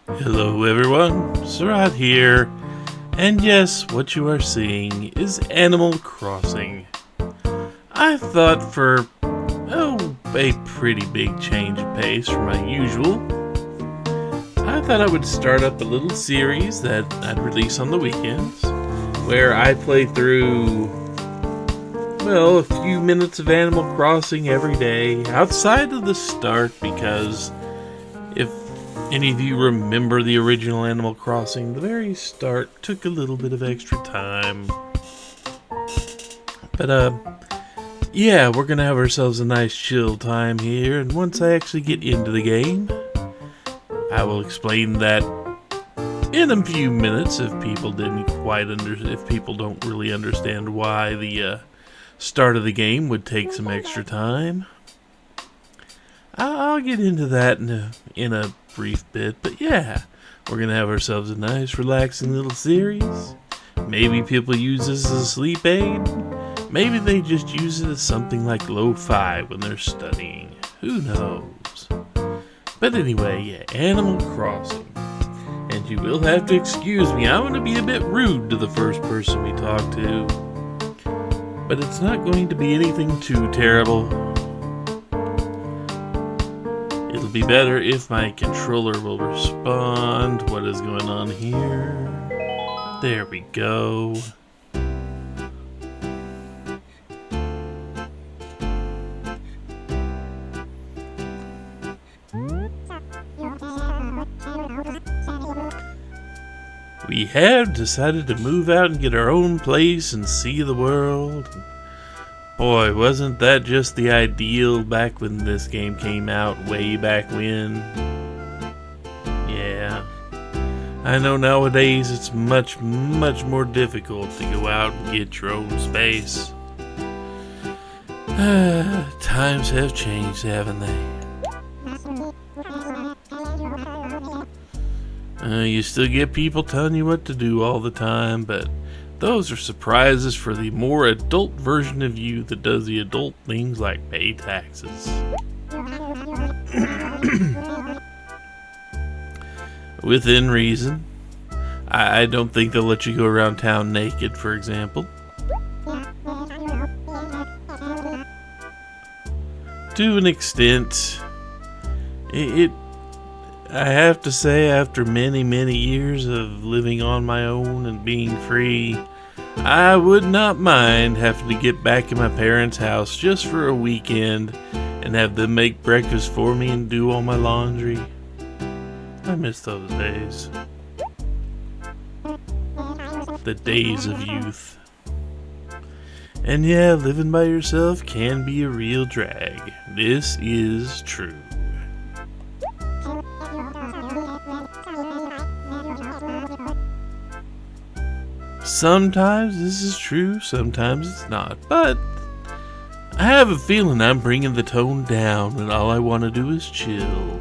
Hello everyone, Surat here, and yes, what you are seeing is Animal Crossing. I thought for, a pretty big change of pace from my usual, I thought I would start up a little series that I'd release on the weekends, where I play through, a few minutes of Animal Crossing every day, outside of the start, because if any of you remember the original Animal Crossing, the very start took a little bit of extra time. But, yeah, we're gonna have ourselves a nice chill time here, and once I actually get into the game, I will explain that in a few minutes if people if people don't really understand why the start of the game would take some extra time. I'll get into that in a brief bit, but yeah, we're gonna have ourselves a nice relaxing little series. Maybe people use this as a sleep aid. Maybe they just use it as something like lo-fi when they're studying. Who knows? But anyway, yeah, Animal Crossing. And you will have to excuse me, I'm gonna be a bit rude to the first person we talk to. But it's not going to be anything too terrible. It'll be better if my controller will respond. What is going on here? There we go. We have decided to move out and get our own place and see the world. Boy, wasn't that just the ideal back when this game came out, way back when? Yeah. I know nowadays it's much, much more difficult to go out and get your own space. Times have changed, haven't they? You still get people telling you what to do all the time, but those are surprises for the more adult version of you that does the adult things like pay taxes. Within reason. I don't think they'll let you go around town naked, for example. To an extent, I have to say, after many, many years of living on my own and being free, I would not mind having to get back in my parents' house just for a weekend and have them make breakfast for me and do all my laundry. I miss those days. The days of youth. And yeah, living by yourself can be a real drag. This is true. Sometimes this is true, sometimes it's not, but I have a feeling I'm bringing the tone down when all I want to do is chill.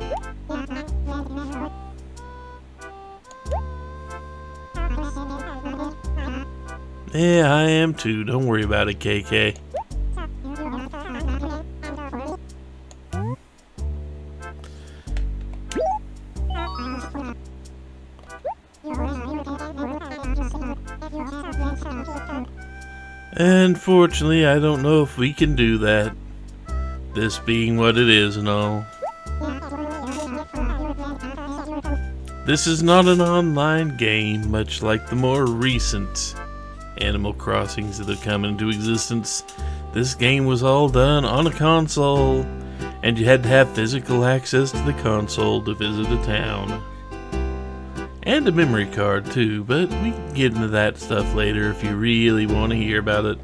Yeah, I am too, don't worry about it, KK. Unfortunately, I don't know if we can do that. This being what it is and all. This is not an online game, much like the more recent Animal Crossings that have come into existence. This game was all done on a console, and you had to have physical access to the console to visit a town. And a memory card too, but we can get into that stuff later if you really want to hear about it.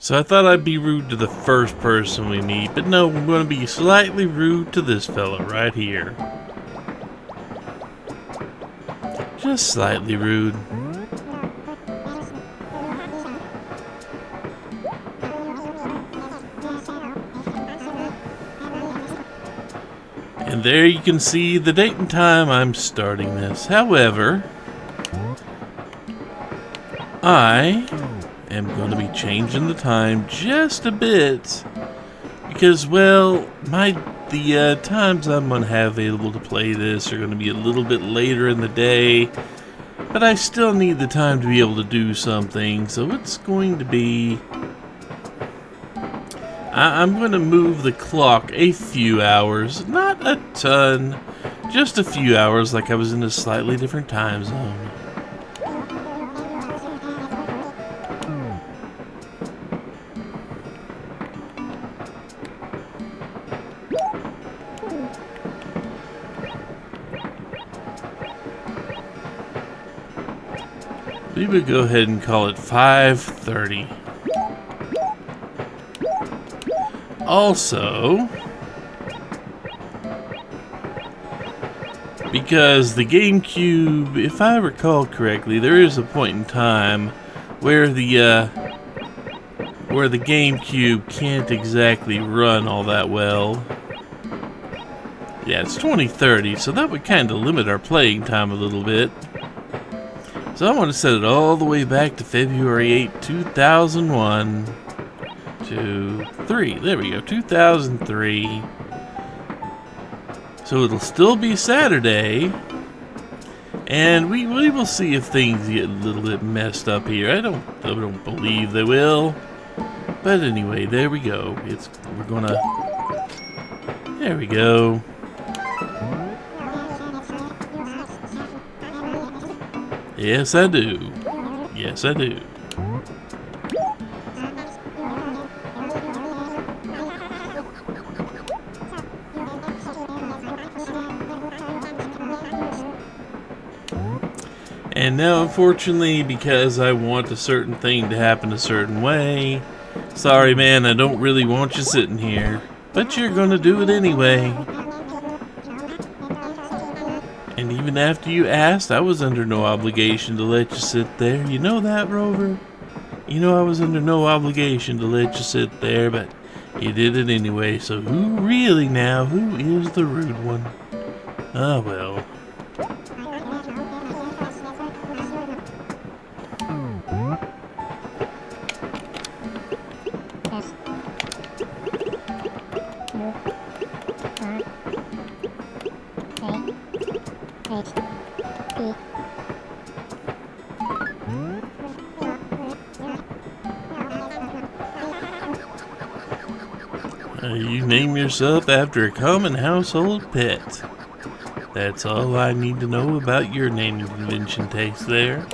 So I thought I'd be rude to the first person we meet, but no, I'm going to be slightly rude to this fella right here. Just slightly rude. And there you can see the date and time I'm starting this. However, I am going to be changing the time just a bit because, well, the times I'm going to have available to play this are going to be a little bit later in the day, but I still need the time to be able to do something, so it's going to be... I'm going to move the clock a few hours, not a ton, just a few hours, like I was in a slightly different time zone. We would go ahead and call it 5:30. Also, because the GameCube, if I recall correctly, there is a point in time where the GameCube can't exactly run all that well. Yeah, it's 2030, so that would kind of limit our playing time a little bit. So I want to set it all the way back to February 8, 2001. 3. There we go, 2003. So it'll still be Saturday. And we will see if things get a little bit messed up here. I don't believe they will. But anyway, there we go. There we go. Yes, I do. Yes, I do. And now, unfortunately, because I want a certain thing to happen a certain way, sorry, man, I don't really want you sitting here, but you're gonna do it anyway. And even after you asked, I was under no obligation to let you sit there. You know that, Rover? You know I was under no obligation to let you sit there, but you did it anyway. So who really now? Who is the rude one? Ah, well. You name yourself after a common household pet. That's all I need to know about your naming convention taste there.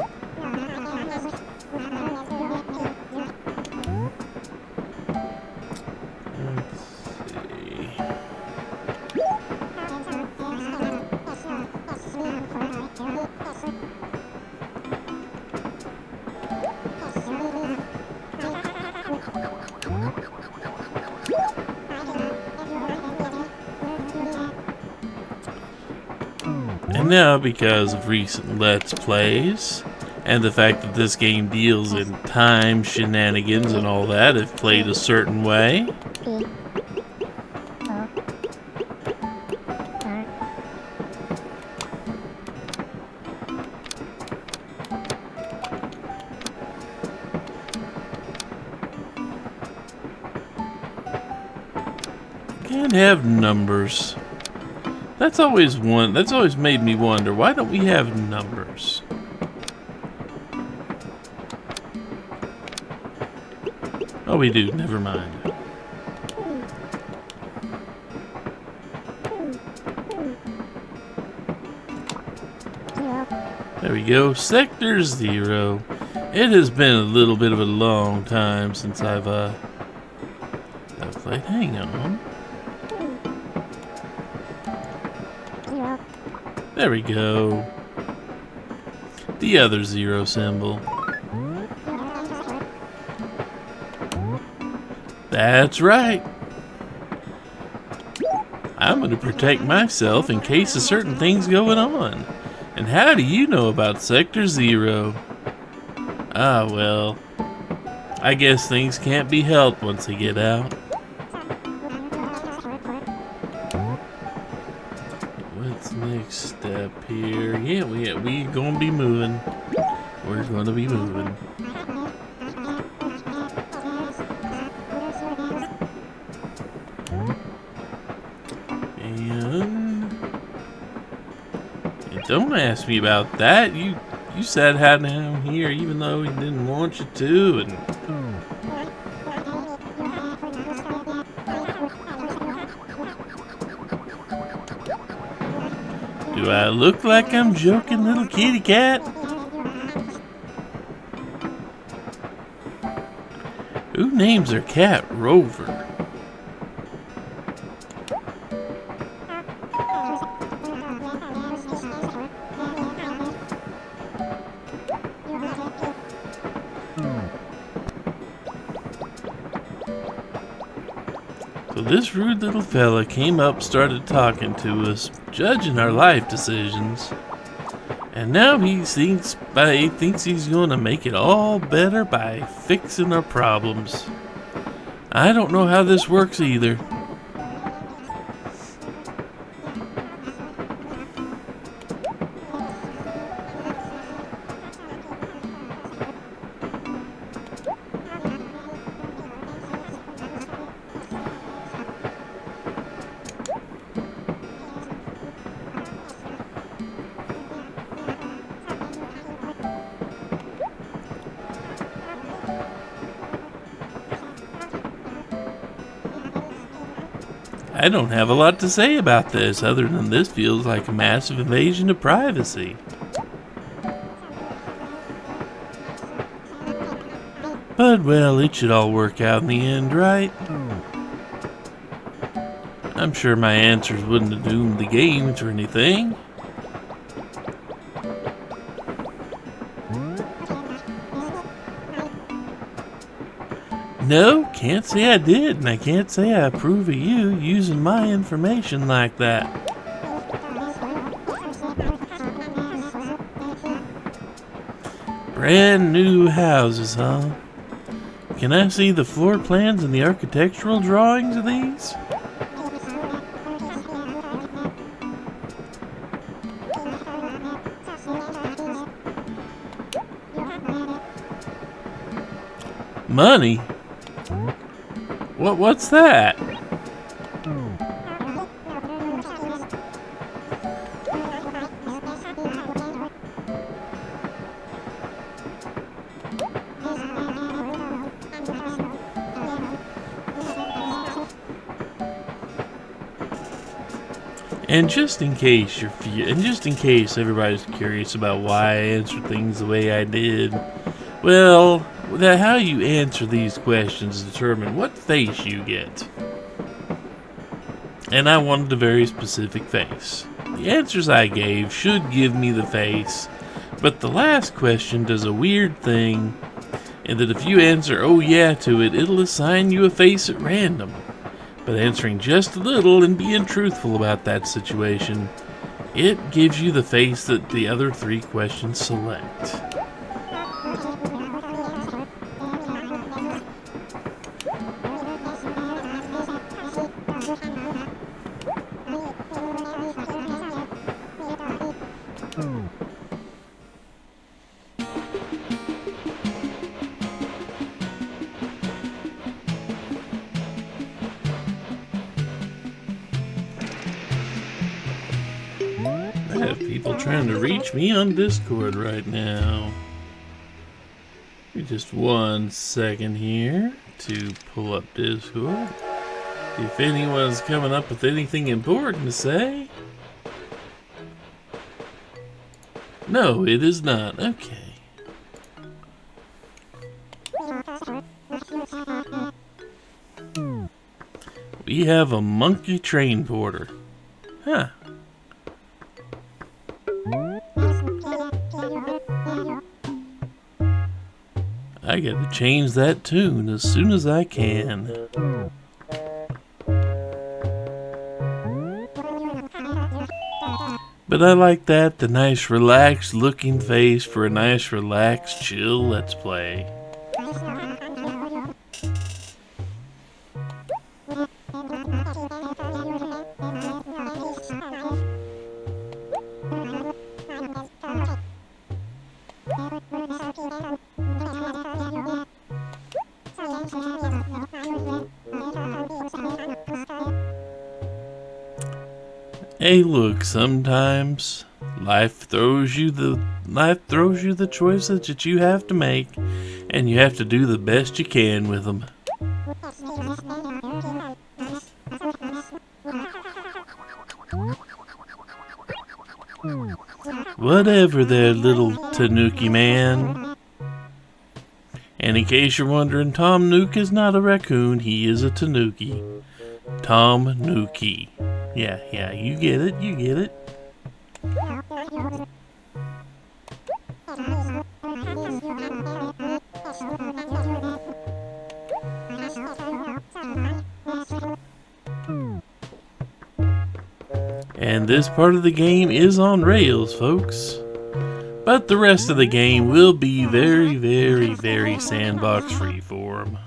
And now, because of recent Let's Plays, and the fact that this game deals in time shenanigans and all that, if played a certain way, can't have numbers. That's always made me wonder, why don't we have numbers? Oh, we do, never mind. There we go, Sector 0. It has been a little bit of a long time since I've played. Hang on. There we go. The other 0 symbol. That's right. I'm going to protect myself in case of certain things going on. And how do you know about Sector 0? Ah, well. I guess things can't be helped once they get out. step here. Yeah, we gonna be moving. We're gonna be moving. And don't ask me about that. You said hi to him here, even though he didn't want you to. And do I look like I'm joking, little kitty cat? Who names their cat Rover? So this rude little fella came up, started talking to us, judging our life decisions. And now he thinks he's gonna make it all better by fixing our problems. I don't know how this works either. I don't have a lot to say about this, other than this feels like a massive invasion of privacy. But, well, it should all work out in the end, right? I'm sure my answers wouldn't have doomed the games or anything. No, can't say I did, and I can't say I approve of you using my information like that. Brand new houses, huh? Can I see the floor plans and the architectural drawings of these? Money? What's that? And just in case everybody's curious about why I answered things the way I did, well, how you answer these questions determine what face you get. And I wanted a very specific face. The answers I gave should give me the face, but the last question does a weird thing, in that if you answer "oh yeah" to it, it'll assign you a face at random. But answering just a little and being truthful about that situation, it gives you the face that the other three questions select. I have people trying to reach me on Discord right now. Give me just 1 second here to pull up Discord. If anyone's coming up with anything important to say. No, it is not. Okay. We have a monkey train porter. Huh. I gotta change that tune as soon as I can. But I like that, the nice relaxed looking face for a nice relaxed chill let's play. Hey, look, sometimes life throws you the choices that you have to make, and you have to do the best you can with them. Whatever there, little Tanuki man. And in case you're wondering, Tom Nook is not a raccoon, he is a Tanuki. Tom Nookie. Yeah, you get it. And this part of the game is on rails, folks. But the rest of the game will be very, very, very sandbox freeform.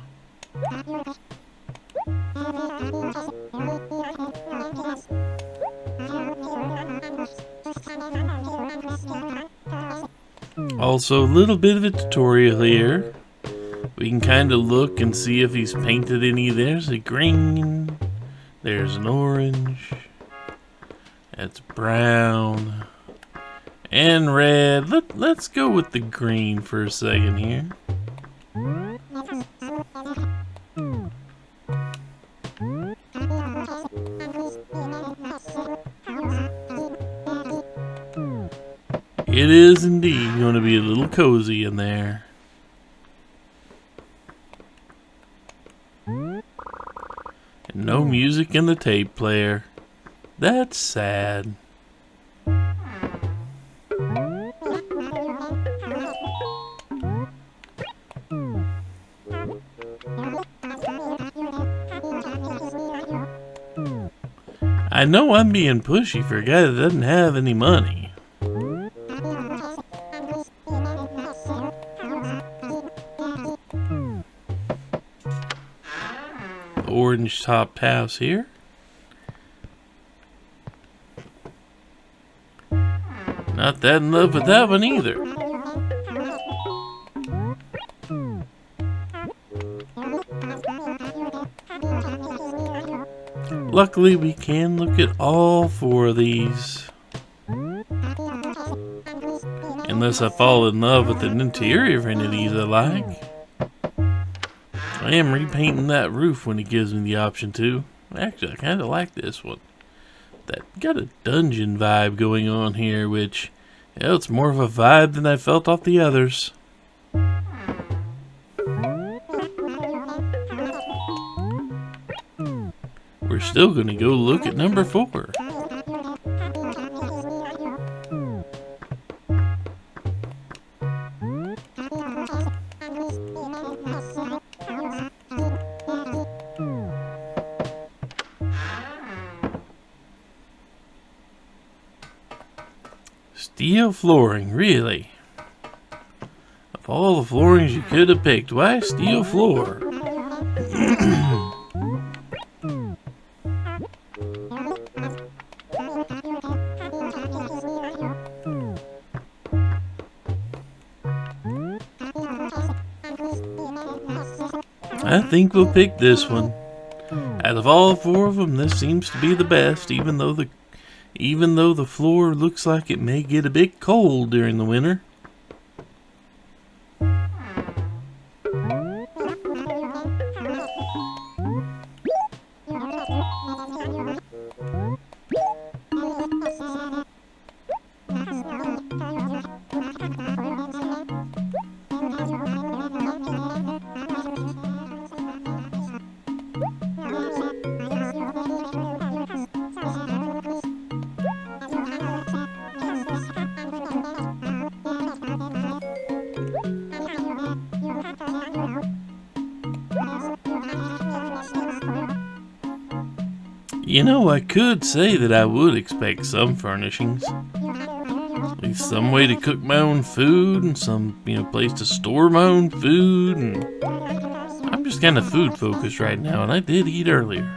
Also, a little bit of a tutorial here. We can kind of look and see if he's painted any. There's a green. There's an orange. That's brown. And red. Let's go with the green for a second here. It is indeed going to be a little cozy in there. And no music in the tape player. That's sad. I know I'm being pushy for a guy that doesn't have any money. Orange topped house here. Not that in love with that one either. Luckily we can look at all four of these. Unless I fall in love with an interior of any of these I like. I am repainting that roof when he gives me the option to. Actually, I kind of like this one. That got a dungeon vibe going on here, which, yeah, it's more of a vibe than I felt off the others. We're still going to go look at number 4. Steel flooring, really? Of all the floorings you could have picked, why steel floor? I think we'll pick this one. Out of all 4 of them, this seems to be the best, even though the floor looks like it may get a bit cold during the winter. You know, I could say that I would expect some furnishings. At least some way to cook my own food and some, place to store my own food. And I'm just kind of food focused right now, and I did eat earlier.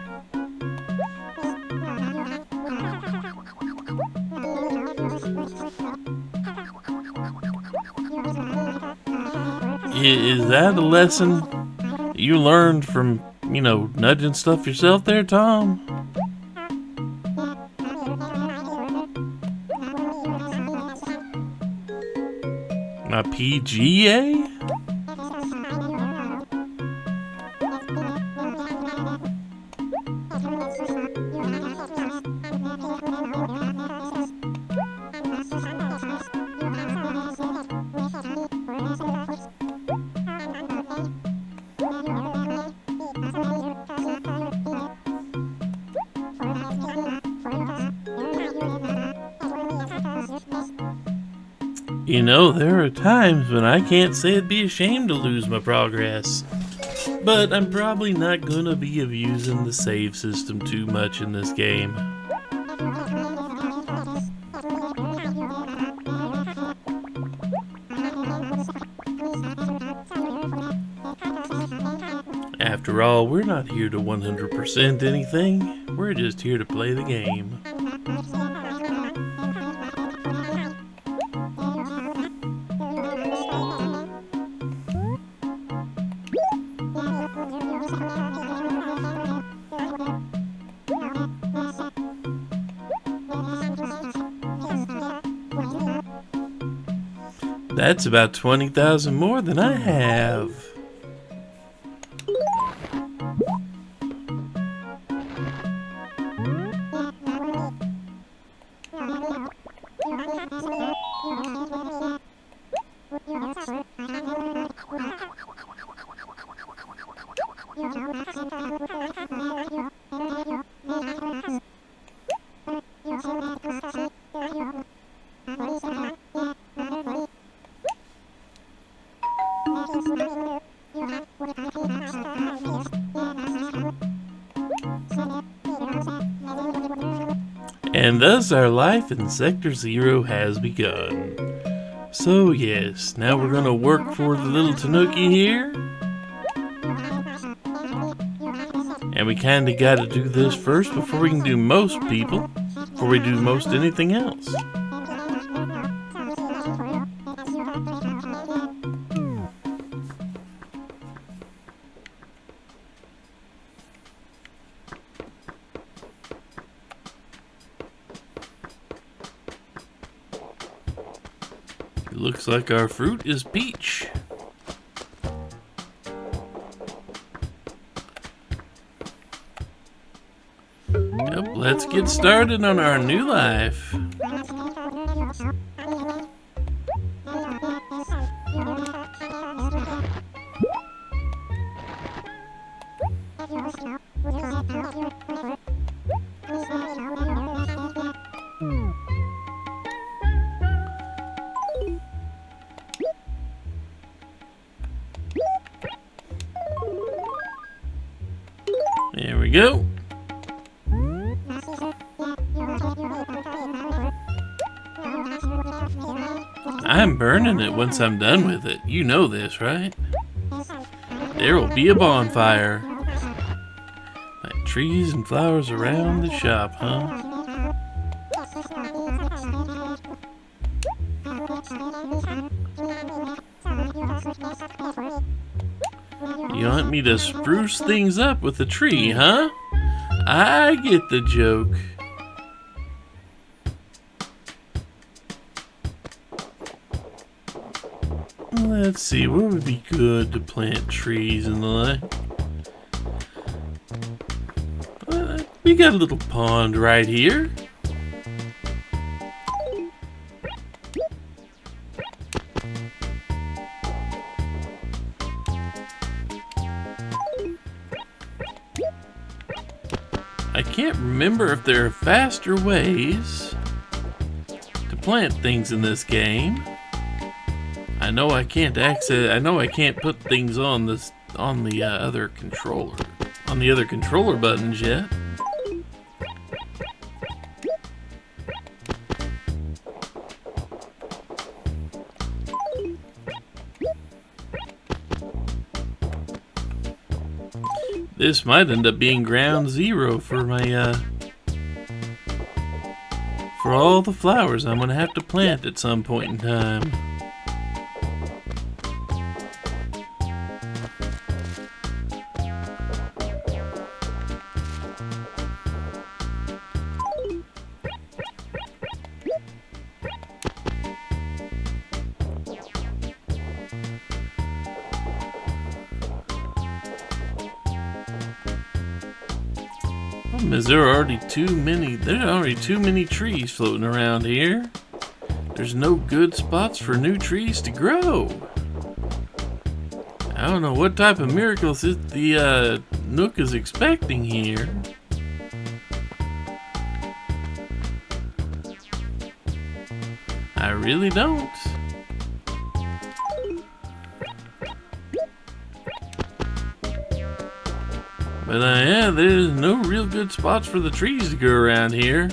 Is that a lesson you learned from, nudging stuff yourself there, Tom? My PGA? There are times when I can't say I'd be ashamed to lose my progress. But I'm probably not gonna be abusing the save system too much in this game. After all, we're not here to 100% anything. We're just here to play the game. That's about 20,000 more than I have. And thus our life in Sector 0 has begun. So yes, now we're gonna work for the little Tanuki here. And we kinda gotta do this first before we can do most people, before we do most anything else. Looks like our fruit is peach. Yep, let's get started on our new life. There we go. I'm burning it once I'm done with it. You know this, right? There will be a bonfire. Like trees and flowers around the shop, huh? You want me to spruce things up with a tree, huh? I get the joke. Let's see, where would be good to plant trees and the like? We got a little pond right here. I can't remember if there are faster ways to plant things in this game. I know I can't put things on the other controller buttons yet. This might end up being ground zero for my for all the flowers I'm gonna have to plant at some point in time. problem is there are already too many trees floating around here. There's no good spots for new trees to grow. I don't know what type of miracles the Nook is expecting here. I really don't. But yeah, there's no real good spots for the trees to go around here.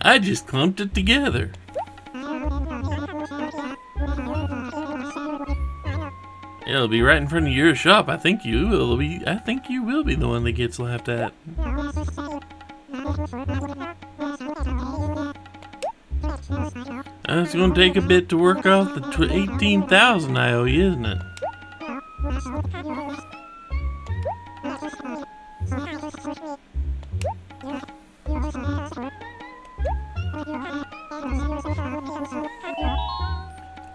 I just clumped it together. It'll be right in front of your shop. I think you will be the one that gets laughed at. It's going to take a bit to work off the 18,000 I owe you, isn't it?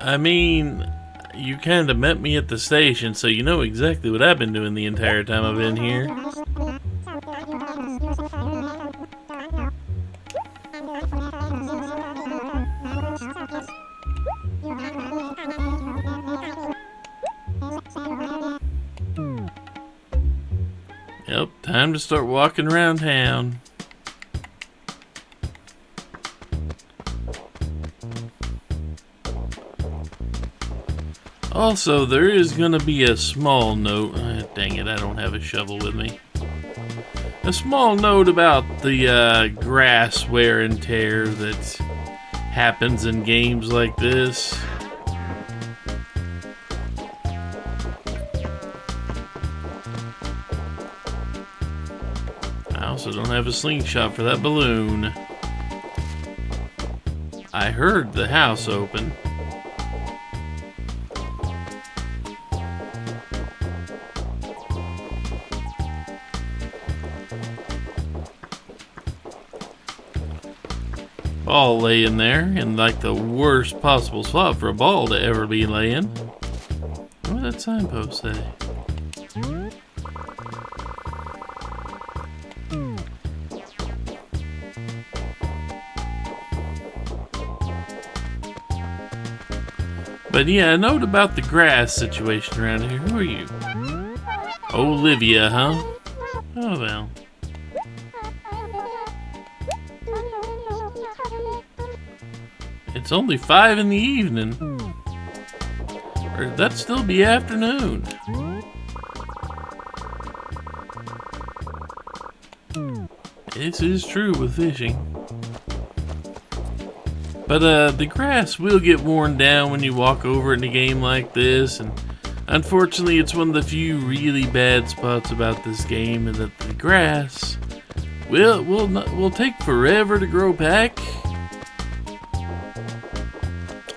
I mean, you kind of met me at the station, so you know exactly what I've been doing the entire time I've been here. Yep, time to start walking around town. Also, there is going to be a small note. Dang it, I don't have a shovel with me. A small note about the grass wear and tear that happens in games like this. I also don't have a slingshot for that balloon. I heard the house open. Ball laying there in like the worst possible spot for a ball to ever be laying. What does that signpost say? But yeah, a note about the grass situation around here. Who are you? Olivia, huh? Oh well. It's only 5 in the evening. Or that'd still be afternoon. This is true with fishing. But the grass will get worn down when you walk over it in a game like this, and unfortunately it's one of the few really bad spots about this game, and that the grass will take forever to grow back.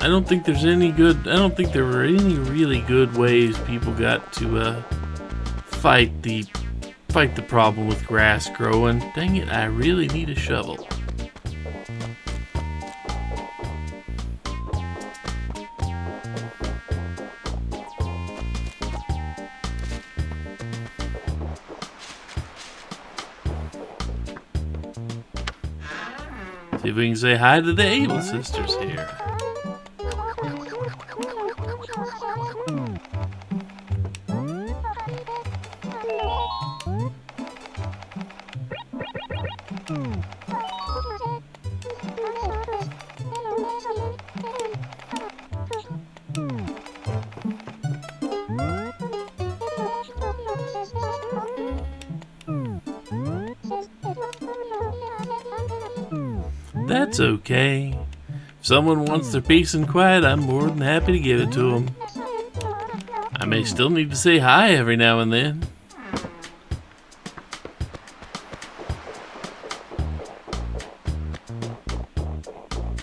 I don't think there were any really good ways people got to fight the problem with grass growing. Dang it, I really need a shovel. See if we can say hi to the Able sisters here. That's okay. If someone wants their peace and quiet, I'm more than happy to give it to them. I may still need to say hi every now and then.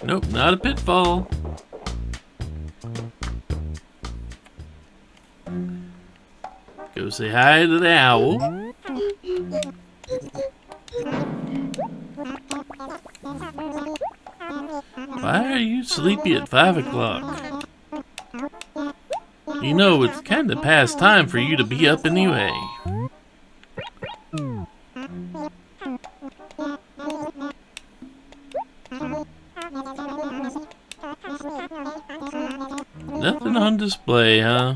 Nope, not a pitfall. Go say hi to the owl. Why are you sleepy at 5 o'clock? You know, it's kind of past time for you to be up anyway. Nothing on display, huh?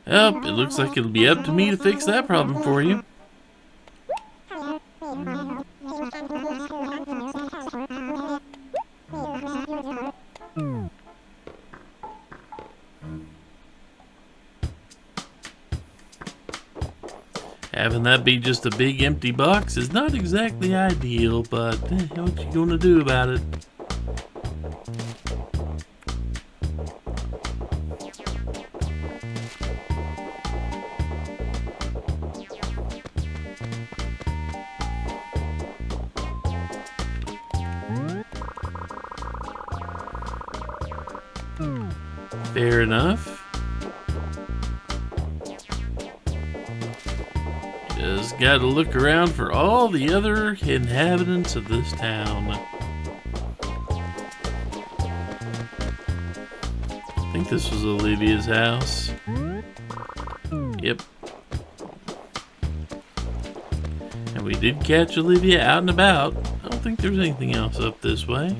Yep, it looks like it'll be up to me to fix that problem for you. Having that be just a big empty box is not exactly ideal, but what you gonna do about it? Fair enough. Just gotta look around for all the other inhabitants of this town. I think this was Olivia's house. Yep. And we did catch Olivia out and about. I don't think there's anything else up this way.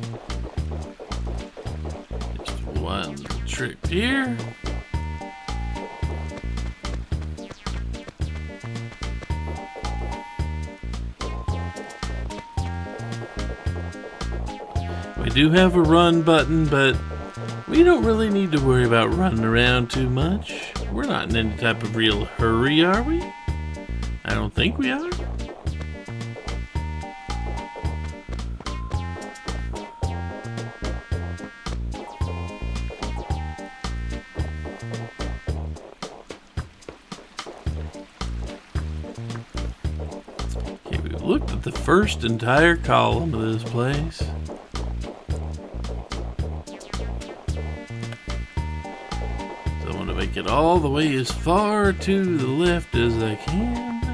Just one trip here. We do have a run button, but we don't really need to worry about running around too much. We're not in any type of real hurry, are we? I don't think we are. Okay, we've looked at the first entire column of this place. Make it all the way as far to the left as I can,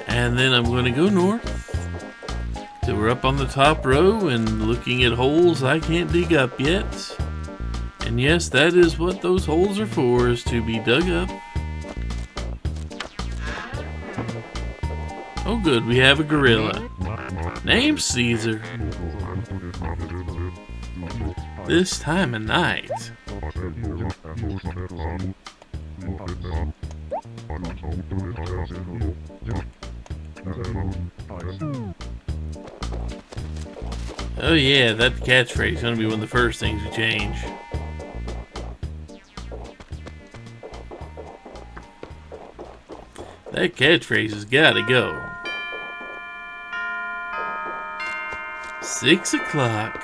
and then I'm going to go north till we're up on the top row and looking at holes I can't dig up yet. And yes, that is what those holes are for, is to be dug up. Oh good, we have a gorilla named Caesar. This time of night. Oh yeah, that catchphrase is going to be one of the first things we change. That catchphrase has got to go. 6 o'clock.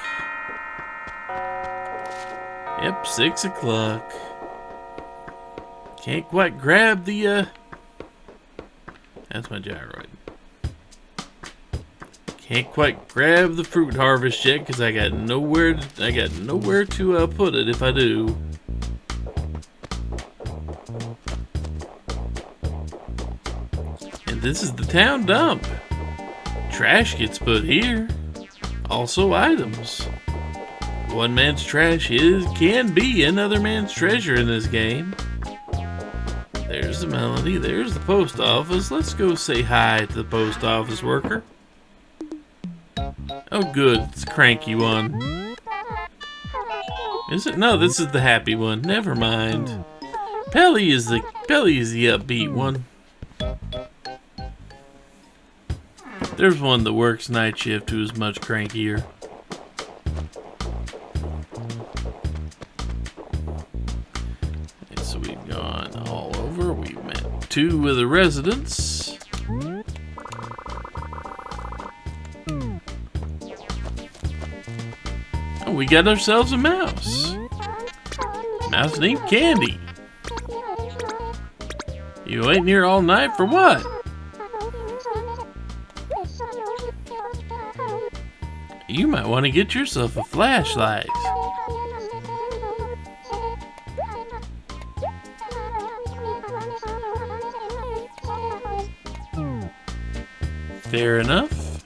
Yep, 6 o'clock. Can't quite grab the, that's my gyroid. Can't quite grab the fruit harvest yet because I got nowhere to put it if I do. And this is the town dump. Trash gets put here. Also items. One man's trash can be another man's treasure in this game. There's the Melody, there's the post office. Let's go say hi to the post office worker. Oh good, it's a cranky one. Is it? No, this is the happy one. Never mind. Pelly is the upbeat one. There's one that works night shift who is much crankier. So we've gone all over. We've met 2 of the residents. Oh, we got ourselves a mouse. Mouse named Candy. You waiting here all night for what? You might want to get yourself a flashlight. Fair enough.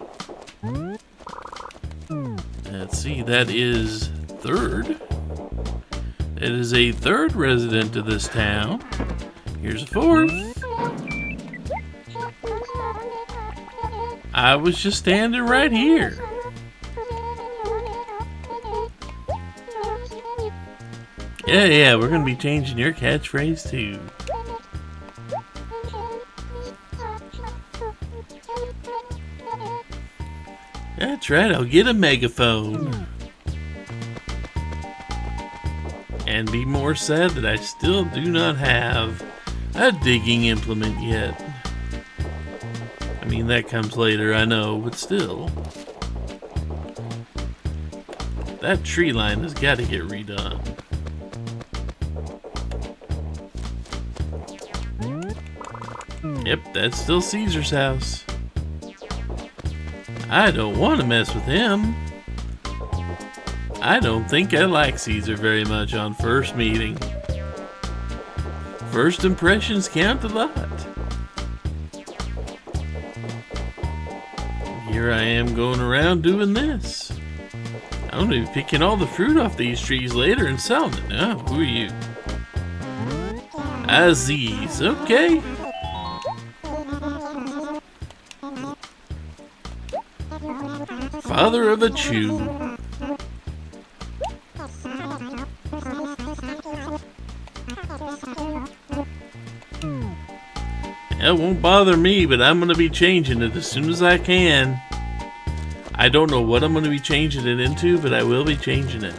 Let's see, that is third. It is a third resident of this town. Here's a fourth. I was just standing right here. Yeah, we're gonna be changing your catchphrase too. That's right, I'll get a megaphone. And be more sad that I still do not have a digging implement yet. I mean, that comes later, I know, but still. That tree line has got to get redone. Yep, that's still Caesar's house. I don't want to mess with him. I don't think I like Caesar very much on first meeting. First impressions count a lot. Here I am going around doing this. I'm gonna be picking all the fruit off these trees later and selling it. Oh, who are you? Aziz, okay. Father of a Chew. It won't bother me, but I'm going to be changing it as soon as I can. I don't know what I'm going to be changing it into, but I will be changing it.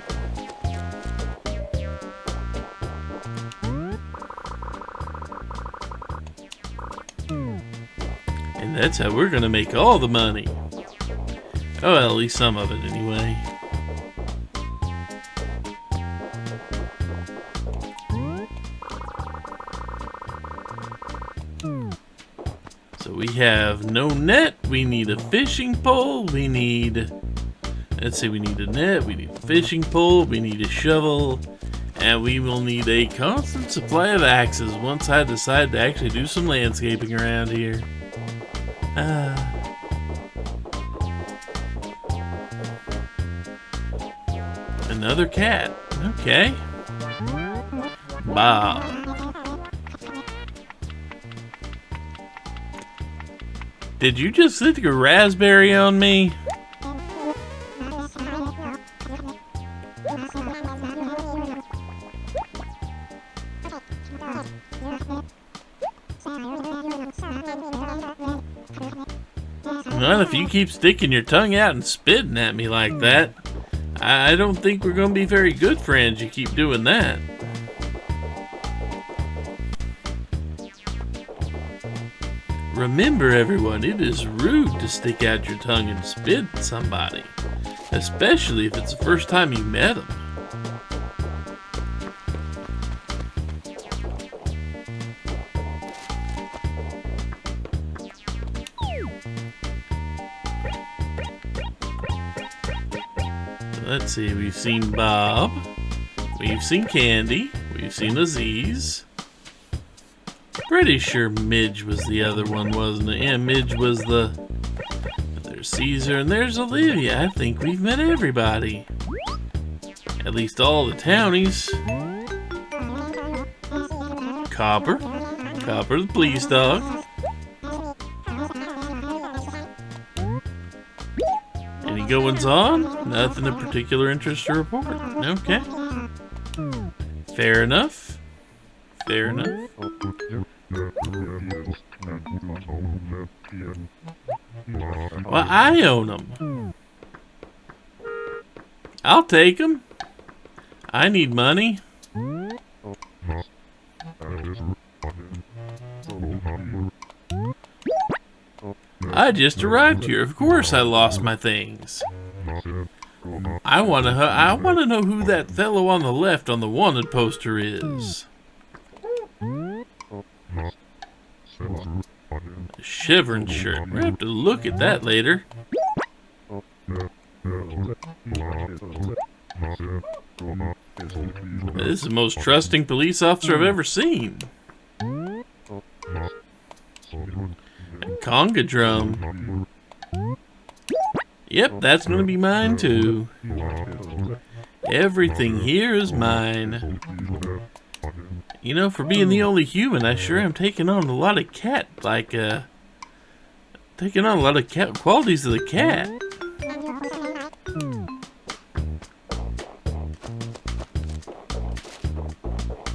And that's how we're going to make all the money. Oh, well, at least some of it anyway. So we have no net, we need a fishing pole, we need, let's see, we need a net, we need a fishing pole, we need a shovel, and we will need a constant supply of axes once I decide to actually do some landscaping around here. Another cat, okay. Bob. Did you just stick a raspberry on me? Well, if you keep sticking your tongue out and spitting at me like that, I don't think we're going to be very good friends. You keep doing that. Remember, everyone, it is rude to stick out your tongue and spit at somebody, especially if it's the first time you met them. Let's see, we've seen Bob, we've seen Candy, we've seen Aziz. Pretty sure Midge was the other one, wasn't it? Yeah, Midge was the... There's Caesar and there's Olivia. I think we've met everybody. At least all the townies. Copper. Copper the police dog. Any goings on? Nothing of particular interest to report. Okay. Fair enough. Fair enough. Well, I own them. I'll take them. I need money. I just arrived here. Of course I lost my things. I want to know who that fellow on the left on the wanted poster is. A Chevron shirt. We'll have to look at that later. This is the most trusting police officer I've ever seen. A conga drum. Yep, that's gonna be mine too. Everything here is mine. You know, for being the only human, I sure am taking on a lot of cat, taking on a lot of cat qualities of the cat.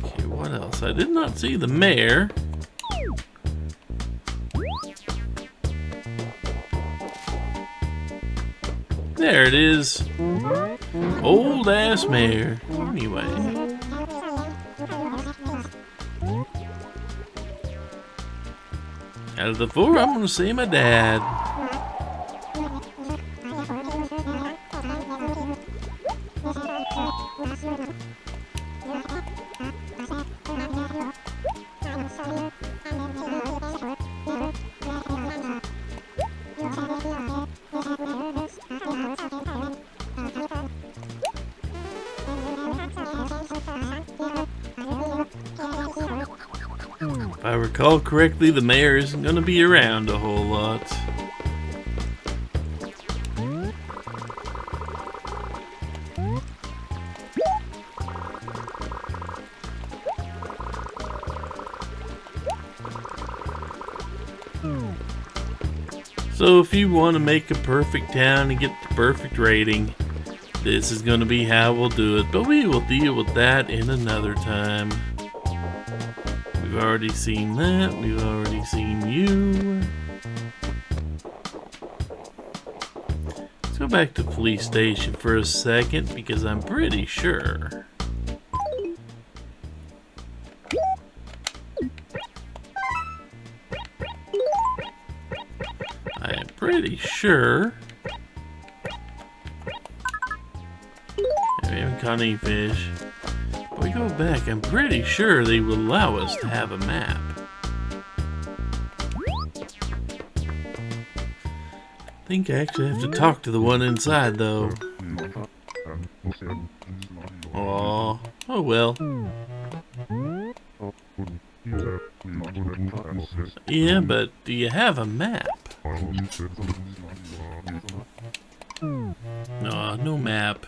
Okay, what else? I did not see the mayor. There it is. Old ass mare. Anyway. Out of the four, I'm gonna say my dad. If I recall correctly, the mayor isn't going to be around a whole lot. So if you want to make a perfect town and get the perfect rating, this is going to be how we'll do it, but we will deal with that in another time. We've already seen that. We've already seen you. Let's go back to police station for a second because I'm pretty sure. I am pretty sure. We haven't caught any fish. We go back, I'm pretty sure they will allow us to have a map. I think I actually have to talk to the one inside though. Aw, oh well. Yeah, but do you have a map? No, no map.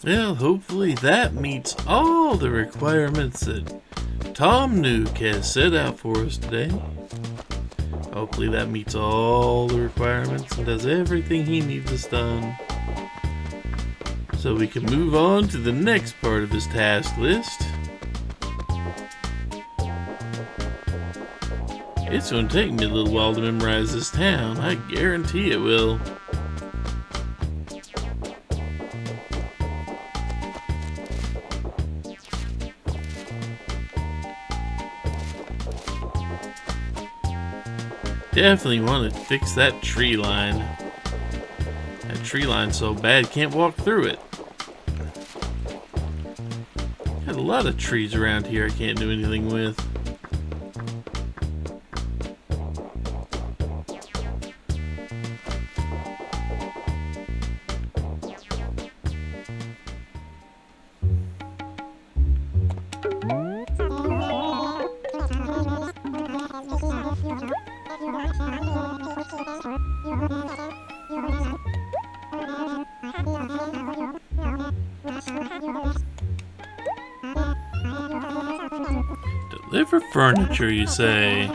Well, hopefully that meets all the requirements that Tom Nook has set out for us today. Hopefully that meets all the requirements and does everything he needs us done. So we can move on to the next part of his task list. It's going to take me a little while to memorize this town, I guarantee it will. Definitely want to fix that tree line. That tree line's so bad, can't walk through it. Got a lot of trees around here I can't do anything with. Deliver furniture, you say?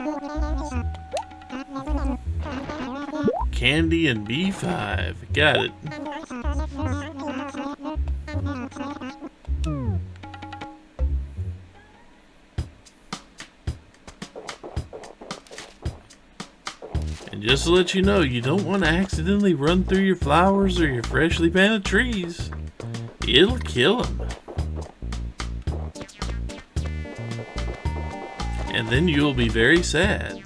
Candy and B5. Got it. And just to let you know, you don't want to accidentally run through your flowers or your freshly planted trees. It'll kill them. And then you'll be very sad.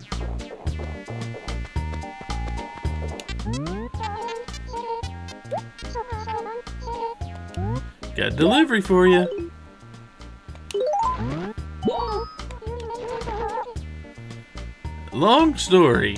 Got delivery for you. Long story.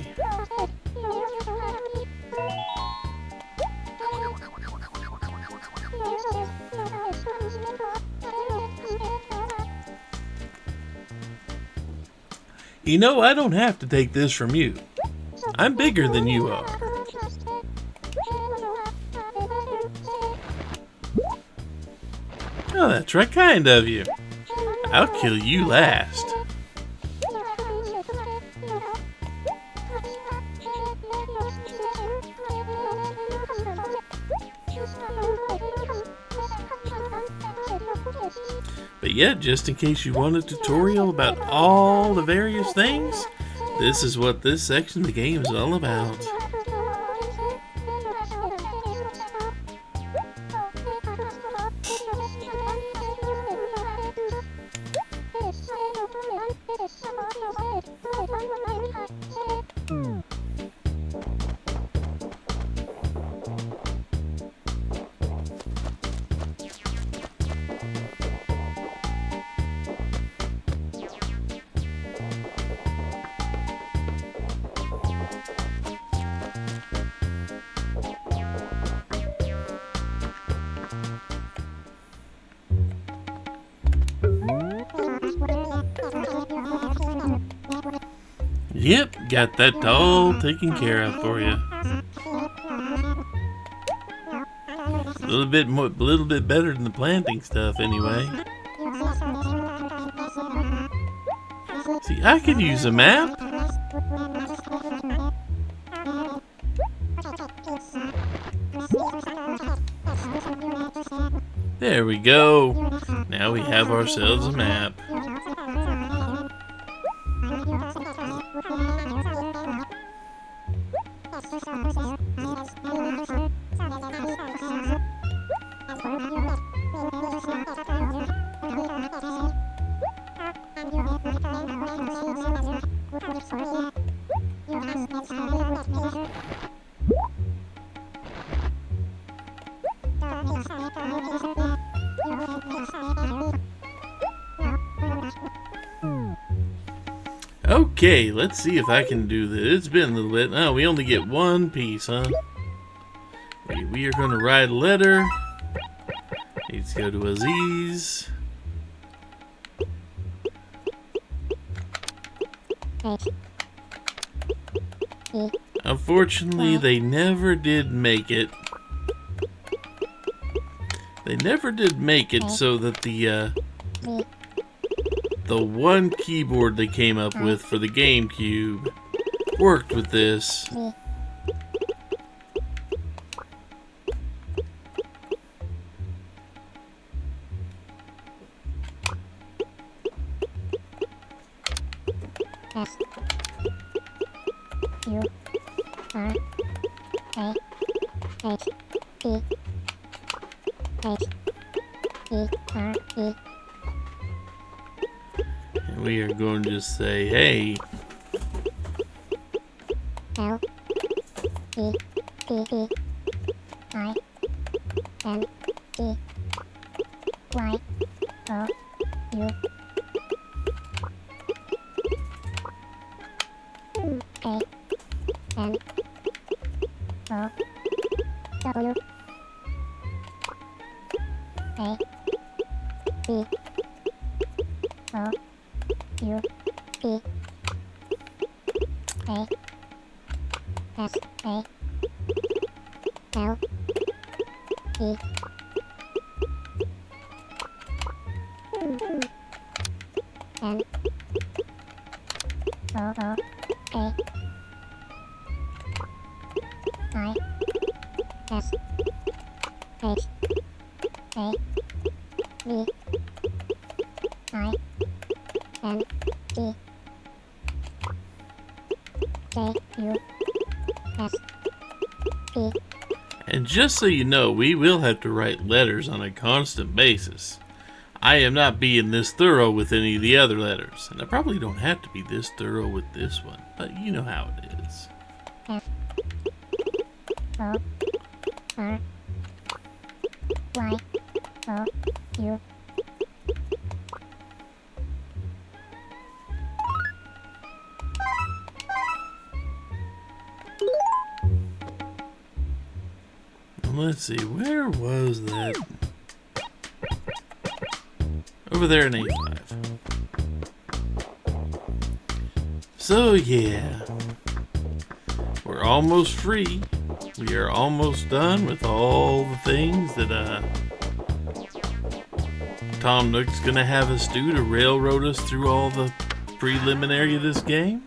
You know, I don't have to take this from you. I'm bigger than you are. Oh, that's right kind of you. I'll kill you last. But yeah, just in case you want a tutorial about all the various things, this is what this section of the game is all about. Yep, got that all taken care of for you. A little bit better than the planting stuff, anyway. See, I could use a map. There we go. Now we have ourselves a map. Okay, let's see if I can do this. It's been a little bit. Oh, we only get one piece, huh? We are going to write a letter. Needs to go to Aziz. Unfortunately, they never did make it. They never did make it so that the one keyboard they came up with for the GameCube worked with this. And we are going to just say, hey. L E P P I N G Y O U A N O W A B O U P A S A L E N O O A I S H A V I N G J U And just so you know, we will have to write letters on a constant basis. I am not being this thorough with any of the other letters, and I probably don't have to be this thorough with this one, but you know how it is. Let's see, where was that? Over there in A5. So yeah, we're almost free. We are almost done with all the things that Tom Nook's gonna have us do to railroad us through all the preliminary of this game.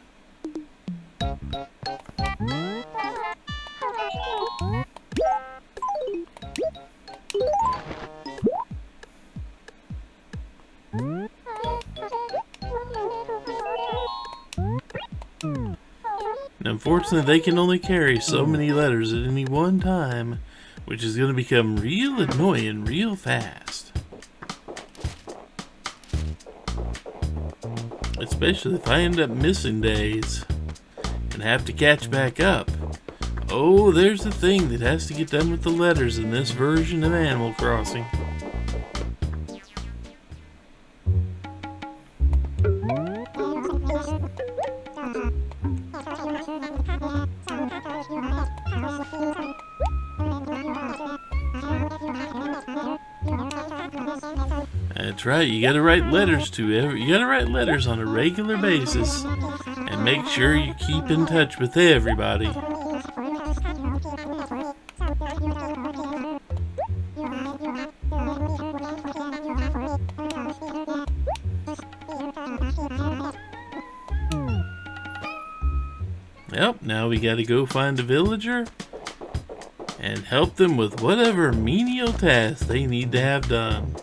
And unfortunately, they can only carry so many letters at any one time, which is going to become real annoying real fast. Especially if I end up missing days and have to catch back up. Oh, there's the thing that has to get done with the letters in this version of Animal Crossing. That's right, you gotta write letters you gotta write letters on a regular basis and make sure you keep in touch with everybody. Yep, now we gotta go find a villager and help them with whatever menial task they need to have done.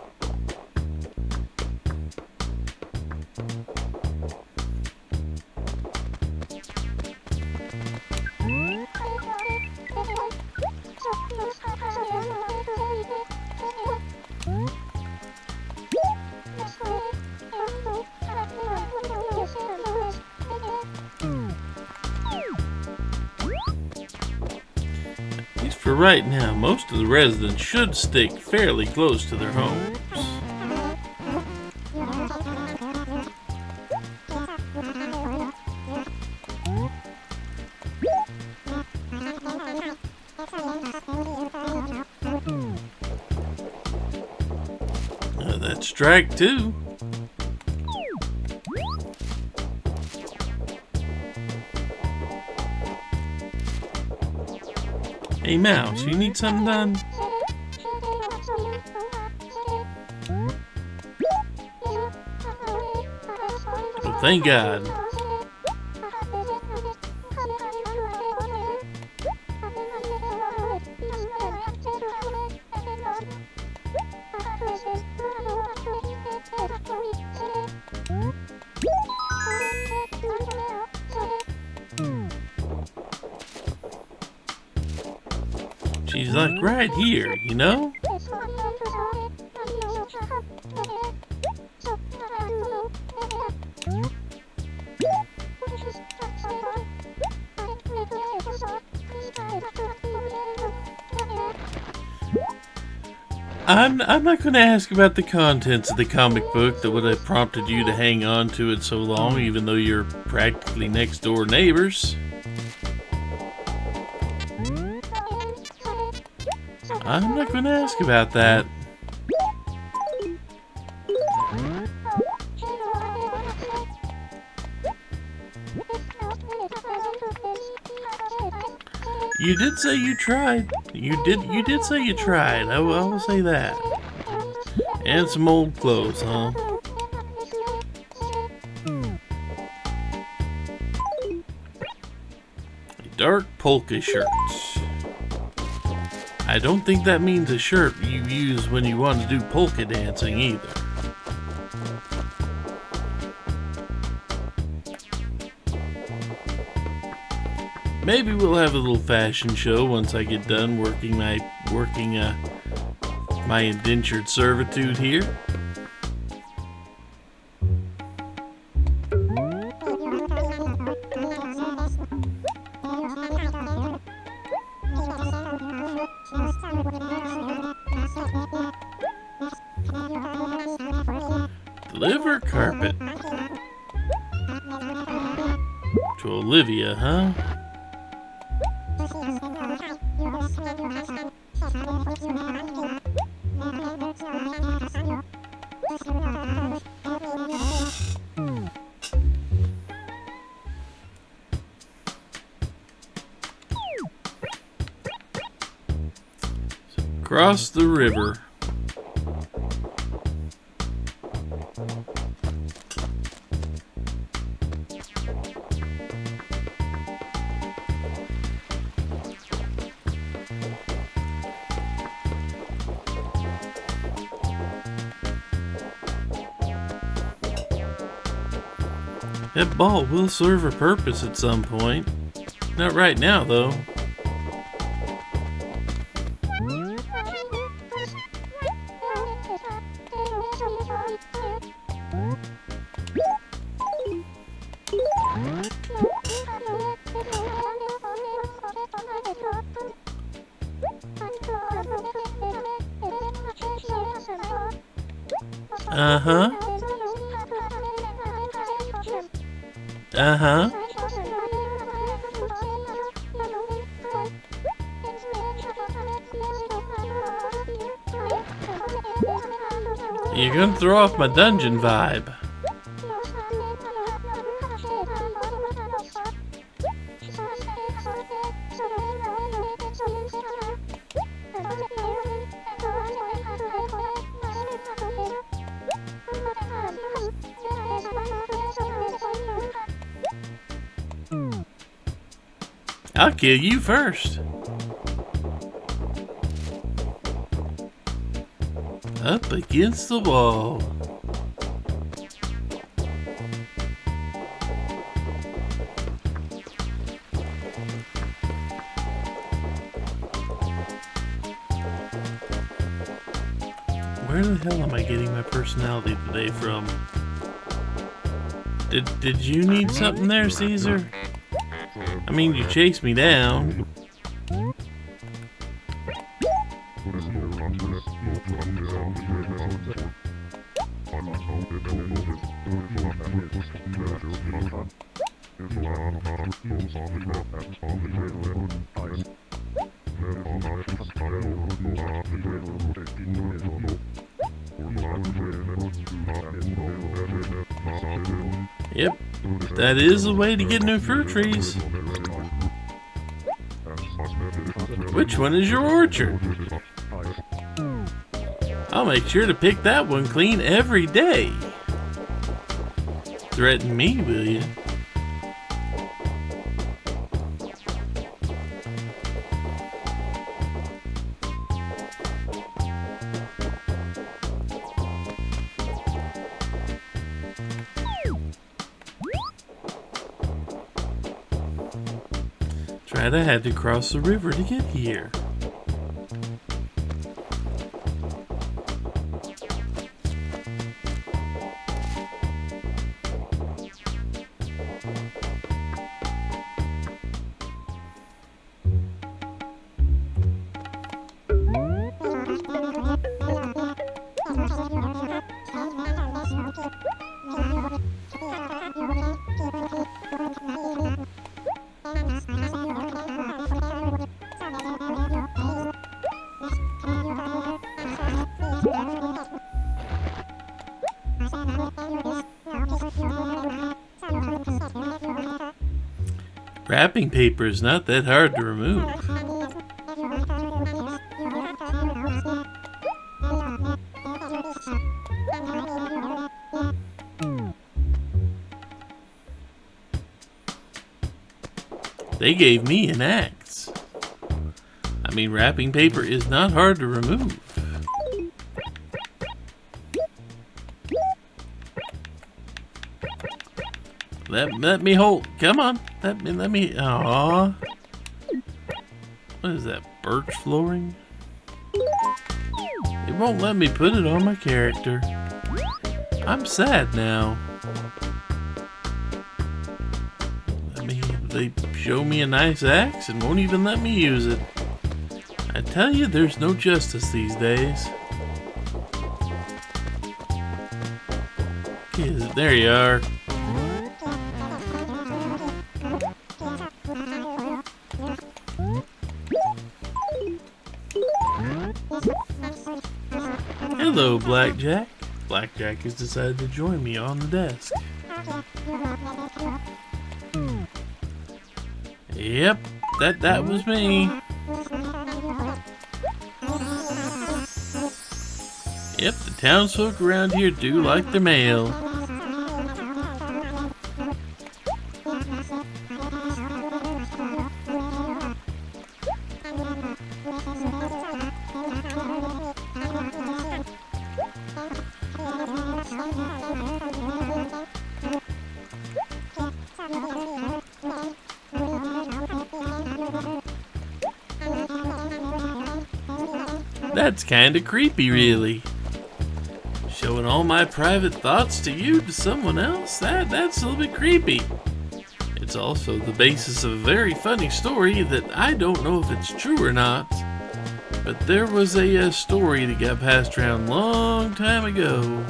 For right now, most of the residents should stick fairly close to their homes. That's strike two. Hey Mouse, you need something done? Oh, thank God. She's like right here, you know? I'm not going to ask about the contents of the comic book that would have prompted you to hang on to it so long, even though you're practically next door neighbors. I'm not going to ask about that. You did say you tried. You did say you tried. I will say that. And some old clothes, huh? Dark polka shirts. I don't think that means a shirt you use when you want to do polka dancing either. Maybe we'll have a little fashion show once I get done working my indentured servitude here. Deliver carpet. To Olivia, huh? Cross the river. That ball will serve a purpose at some point. Not right now, though. Uh-huh. Uh-huh. You're gonna throw off my dungeon vibe. I'll kill you first. Up against the wall. Where the hell am I getting my personality today from? Did you need something there, Caesar? I mean, you chased me down. Yep, that is the way to get new fruit trees. Which one is your orchard? I'll make sure to pick that one clean every day. Threaten me, will you? Tried I had to cross the river to get here. Wrapping paper is not that hard to remove. They gave me an axe. I mean, wrapping paper is not hard to remove. Let me hold. Come on. Let me. Aww. What is that, birch flooring? It won't let me put it on my character. I'm sad now. They show me a nice axe and won't even let me use it. I tell you, there's no justice these days. There you are. Hello, Blackjack. Blackjack has decided to join me on the desk. Yep, that was me. Yep, the townsfolk around here do like their mail. That's kinda creepy, really. Showing all my private thoughts to you, to someone else, that's a little bit creepy. It's also the basis of a very funny story that I don't know if it's true or not. But there was a story that got passed around long time ago.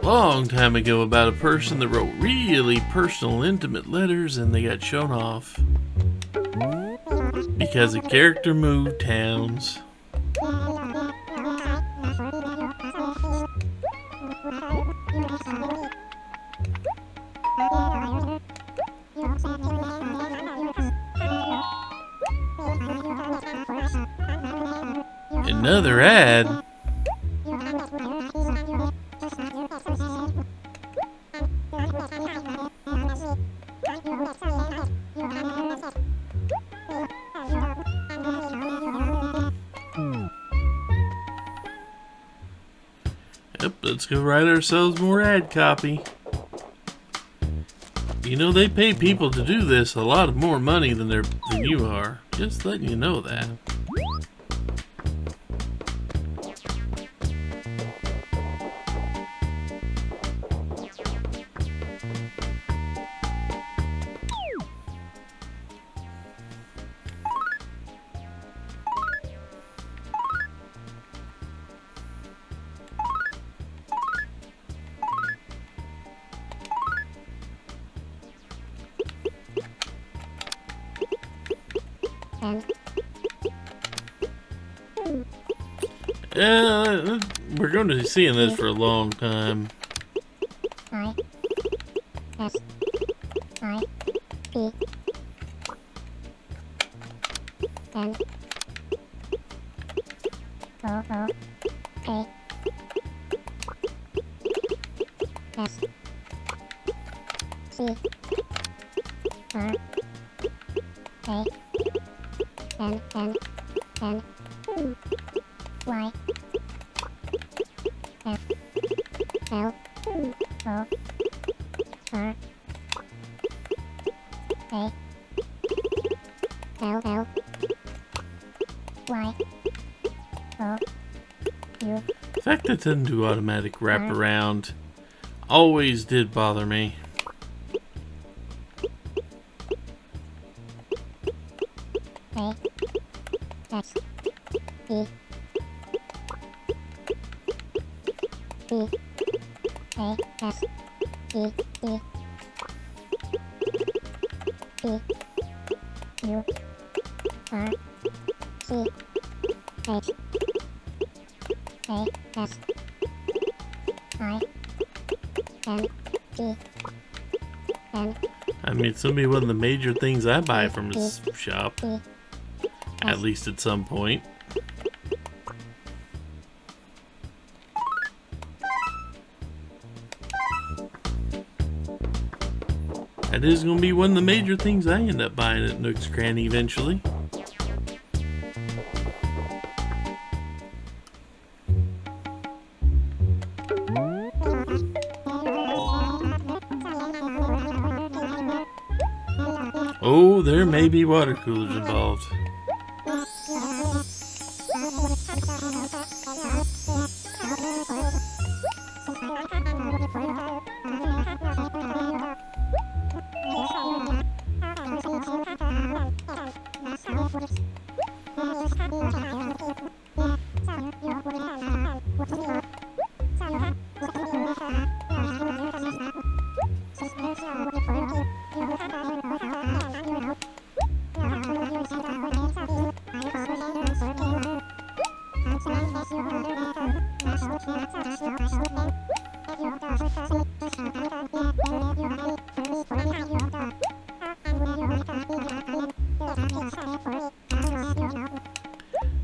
Long time ago about a person that wrote really personal, intimate letters and they got shown off. Because a character moved towns. Another ad. Yep, let's go write ourselves more ad copy. You know, they pay people to do this a lot more money than you are. Just letting you know that. We're going to be seeing this for a long time. The fact that it doesn't do automatic wraparound always did bother me. I mean, it's gonna be one of the major things I buy from this shop, at least at some point. That is gonna be one of the major things I end up buying at Nook's Cranny eventually. Oh, there may be water coolers involved.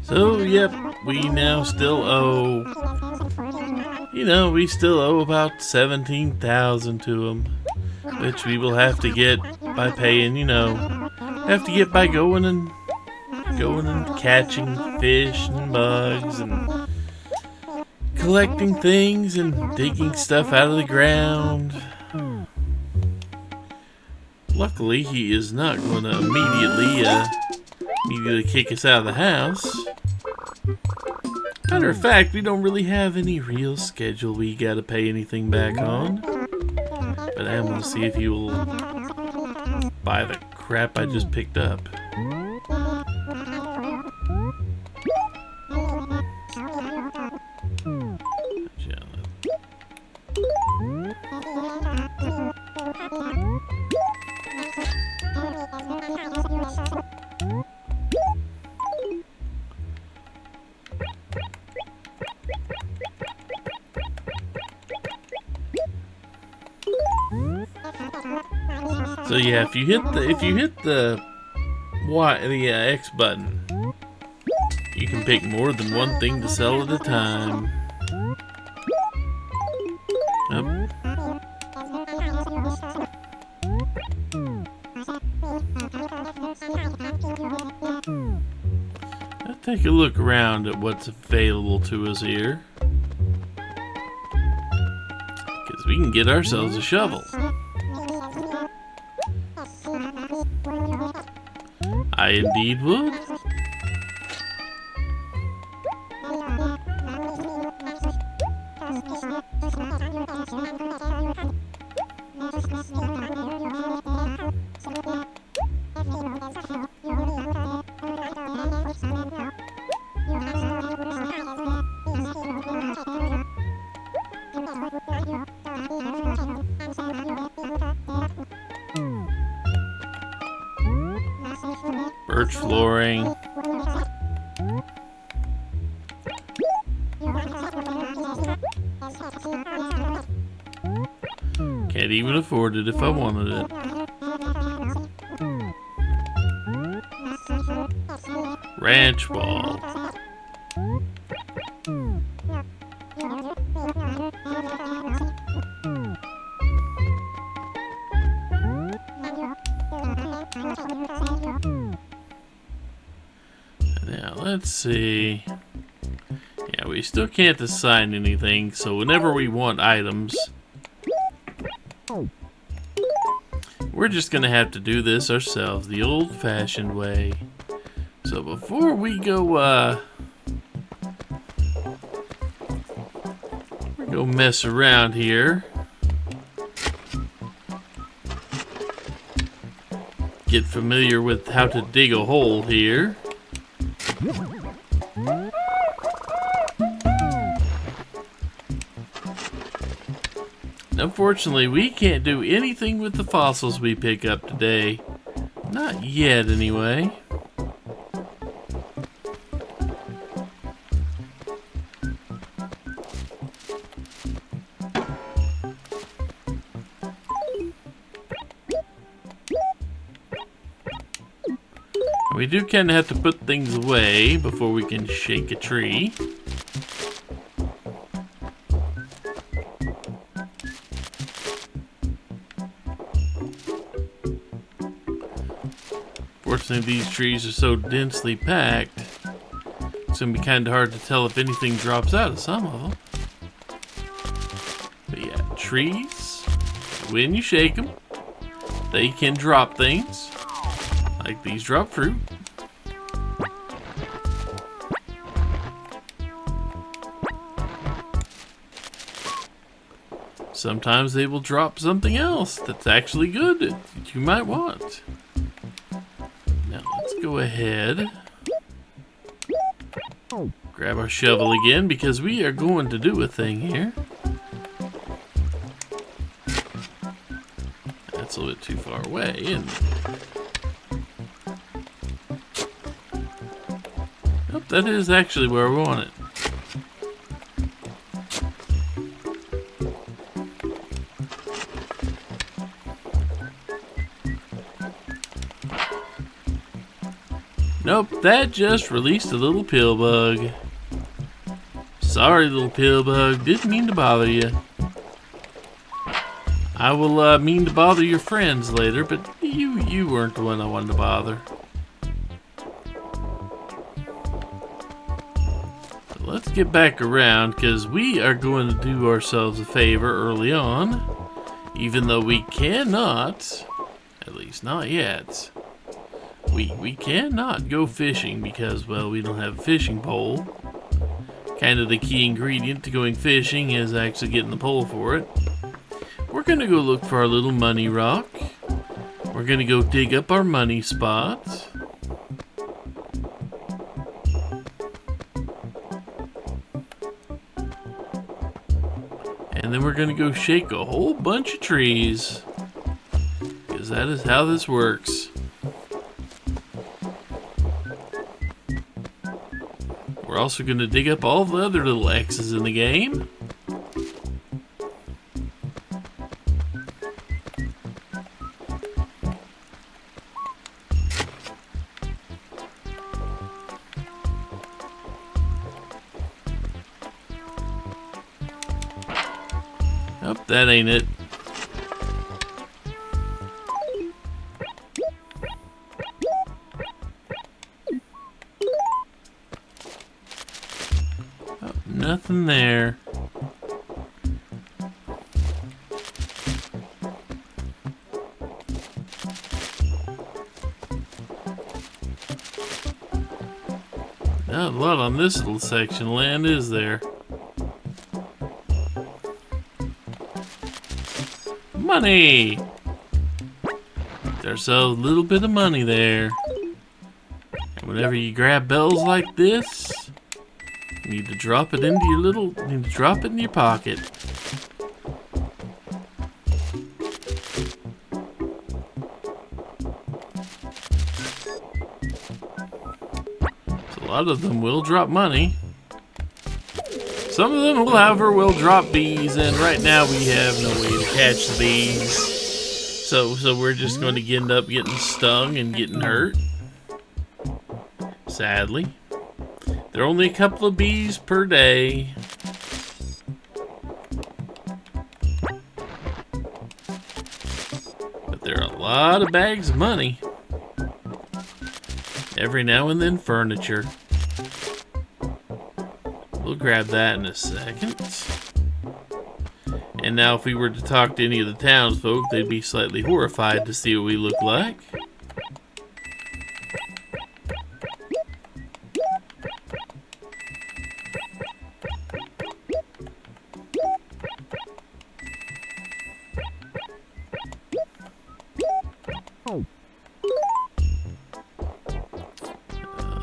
So, yep, we now still owe, we still owe about 17,000 to them, which we will have to get by paying, have to get by going and catching fish and bugs and collecting things and digging stuff out of the ground. Luckily, he is not going to immediately kick us out of the house. Matter of fact, we don't really have any real schedule we gotta pay anything back on. But I'm gonna see if he will buy the crap I just picked up. So yeah, if you hit the X button, you can pick more than one thing to sell at a time. Yep. Let's take a look around at what's available to us here, because we can get ourselves a shovel. I indeed would. Birch flooring. Can't even afford it if I wanted it. Ranch wall. Now let's see. Yeah, we still can't assign anything, so whenever we want items, we're just gonna have to do this ourselves, the old-fashioned way. So before we go mess around here, get familiar with how to dig a hole here. Unfortunately, we can't do anything with the fossils we pick up today. Not yet, anyway. We do kind of have to put things away before we can shake a tree. Fortunately, these trees are so densely packed, it's going to be kind of hard to tell if anything drops out of some of them. But yeah, trees, when you shake them, they can drop things. Like these drop fruit. Sometimes they will drop something else that's actually good that you might want. Now let's go ahead. Grab our shovel again because we are going to do a thing here. That's a little bit too far away, isn't it? Nope, that is actually where we want it. Nope, that just released a little pill bug. Sorry, little pill bug, didn't mean to bother you. I will mean to bother your friends later, but you weren't the one I wanted to bother. So let's get back around, because we are going to do ourselves a favor early on. Even though we cannot, at least not yet, we cannot go fishing because, well, we don't have a fishing pole. Kind of the key ingredient to going fishing is actually getting the pole for it. We're going to go look for our little money rock. We're going to go dig up our money spot. And then we're going to go shake a whole bunch of trees. Because that is how this works. We're also going to dig up all the other little X's in the game. Nope, that ain't it. Oh, nothing there. Not a lot on this little section of land, is there? Money! There's a little bit of money there. And whenever you grab bells like this, you need to drop it into your pocket. So a lot of them will drop money. Some of them, however, will drop bees, and right now we have no way to catch the bees. So we're just going to end up getting stung and getting hurt. Sadly. There are only a couple of bees per day. But there are a lot of bags of money. Every now and then furniture. We'll grab that in a second. And now if we were to talk to any of the townsfolk, they'd be slightly horrified to see what we look like.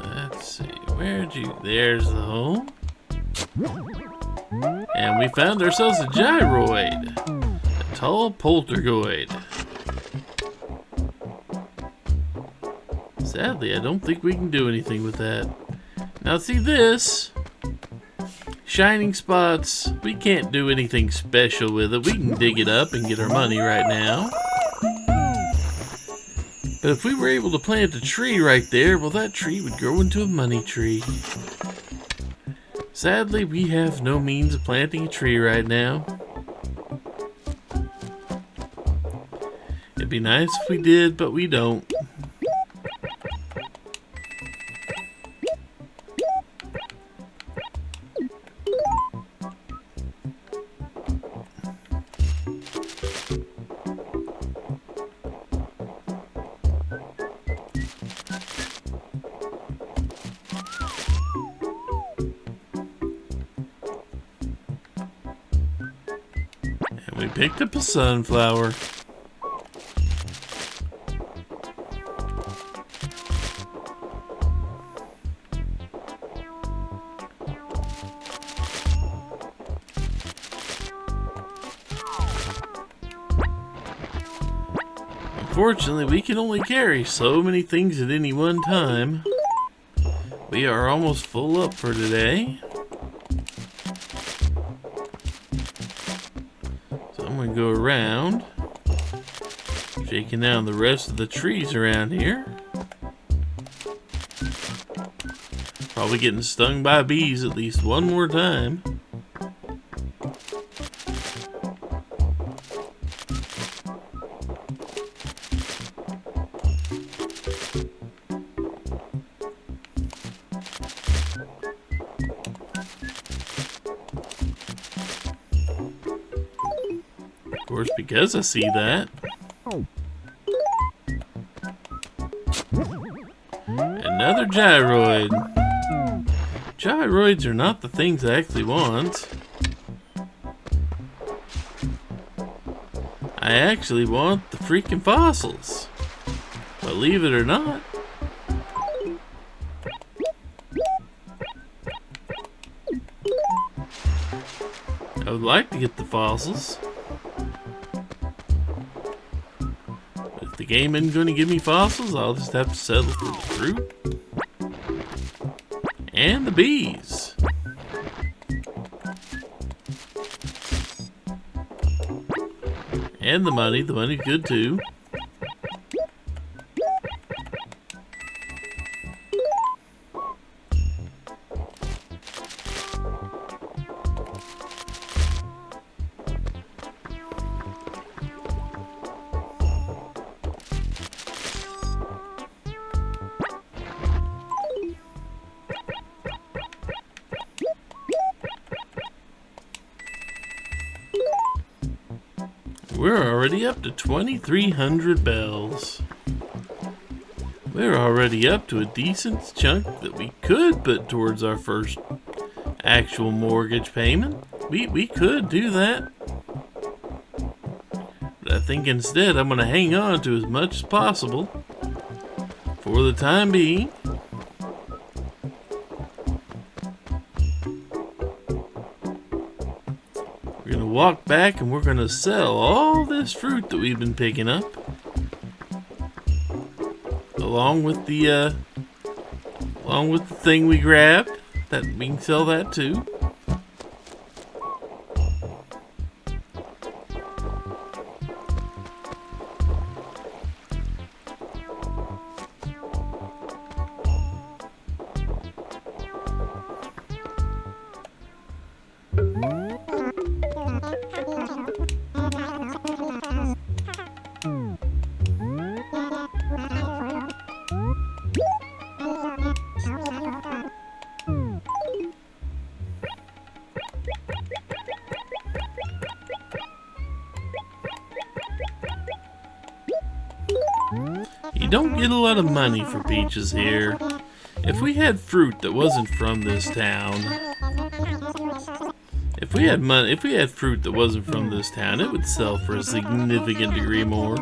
Let's see, there's the home. And we found ourselves a gyroid, a tall poltergoid. Sadly, I don't think we can do anything with that. Now see this, shining spots, we can't do anything special with it. We can dig it up and get our money right now. But if we were able to plant a tree right there, well, that tree would grow into a money tree. Sadly, we have no means of planting a tree right now. It'd be nice if we did, but we don't. We picked up a sunflower. Unfortunately, we can only carry so many things at any one time. We are almost full up for today. So I'm going to go around, shaking down the rest of the trees around here. Probably getting stung by bees at least one more time. Of course, because I see that. Another gyroid. Gyroids are not the things I actually want. I actually want the freaking fossils. Believe it or not. I would like to get the fossils. But if the game isn't going to give me fossils, I'll just have to settle for the fruit. And the bees. And the money. The money's good too. We're already up to 2,300 bells. We're already up to a decent chunk that we could put towards our first actual mortgage payment. We could do that. But I think instead I'm going to hang on to as much as possible for the time being. We're going to walk back and we're going to sell all this fruit that we've been picking up. Along with the thing we grabbed. That we can sell that too. You don't get a lot of money for peaches here. If we had fruit that wasn't from this town, if we had fruit that wasn't from this town, it would sell for a significant degree more.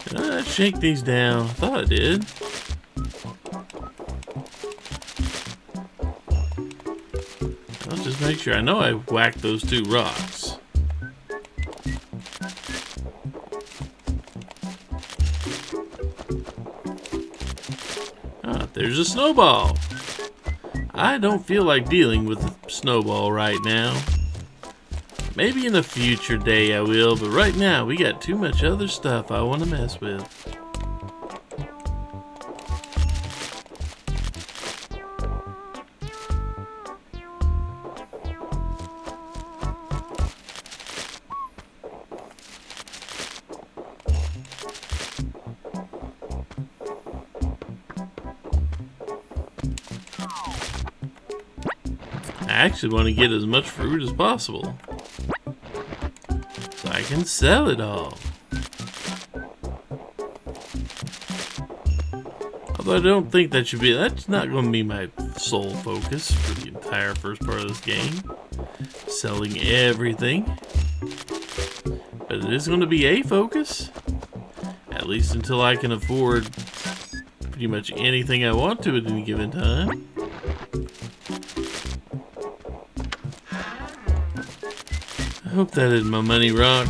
Did I shake these down? I thought I did. I'll just make sure. I know I whacked those two rocks. Ah, there's a snowball. I don't feel like dealing with a snowball right now. Maybe in a future day I will, but right now we got too much other stuff I want to mess with. I actually want to get as much fruit as possible, so I can sell it all. Although I don't think that's not going to be my sole focus for the entire first part of this game. Selling everything. But it is going to be a focus. At least until I can afford pretty much anything I want to at any given time. I hope that isn't my money rock.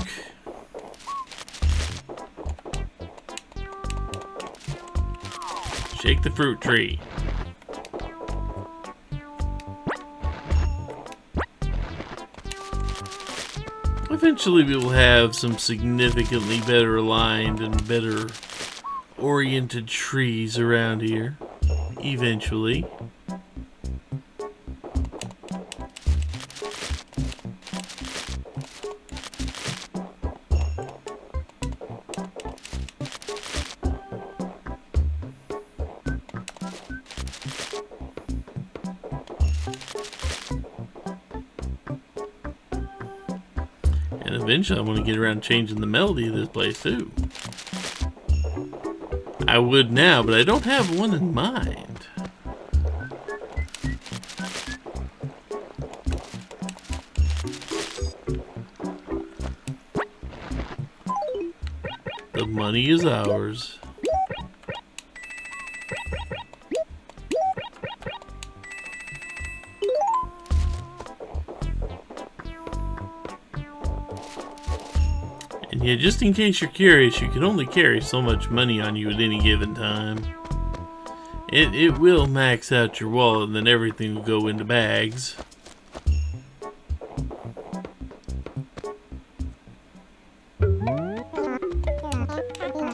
Shake the fruit tree. Eventually we will have some significantly better aligned and better oriented trees around here. Eventually. And eventually I want to get around changing the melody of this place too. I would now, but I don't have one in mind. The money is ours. And yeah, just in case you're curious, you can only carry so much money on you at any given time. It will max out your wallet and then everything will go into bags.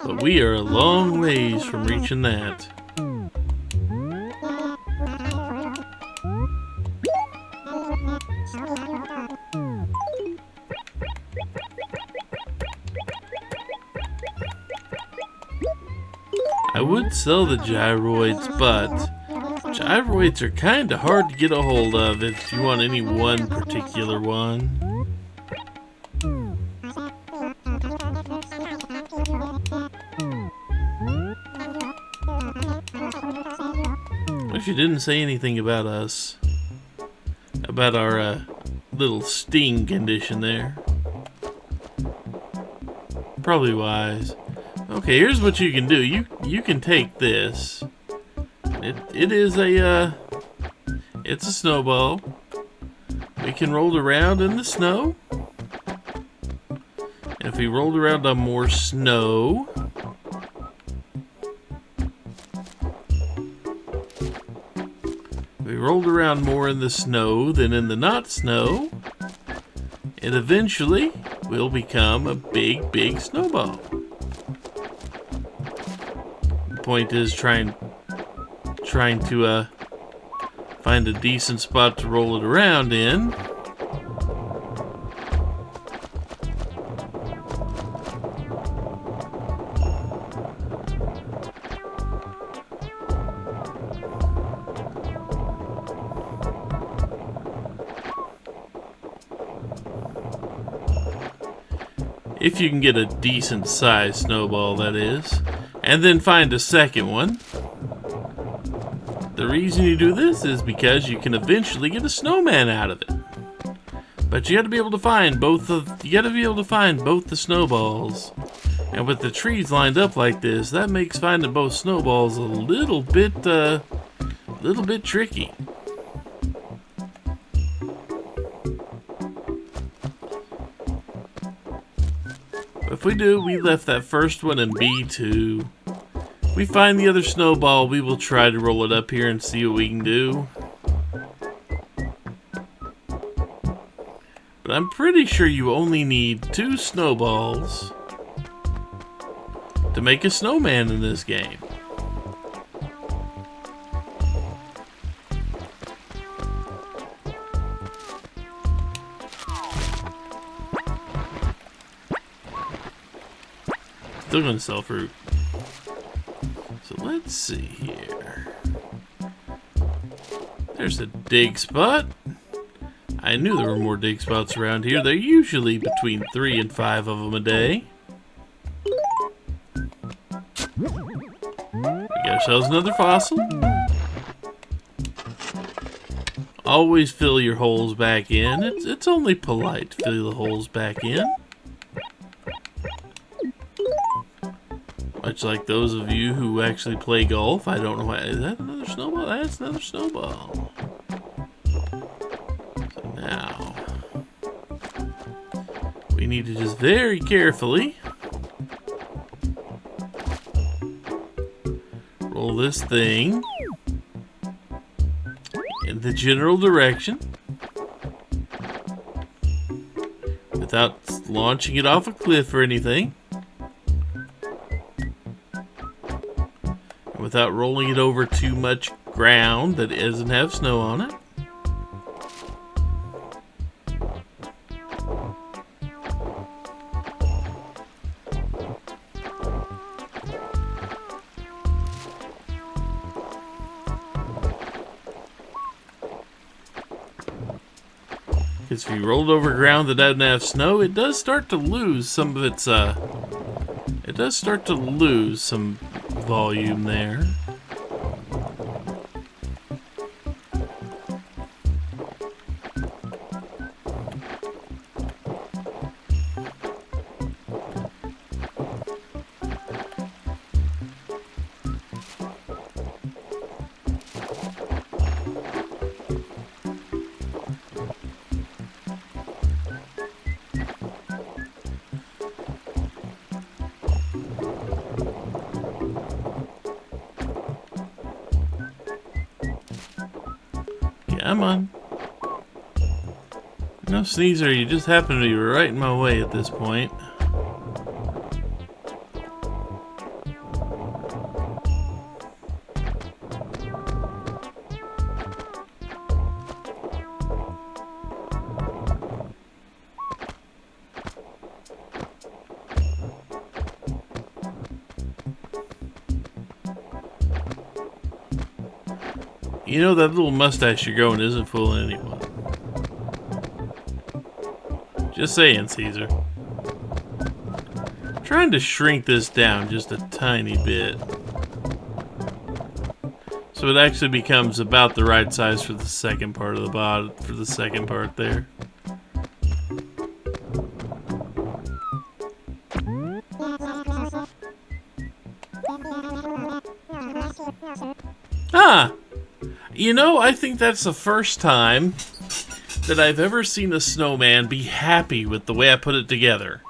But we are a long ways from reaching that. I would sell the gyroids, but gyroids are kind of hard to get a hold of if you want any one particular one. Wish you didn't say anything about us. About our little sting condition there. Probably wise. Okay, here's what you can do. You can take this. It is a it's a snowball. We can roll around in the snow. And if we rolled around on more snow, we rolled around more in the snow than in the not snow, and eventually will become a big snowball. The point is trying to find a decent spot to roll it around in. If you can get a decent sized snowball, that is. And then find a second one. The reason you do this is because you can eventually get a snowman out of it. But you got to be able to find both the snowballs. And with the trees lined up like this, that makes finding both snowballs a little bit tricky. If we left that first one in B2. We find the other snowball, we will try to roll it up here and see what we can do. But I'm pretty sure you only need 2 snowballs to make a snowman in this game. Still gonna sell fruit. So let's see here. There's a dig spot. I knew there were more dig spots around here. They're usually between 3 and 5 of them a day. We got ourselves another fossil. Always fill your holes back in. It's only polite to fill the holes back in. Much like those of you who actually play golf. I don't know why. Is that another snowball? That's another snowball. So now, we need to just very carefully roll this thing in the general direction without launching it off a cliff or anything. Without rolling it over too much ground that doesn't have snow on it. Because if you roll it over ground that doesn't have snow, it does start to lose some of its, it does start to lose some volume there. Come on. No sneezer, you just happen to be right in my way at this point. You know that little mustache you're growing isn't fooling anyone. Just saying, Caesar. I'm trying to shrink this down just a tiny bit, so it actually becomes about the right size for the second part of the body, for the second part there. Ah! You know, I think that's the first time that I've ever seen a snowman be happy with the way I put it together.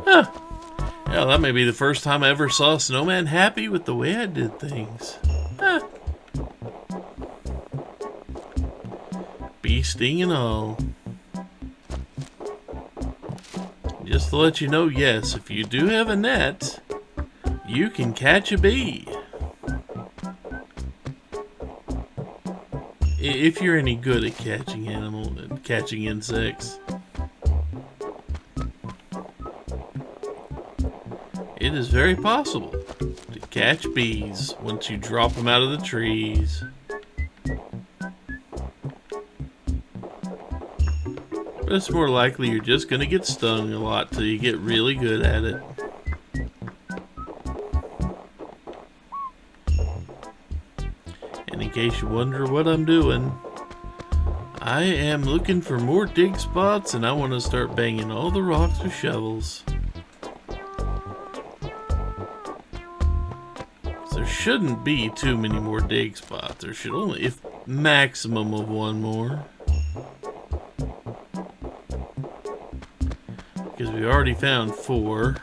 Huh. Yeah, that may be the first time I ever saw a snowman happy with the way I did things. Huh. Bee sting and all. Just to let you know, yes, if you do have a net, you can catch a bee. If you're any good at catching animals and catching insects. It is very possible to catch bees once you drop them out of the trees. But it's more likely you're just going to get stung a lot till you get really good at it. And in case you wonder what I'm doing, I am looking for more dig spots and I want to start banging all the rocks with shovels. There shouldn't be too many more dig spots. There should only, if maximum of one more. Because we already found 4.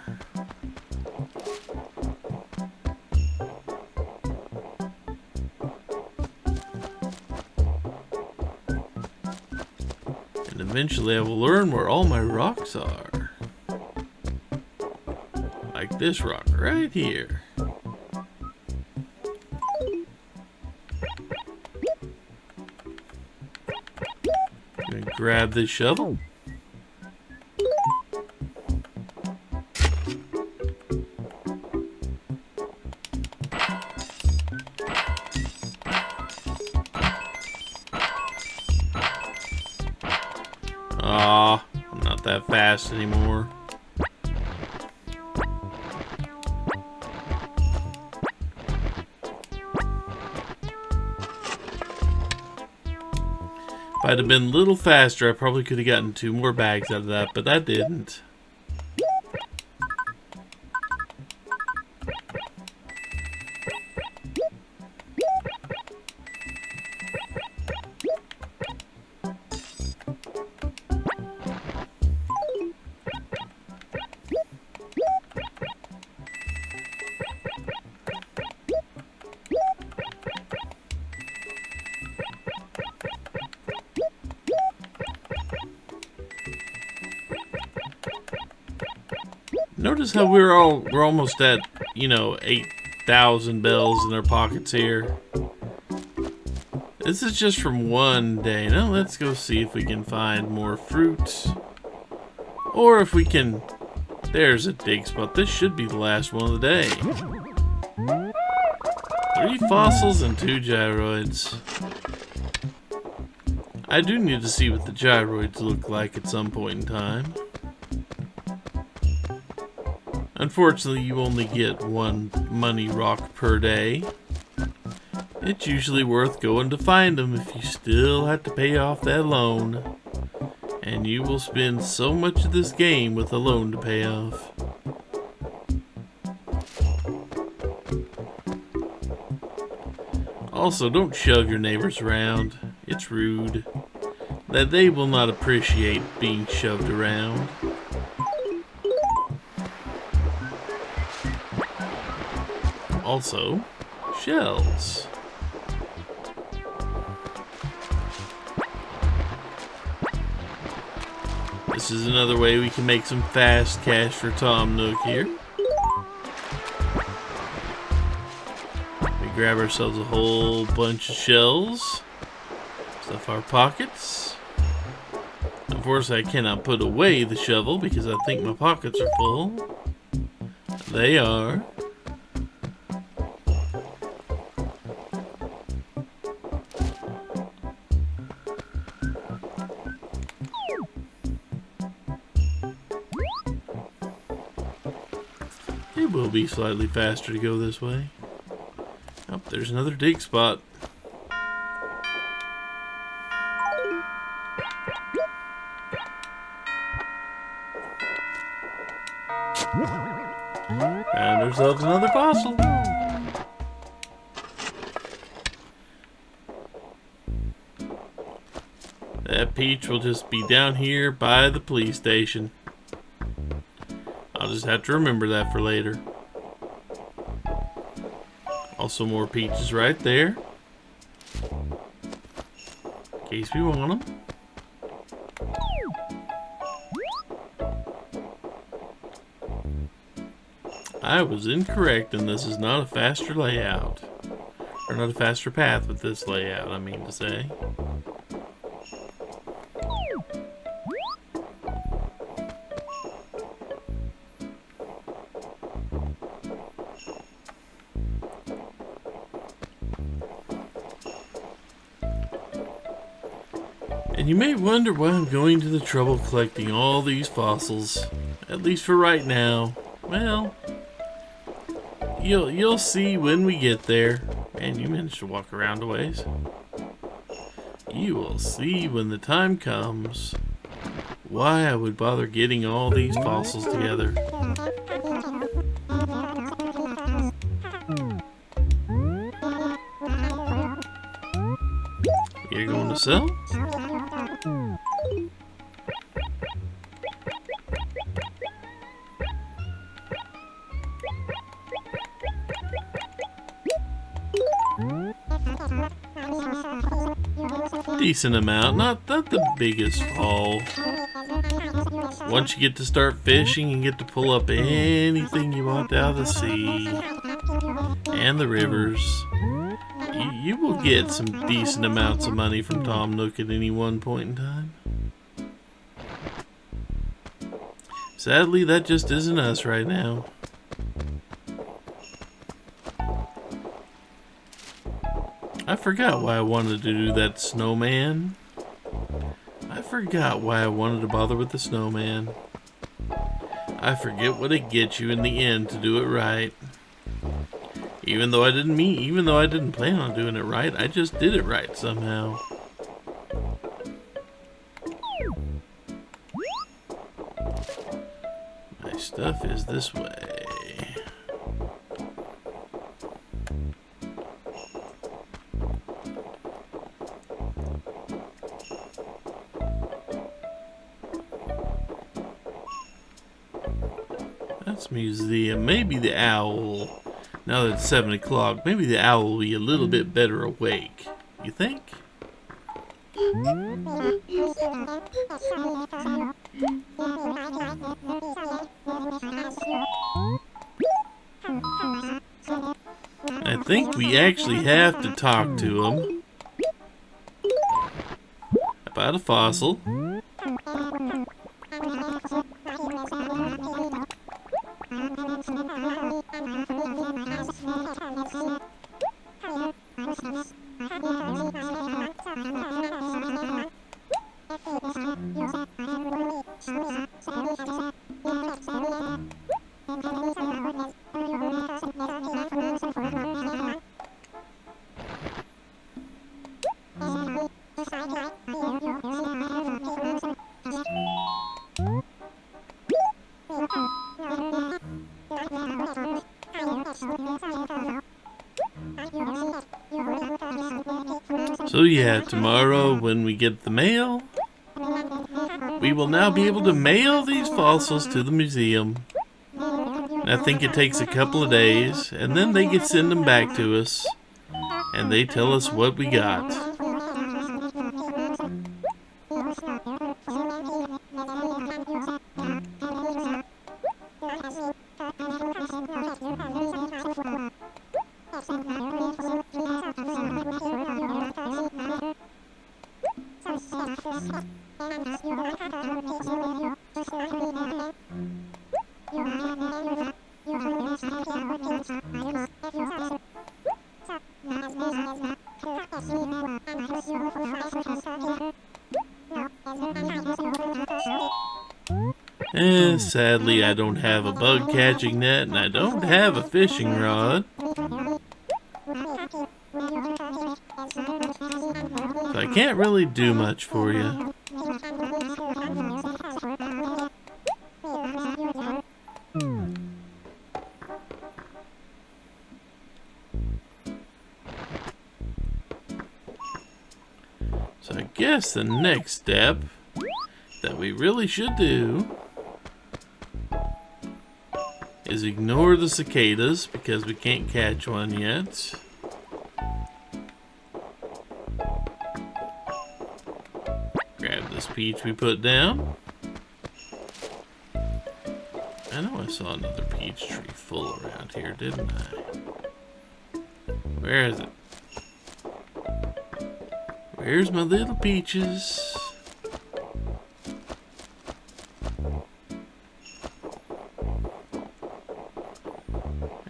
And eventually I will learn where all my rocks are. Like this rock right here. grab this shovel. Aw, I'm not that fast anymore. If I'd have been a little faster, I probably could have gotten 2 more bags out of that, but I didn't. Notice how we're almost at, 8,000 bells in our pockets here. This is just from one day. Now let's go see if we can find more fruit. Or if we can... There's a dig spot. This should be the last one of the day. 3 fossils and 2 gyroids. I do need to see what the gyroids look like at some point in time. Unfortunately, you only get 1 money rock per day. It's usually worth going to find them if you still have to pay off that loan. And you will spend so much of this game with a loan to pay off. Also, don't shove your neighbors around. It's rude. That they will not appreciate being shoved around. Also, shells. This is another way we can make some fast cash for Tom Nook here. We grab ourselves a whole bunch of shells. Stuff our pockets. Unfortunately, I cannot put away the shovel because I think my pockets are full. They are. It will be slightly faster to go this way. Oh, there's another dig spot. Found ourselves another fossil. That peach will just be down here by the police station. I'll just have to remember that for later. Also more peaches right there. In case we want them. I was incorrect, and this is not a faster layout. Or not a faster path with this layout, I mean to say. And you may wonder why I'm going to the trouble collecting all these fossils, at least for right now. Well, you'll see when we get there. And you managed to walk around a ways. You will see when the time comes why I would bother getting all these fossils together. You're going to sell? Decent amount, not the biggest haul. Once you get to start fishing, you get to pull up anything you want out of the sea and the rivers. You will get some decent amounts of money from Tom Nook at any one point in time. Sadly, that just isn't us right now. I forgot why I wanted to do that snowman. I forgot why I wanted to bother with the snowman. I forget what it gets you in the end to do it right. Even though I didn't plan on doing it right, I just did it right somehow. My stuff is this way. That's museum. Maybe the owl. Now that it's 7 o'clock, maybe the owl will be a little bit better awake. You think? I think we actually have to talk to him about a fossil. So yeah, tomorrow when we get the mail, we will now be able to mail these fossils to the museum. And I think it takes a couple of days, and then they can send them back to us, and they tell us what we got. Sadly, I don't have a bug catching net, and I don't have a fishing rod. So I can't really do much for you. So I guess the next step that we really should do is ignore the cicadas because we can't catch one yet. Grab this peach we put down. I know I saw another peach tree full around here, didn't I? Where is it? Where's my little peaches?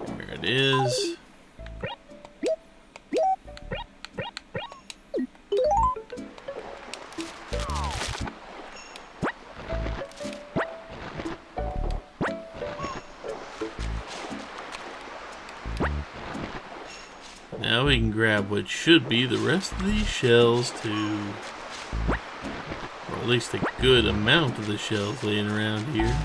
There it is. Now we can grab what should be the rest of these shells too. Or at least a good amount of the shells laying around here.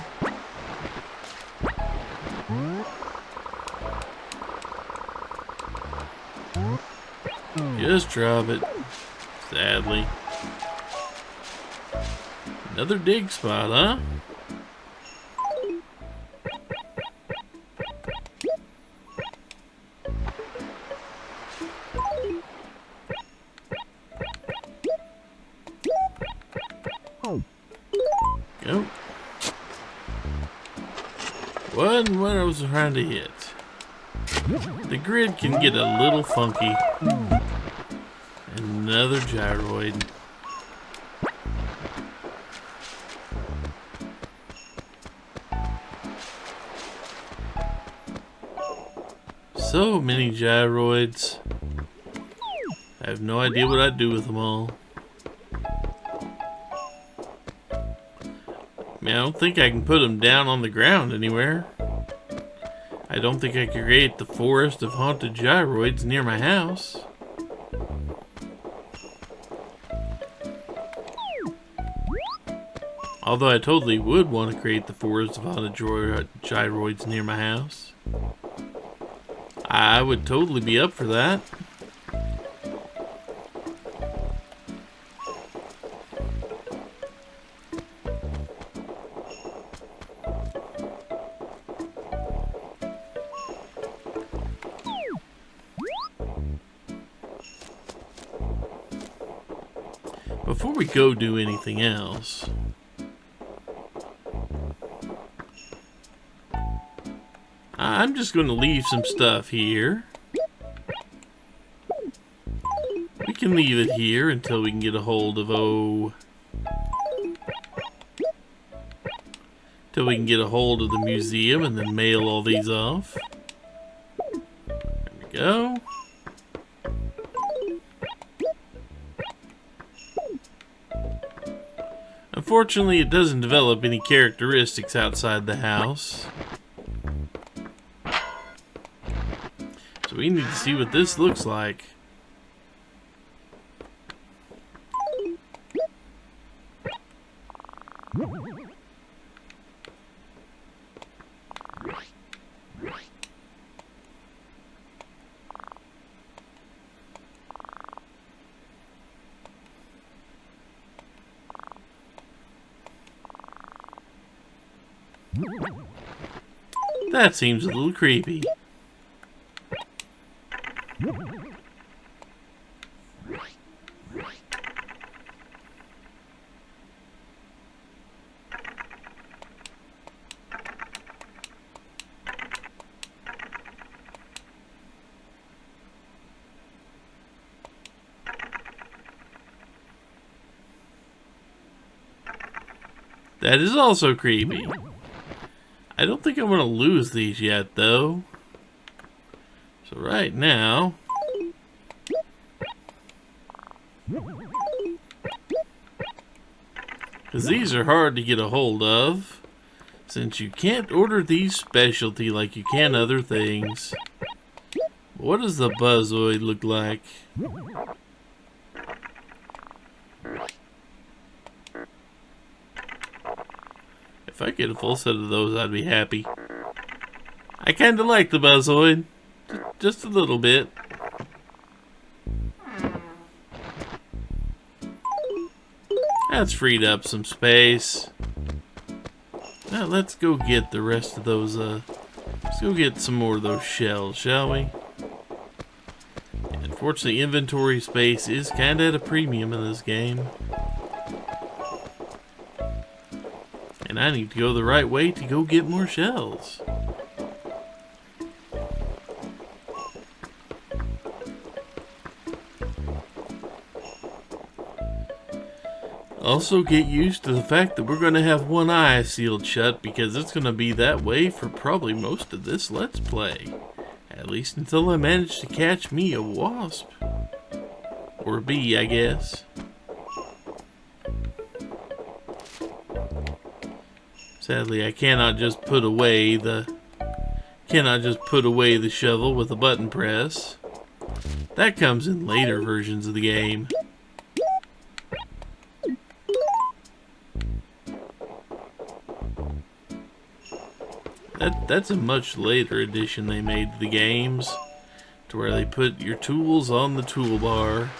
Just drop it. Sadly. Another dig spot, huh? Go. Wasn't what I was trying to hit. The grid can get a little funky. Another gyroid. so many gyroids. I have no idea what I'd do with them all. I mean, I don't think I can put them down on the ground anywhere. I don't think I can create the forest of haunted gyroids near my house. Although I totally would want to create the forest of haunted gyroids near my house. I would totally be up for that. Before we go do anything else, I'm just going to leave some stuff here. We can leave it here until we can get a hold of, till we can get a hold of the museum and then mail all these off. There we go. Unfortunately, it doesn't develop any characteristics outside the house. So we need to see what this looks like. That seems a little creepy. That is also creepy. I don't think I'm going to lose these yet, though. So right now, because these are hard to get a hold of, since you can't order these specialty like you can other things. What does the Buzzoid look like? If I get a full set of those, I'd be happy. I kinda like the Buzzoid. Just a little bit. That's freed up some space. Now let's go get the rest of those, let's go get some more of those shells, shall we? Unfortunately, inventory space is kinda at a premium in this game. And I need to go the right way to go get more shells. Also get used to the fact that we're going to have one eye sealed shut, because it's going to be that way for probably most of this Let's Play. At least until I manage to catch me a wasp. Or a bee, I guess. Sadly, I cannot just put away the shovel with a button press. That comes in later versions of the game. That's a much later addition they made to the games, to where they put your tools on the toolbar.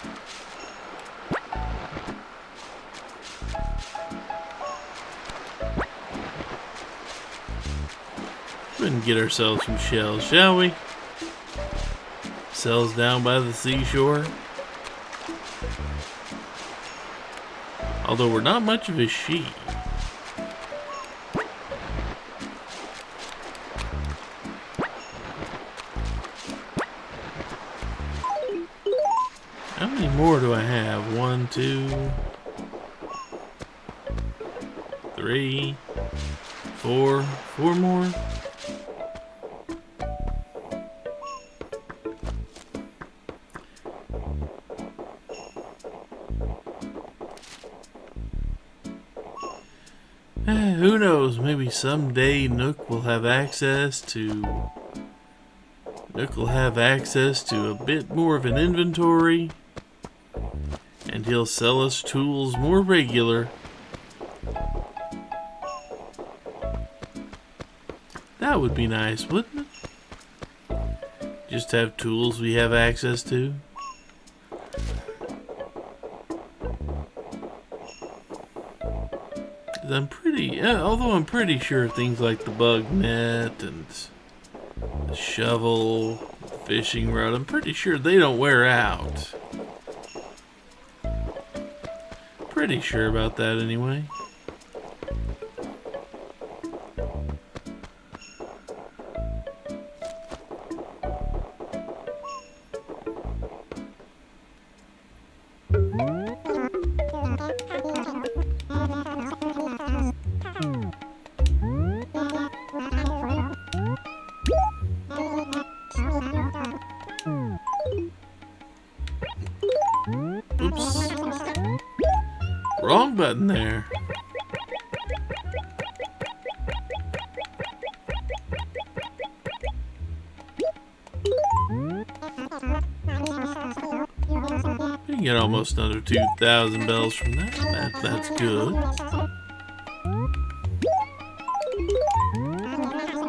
Go ahead and get ourselves some shells, shall we? Cells down by the seashore. Although we're not much of a sheep. How many more do I have? 1, 2, 3, 4. 4 more. Who knows, maybe someday Nook will have access to a bit more of an inventory, and he'll sell us tools more regular. That would be nice, wouldn't it? Just have tools we have access to. Although I'm pretty sure things like the bug net and the shovel, the fishing rod, I'm pretty sure they don't wear out. Pretty sure about that anyway. Oops. Wrong button there. We can get almost another 2,000 bells from that. That's good.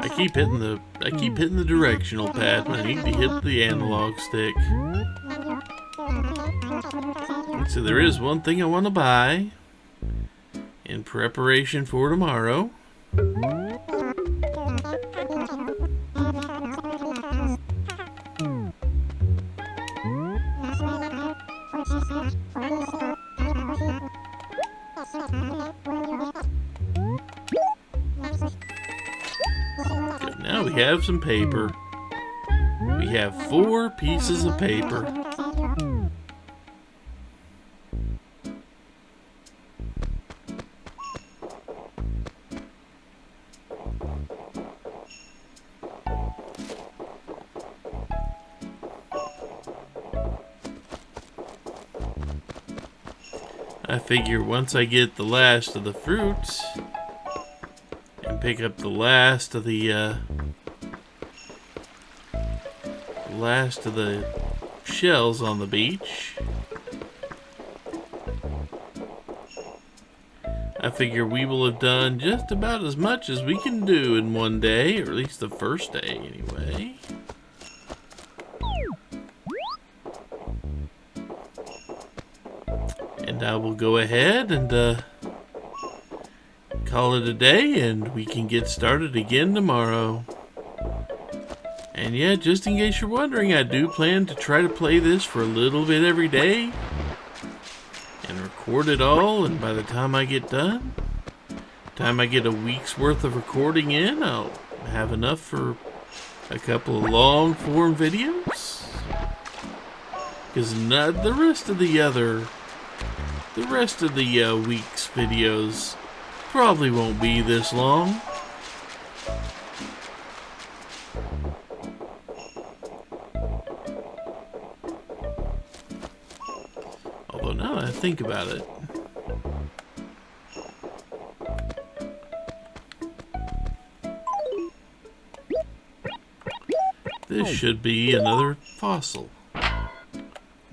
I keep hitting the directional pad when I need to hit the analog stick. So there is one thing I want to buy in preparation for tomorrow. Good, now we have some paper. We have 4 pieces of paper. I figure once I get the last of the fruits and pick up the last of the shells on the beach, I figure we will have done just about as much as we can do in one day, or at least the first day anyway. And I will go ahead and call it a day, and we can get started again tomorrow. And yeah, just in case you're wondering, I do plan to try to play this for a little bit every day and record it all, and by the time I get done, time I get a week's worth of recording in, I'll have enough for a couple of long form videos. Because the rest of the week's videos probably won't be this long. Although now that I think about it, this should be another fossil.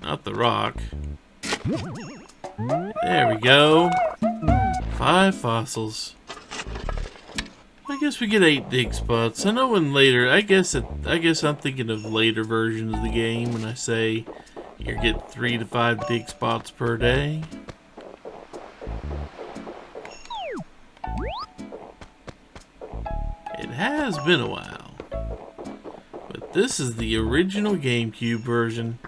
Not the rock. There we go. 5 fossils. I guess we get 8 dig spots. I know in later, I guess I'm thinking of later versions of the game when I say you get 3 to 5 dig spots per day. It has been a while, but this is the original GameCube version.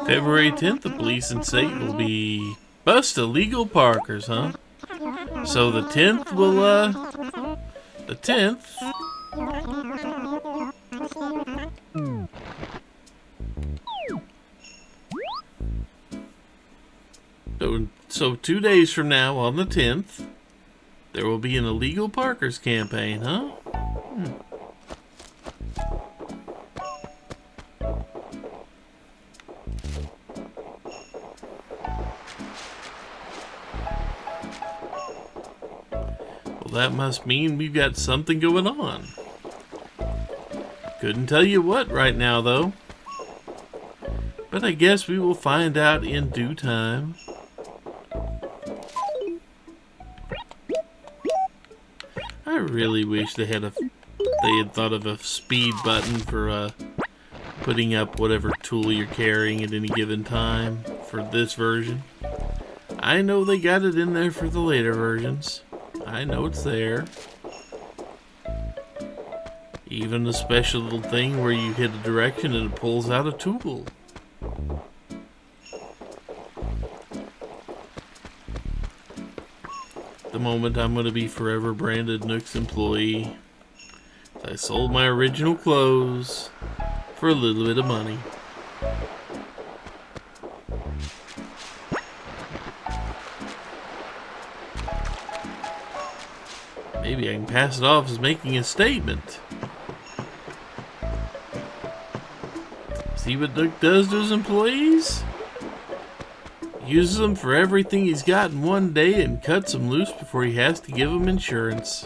February 10th, the police and state will be bust illegal parkers, huh? So the 10th will, the 10th. So 2 days from now, on the 10th, there will be an illegal parkers campaign, huh? Well, that must mean we've got something going on. Couldn't tell you what right now, though. But I guess we will find out in due time. I really wish they had thought of a speed button for putting up whatever tool you're carrying at any given time for this version. I know they got it in there for the later versions. I know it's there. Even a special little thing where you hit a direction and it pulls out a tool. The moment I'm going to be forever branded Nook's employee. I sold my original clothes for a little bit of money. Maybe I can pass it off as making a statement. See what Nook does to his employees? Uses them for everything he's got in one day and cuts them loose before he has to give them insurance.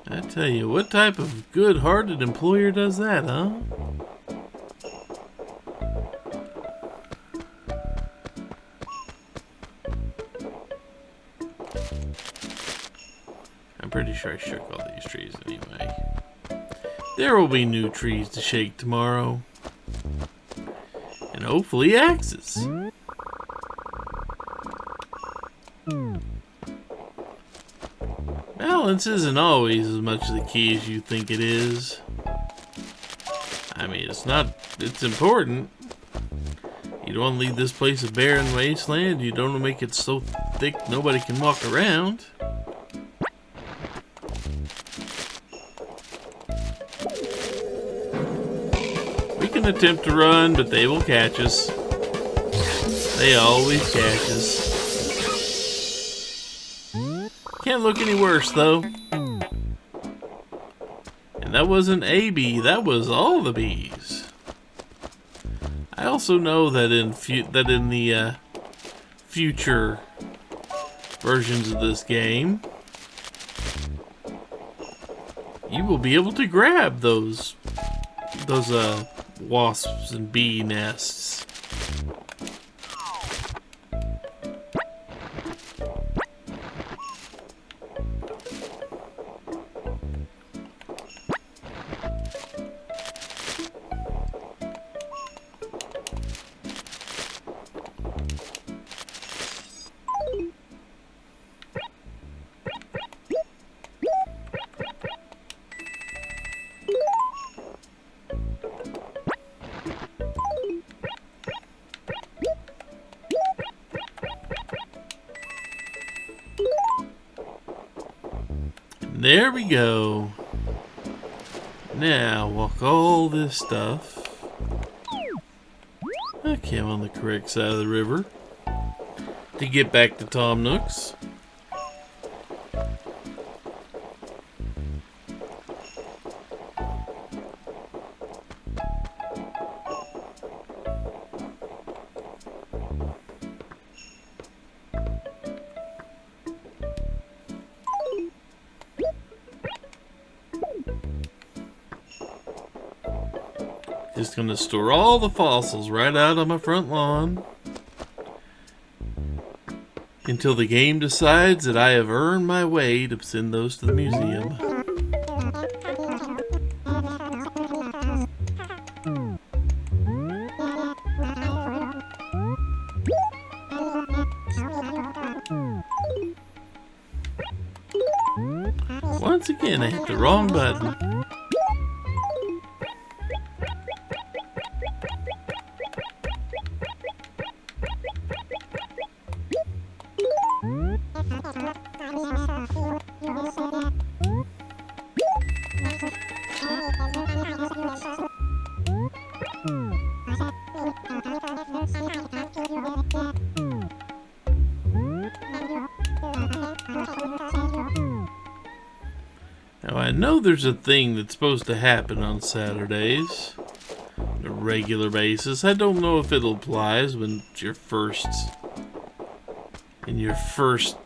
I tell you, what type of good-hearted employer does that, huh? I'm pretty sure I shook all these trees anyway. There will be new trees to shake tomorrow. And hopefully axes. Balance isn't always as much the key as you think it is. I mean, it's important. You don't want to leave this place a barren wasteland. You don't want to make it so thick nobody can walk around. We can attempt to run, but they will catch us. They always catch us. Can't look any worse, though. And that wasn't a bee, that was all the bees. I also know that in the future versions of this game, you will be able to grab those wasps and bee nests. There we go. Now, walk all this stuff. Okay, I'm on the correct side of the river to get back to Tom Nook's. Just gonna store all the fossils right out on my front lawn until the game decides that I have earned my way to send those to the museum. Once again, I hit the wrong button. know there's a thing that's supposed to happen on Saturdays on a regular basis. I don't know if it applies when it's your first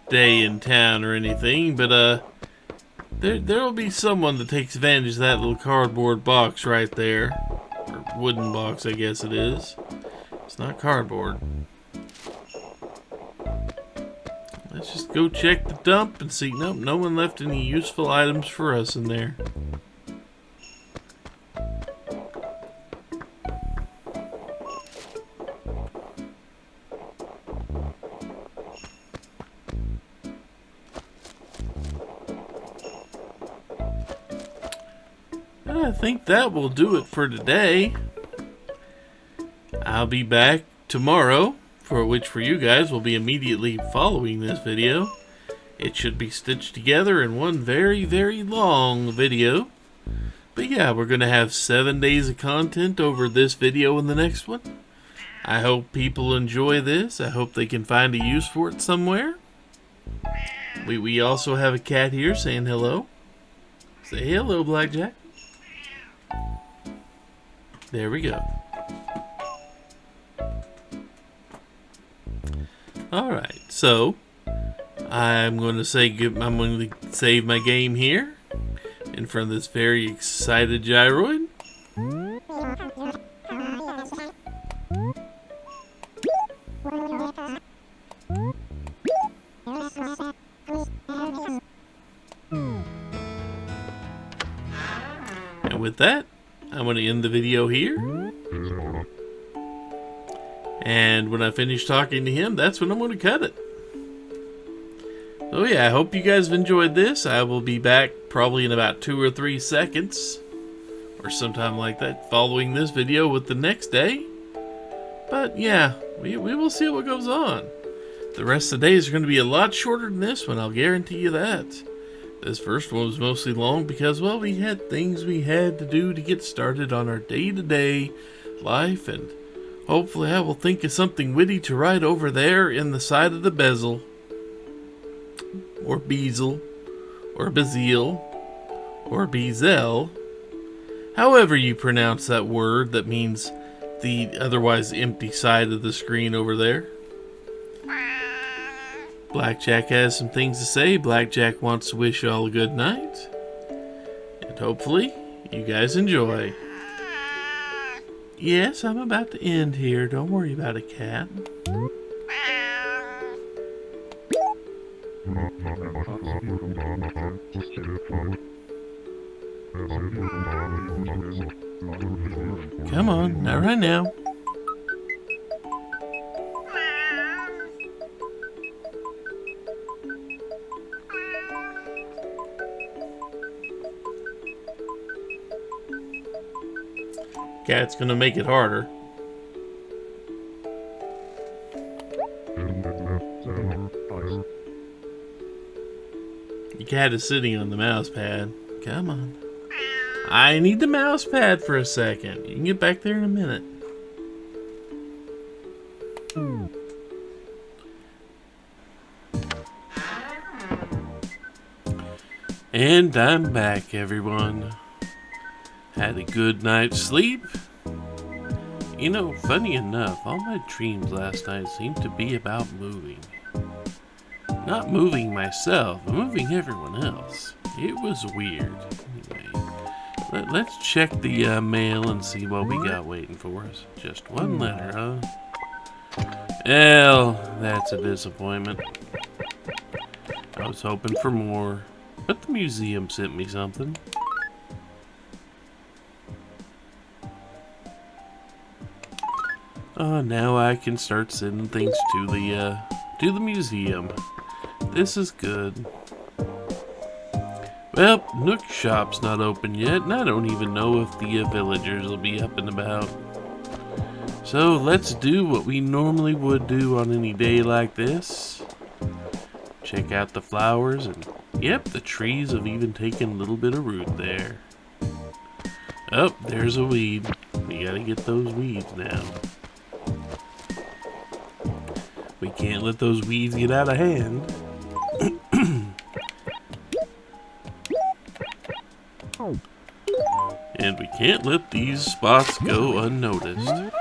day in town or anything, but there'll be someone that takes advantage of that little cardboard box right there, or wooden box, I guess it is. It's not cardboard. Let's just go check the dump and see. Nope, no one left any useful items for us in there. I think that will do it for today. I'll be back tomorrow, for which for you guys will be immediately following this video. It should be stitched together in one very, very long video. But yeah, we're going to have 7 days of content over this video and the next one. I hope people enjoy this. I hope they can find a use for it somewhere. We also have a cat here saying hello. Say hello, Blackjack. There we go. Alright, so I'm going to save my game here in front of this very excited gyroid. And with that, I'm going to end the video here. And when I finish talking to him, that's when I'm going to cut it. So yeah, I hope you guys have enjoyed this. I will be back probably in about 2 or 3 seconds, or sometime like that, following this video with the next day. But yeah, we will see what goes on. The rest of the days are going to be a lot shorter than this one, I'll guarantee you that. This first one was mostly long because, well, we had things we had to do to get started on our day-to-day life, and hopefully I will think of something witty to write over there in the side of the bezel, or bezel, or bezel, or bezel, however you pronounce that word that means the otherwise empty side of the screen over there. Blackjack has some things to say. Blackjack wants to wish you all a good night, and hopefully you guys enjoy. Yes, I'm about to end here. Don't worry about it, cat. Come on, not right now. Cat's gonna make it harder. The cat is sitting on the mouse pad. Come on. I need the mouse pad for a second. You can get back there in a minute. And I'm back, everyone. Had a good night's sleep. You know, funny enough, all my dreams last night seemed to be about moving. Not moving myself, but moving everyone else. It was weird. Anyway, let's check the mail and see what we got waiting for us. Just one letter, huh? Well, that's a disappointment. I was hoping for more, but the museum sent me something. Now I can start sending things to the museum. This is good. Well, Nook Shop's not open yet, and I don't even know if the villagers will be up and about. So let's do what we normally would do on any day like this. Check out the flowers, and yep, the trees have even taken a little bit of root there. Oh, there's a weed. We gotta get those weeds now. We can't let those weeds get out of hand. And we can't let these spots go unnoticed.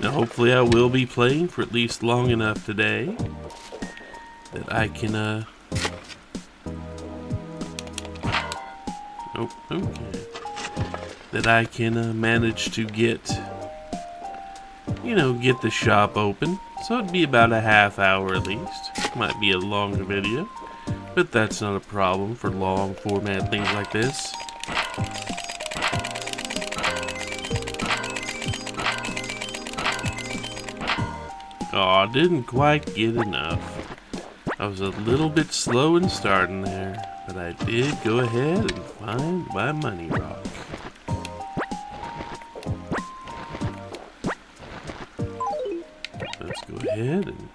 Now hopefully I will be playing for at least long enough today that I can, oh, okay. That I can manage to get, get the shop open. So it'd be about a half hour at least. Might be a longer video, but that's not a problem for long format things like this. Aw, didn't quite get enough. I was a little bit slow in starting there, but I did go ahead and find my money rock. Let's go ahead and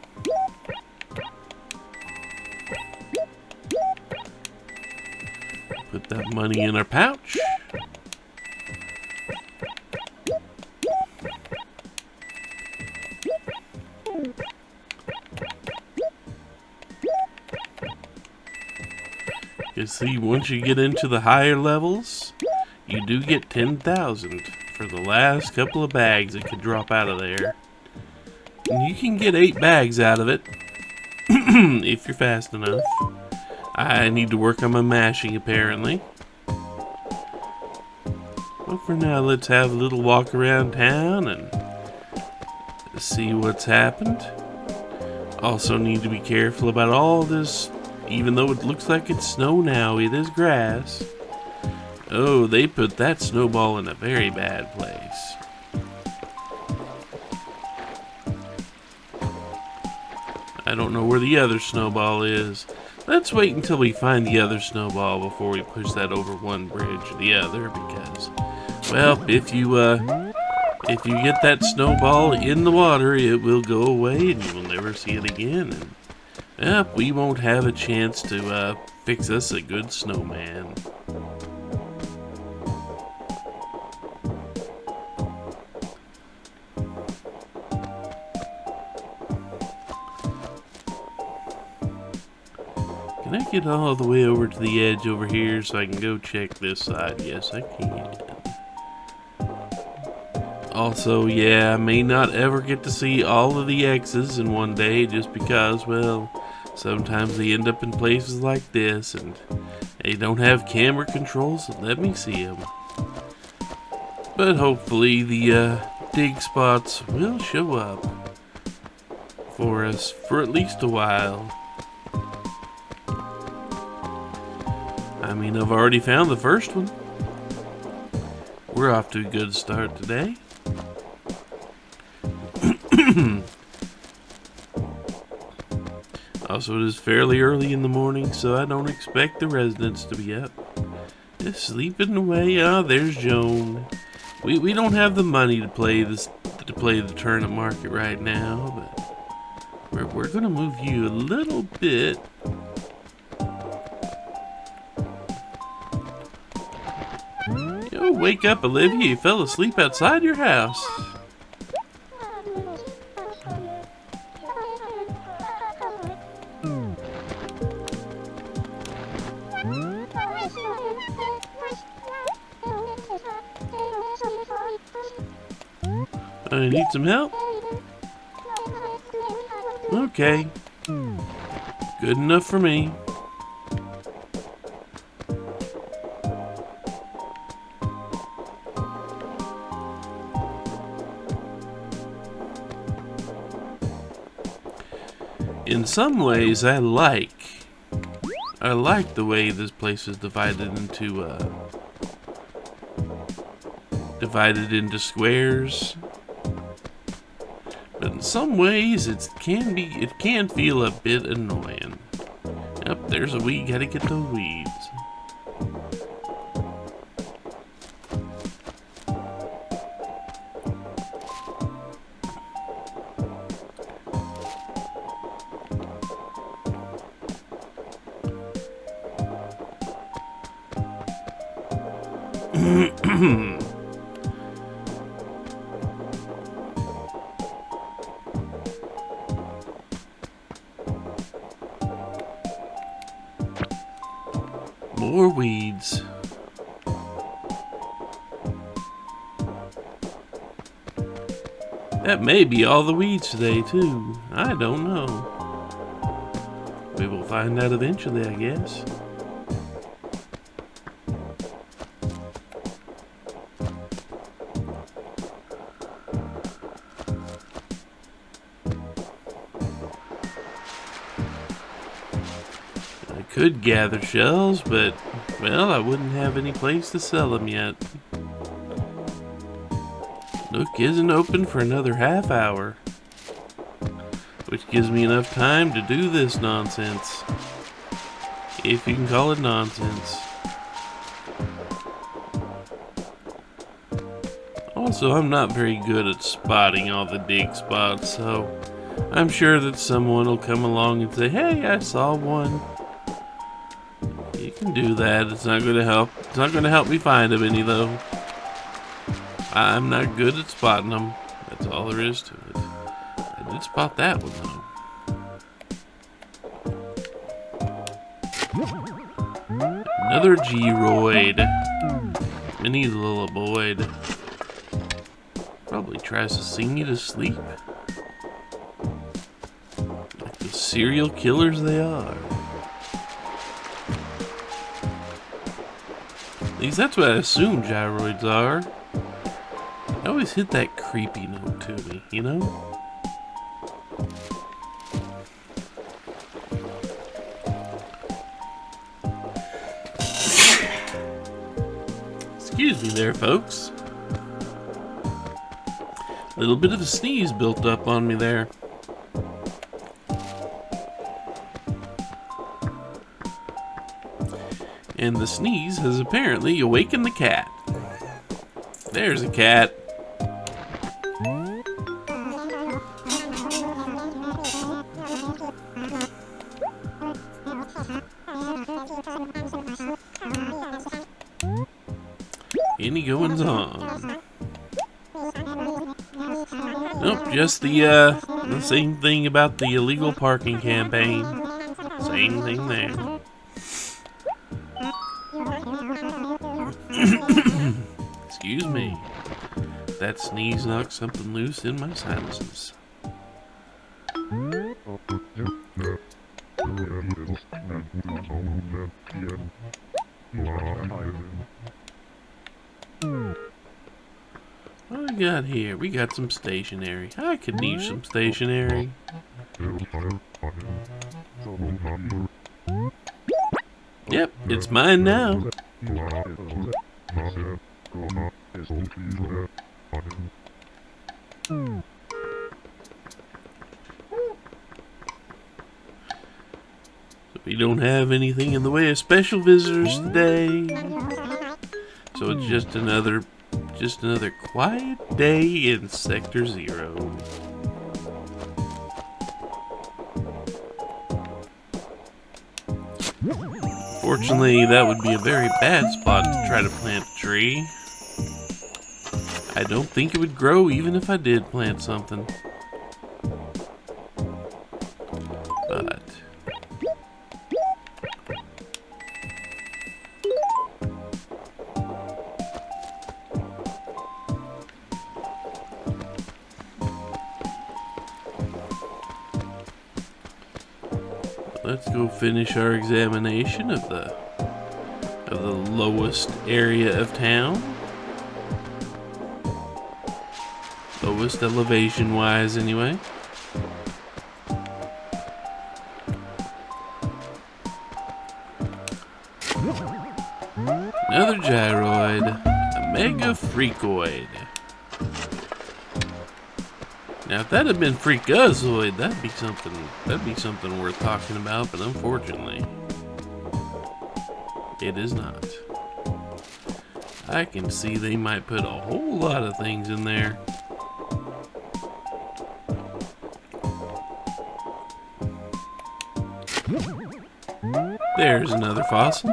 put that money in our pouch. You see, once you get into the higher levels, you do get 10,000 for the last couple of bags that could drop out of there. And you can get 8 bags out of it, if you're fast enough. I need to work on my mashing, apparently. Well, for now, let's have a little walk around town and see what's happened. Also need to be careful about all this. Even though it looks like it's snow now, it is grass. Oh, they put that snowball in a very bad place. I don't know where the other snowball is. Let's wait until we find the other snowball before we push that over one bridge to the other, because, well, if you get that snowball in the water, it will go away and you will never see it again. And yep, we won't have a chance to fix us a good snowman. Can I get all the way over to the edge over here so I can go check this side? Yes, I can. Also, yeah, I may not ever get to see all of the X's in one day just because, well, sometimes they end up in places like this and they don't have camera controls that let me see them. But hopefully the dig spots will show up for us for at least a while. I mean, I've already found the first one. We're off to a good start today. Also, it is fairly early in the morning, so I don't expect the residents to be up. Just sleeping away. Ah, there's Joan. We don't have the money to play the turnip market right now, but we're gonna move you a little bit. Yo, wake up, Olivia. You fell asleep outside your house. I need some help? Okay. Good enough for me. In some ways, I like the way this place is divided into squares. But in some ways, it can feel a bit annoying. Yep, there's a weed. Gotta get those weeds. more weeds. That may be all the weeds today, too. I don't know. We will find out eventually, I guess. I could gather shells, but, well, I wouldn't have any place to sell them yet. Nook isn't open for another half hour, which gives me enough time to do this nonsense, if you can call it nonsense. Also, I'm not very good at spotting all the dig spots, so I'm sure that someone will come along and say, "Hey, I saw one." You can do that. It's not going to help. It's not going to help me find them any, though. I'm not good at spotting them. That's all there is to it. I did spot that one, though. Another Geroid. Mini Lilliboid. Probably tries to sing me to sleep. Like the serial killers they are. At least that's what I assume gyroids are. They always hit that creepy note to me, you know? Excuse me there, folks. A little bit of a sneeze built up on me there. And the sneeze has apparently awakened the cat. There's a cat. Any goings on? Nope, just the same thing about the illegal parking campaign. Same thing there. Excuse me. That sneeze knocked something loose in my sinuses. What we got here? We got some stationery. I could use some stationery. Yep, it's mine now. So we don't have anything in the way of special visitors today. So it's just another quiet day in Sector 0. Fortunately, that would be a very bad spot to try to plant a tree. I don't think it would grow even if I did plant something. But let's go finish our examination of the lowest area of town. Lowest elevation wise anyway. Another gyroid, a mega freakoid. Now if that had been freakazoid, that'd be something worth talking about, but unfortunately it is not. I can see they might put a whole lot of things in there. There's another fossil.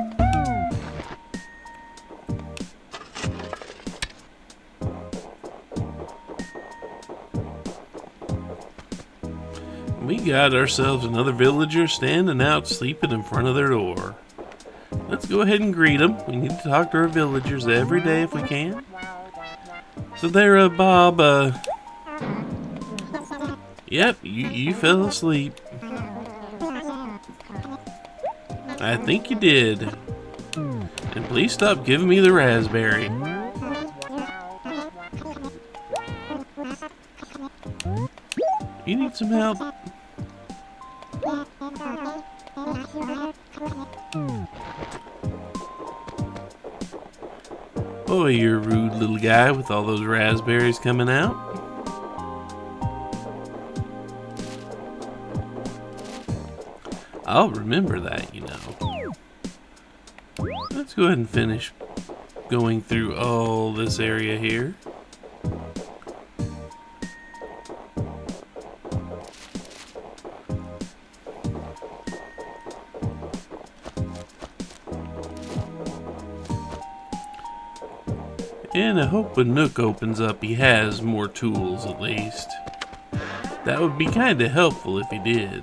We got ourselves another villager standing out sleeping in front of their door. let's go ahead and greet them. We need to talk to our villagers every day if we can. So there, Bob, yep, you fell asleep. I think you did. And please stop giving me the raspberry. You need some help? Oh, you're a rude little guy with all those raspberries coming out. I'll remember that, you know. Let's go ahead and finish going through all this area here. And I hope when Nook opens up, he has more tools at least. That would be kind of helpful if he did.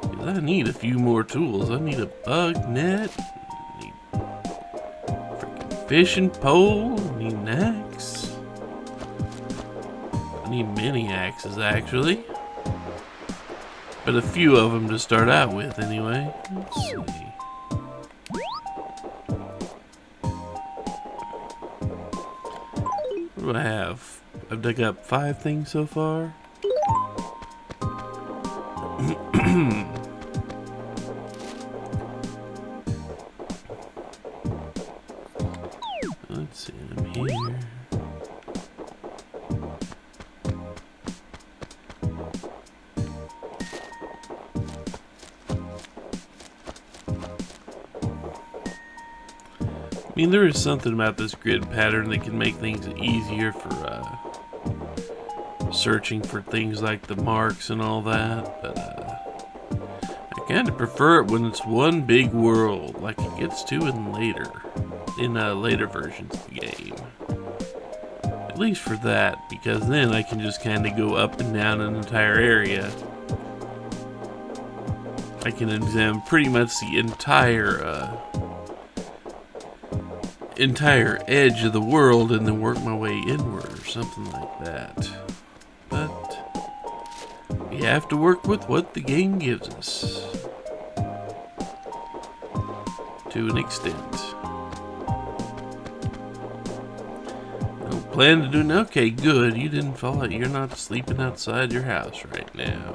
'Cause I need a few more tools. I need a bug net, I need a freaking fishing pole, I need an axe. I need many axes actually. But a few of them to start out with anyway. Let's see. What do I have? I've dug up 5 things so far. Let's see, I'm here. I mean, there is something about this grid pattern that can make things easier for searching for things like the marks and all that, but I kind of prefer it when it's one big world, like it gets to in later versions of the game. At least for that, because then I can just kind of go up and down an entire area. I can examine pretty much the entire edge of the world and then work my way inward or something like that. But we have to work with what the game gives us to an extent. No plan to do. Okay, good. You didn't fall out. You're not sleeping outside your house right now.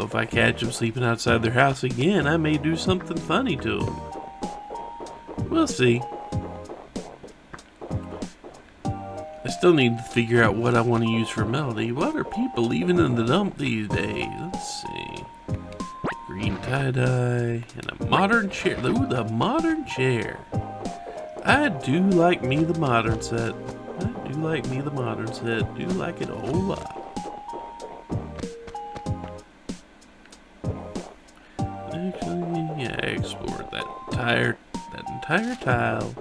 If I catch them sleeping outside their house again, I may do something funny to them. We'll see. I still need to figure out what I want to use for melody. What are people leaving in the dump these days? Let's see. Green tie-dye and a modern chair. Ooh, the modern chair. I do like me the modern set. I do like me the modern set. Do like it a whole lot. Actually, yeah, export that entire tile.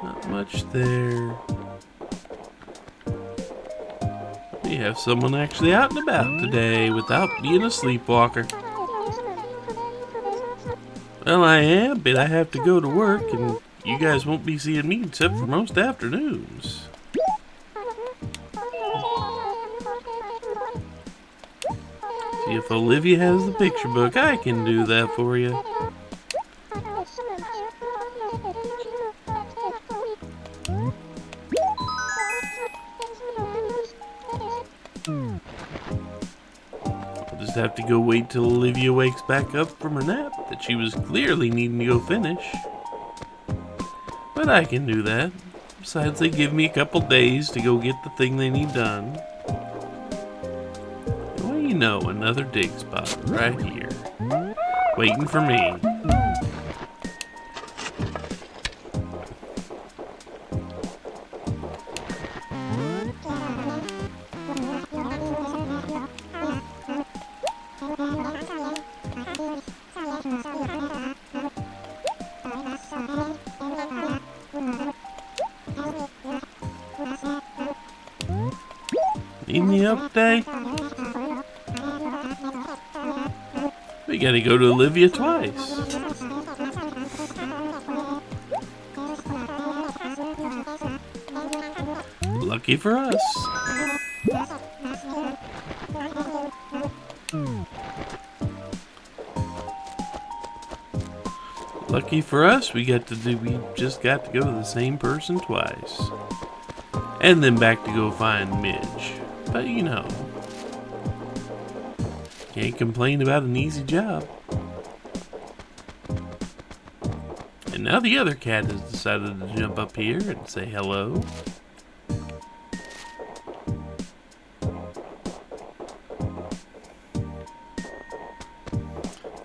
Not much there. We have someone actually out and about today without being a sleepwalker. Well, I am, but I have to go to work, and you guys won't be seeing me except for most afternoons. See if Olivia has the picture book. I can do that for you. I'll just have to go wait till Olivia wakes back up from her nap that she was clearly needing to go finish. But I can do that. Besides, they give me a couple days to go get the thing they need done. You know, another dig spot right here, waiting for me. Need any help today? We gotta go to Olivia twice. Lucky for us. Lucky for us, we just got to go to the same person twice. And then back to go find Midge. But you know, can't complain about an easy job. And now the other cat has decided to jump up here and say hello.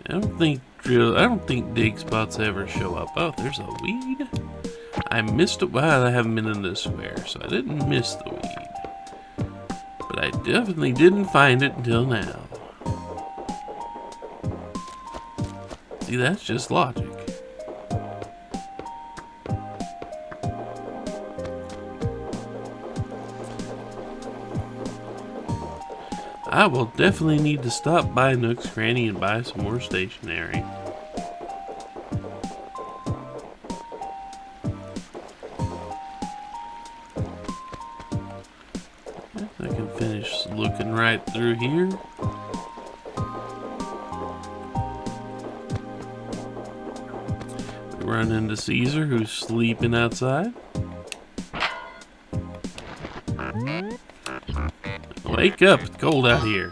I don't think dig spots ever show up. Oh, there's a weed. I missed it. Well, I haven't been in this square, so I didn't miss the weed. But I definitely didn't find it until now. See, that's just logic. I will definitely need to stop by Nook's Cranny and buy some more stationery. I can finish looking right through here. We run into Caesar, who's sleeping outside. Wake up, it's cold out here.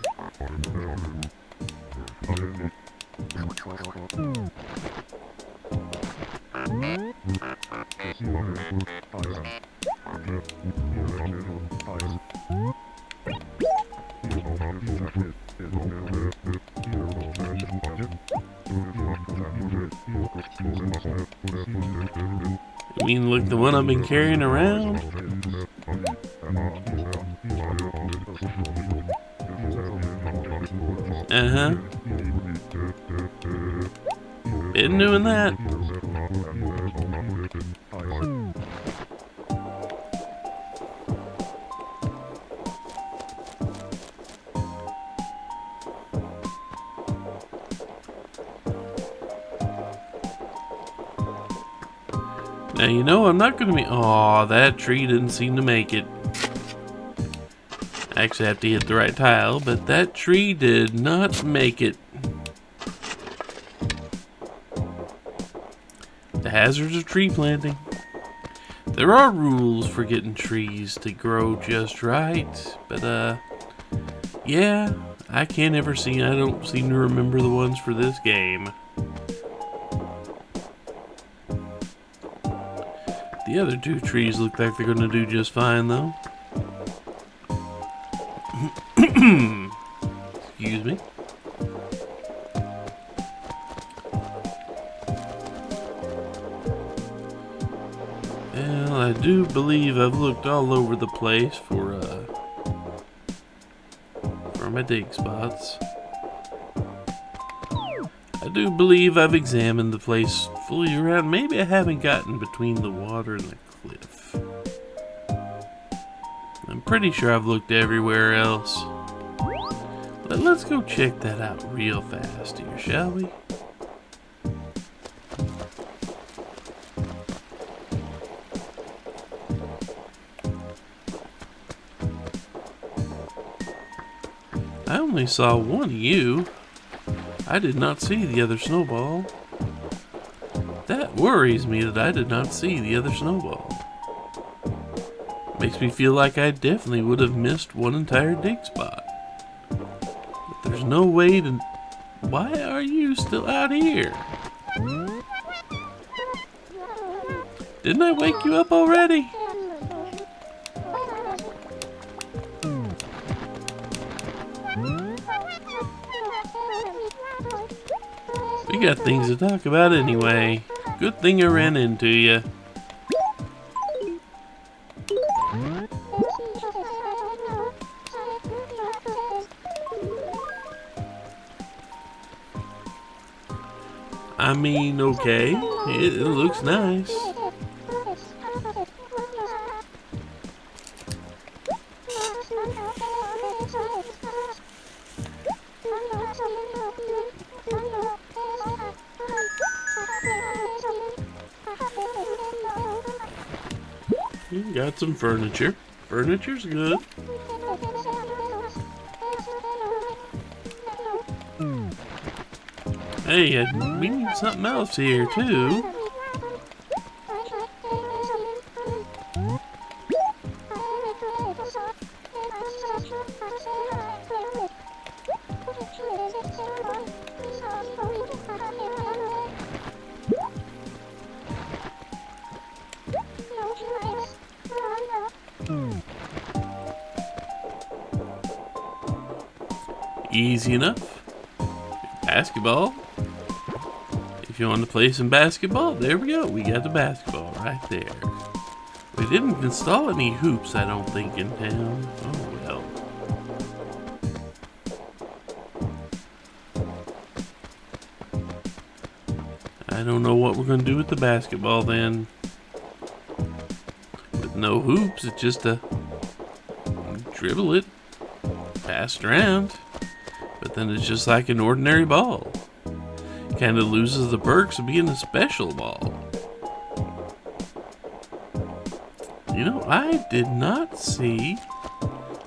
You mean like the one I've been carrying around? Uh-huh. Been doing that. Now, you know, I'm not gonna be... Aw, that tree didn't seem to make it. I actually have to hit the right tile, but that tree did not make it. The hazards of tree planting. There are rules for getting trees to grow just right, but yeah, I don't seem to remember the ones for this game. The other two trees look like they're gonna do just fine though. Excuse me. Well, I do believe I've looked all over the place for my dig spots. I do believe I've examined the place fully around. Maybe I haven't gotten between the water and the cliff. I'm pretty sure I've looked everywhere else. But let's go check that out real fast here, shall we? I only saw one of you. I did not see the other snowball. That worries me that I did not see the other snowball. Makes me feel like I definitely would have missed one entire dig spot. But there's no way to... Why are you still out here? Didn't I wake you up already? We got things to talk about anyway. Good thing I ran into you. I mean, okay, it looks nice. You got some furniture. Furniture's good. Hey, we need something else here, too. Easy enough. Basketball. If you want to play some basketball, there we go. We got the basketball right there. We didn't install any hoops, I don't think, in town. Oh well. I don't know what we're going to do with the basketball then. With no hoops, it's just a dribble it, pass it around. But then it's just like an ordinary ball. Kind of loses the perks of being a special ball. You know, I did not see.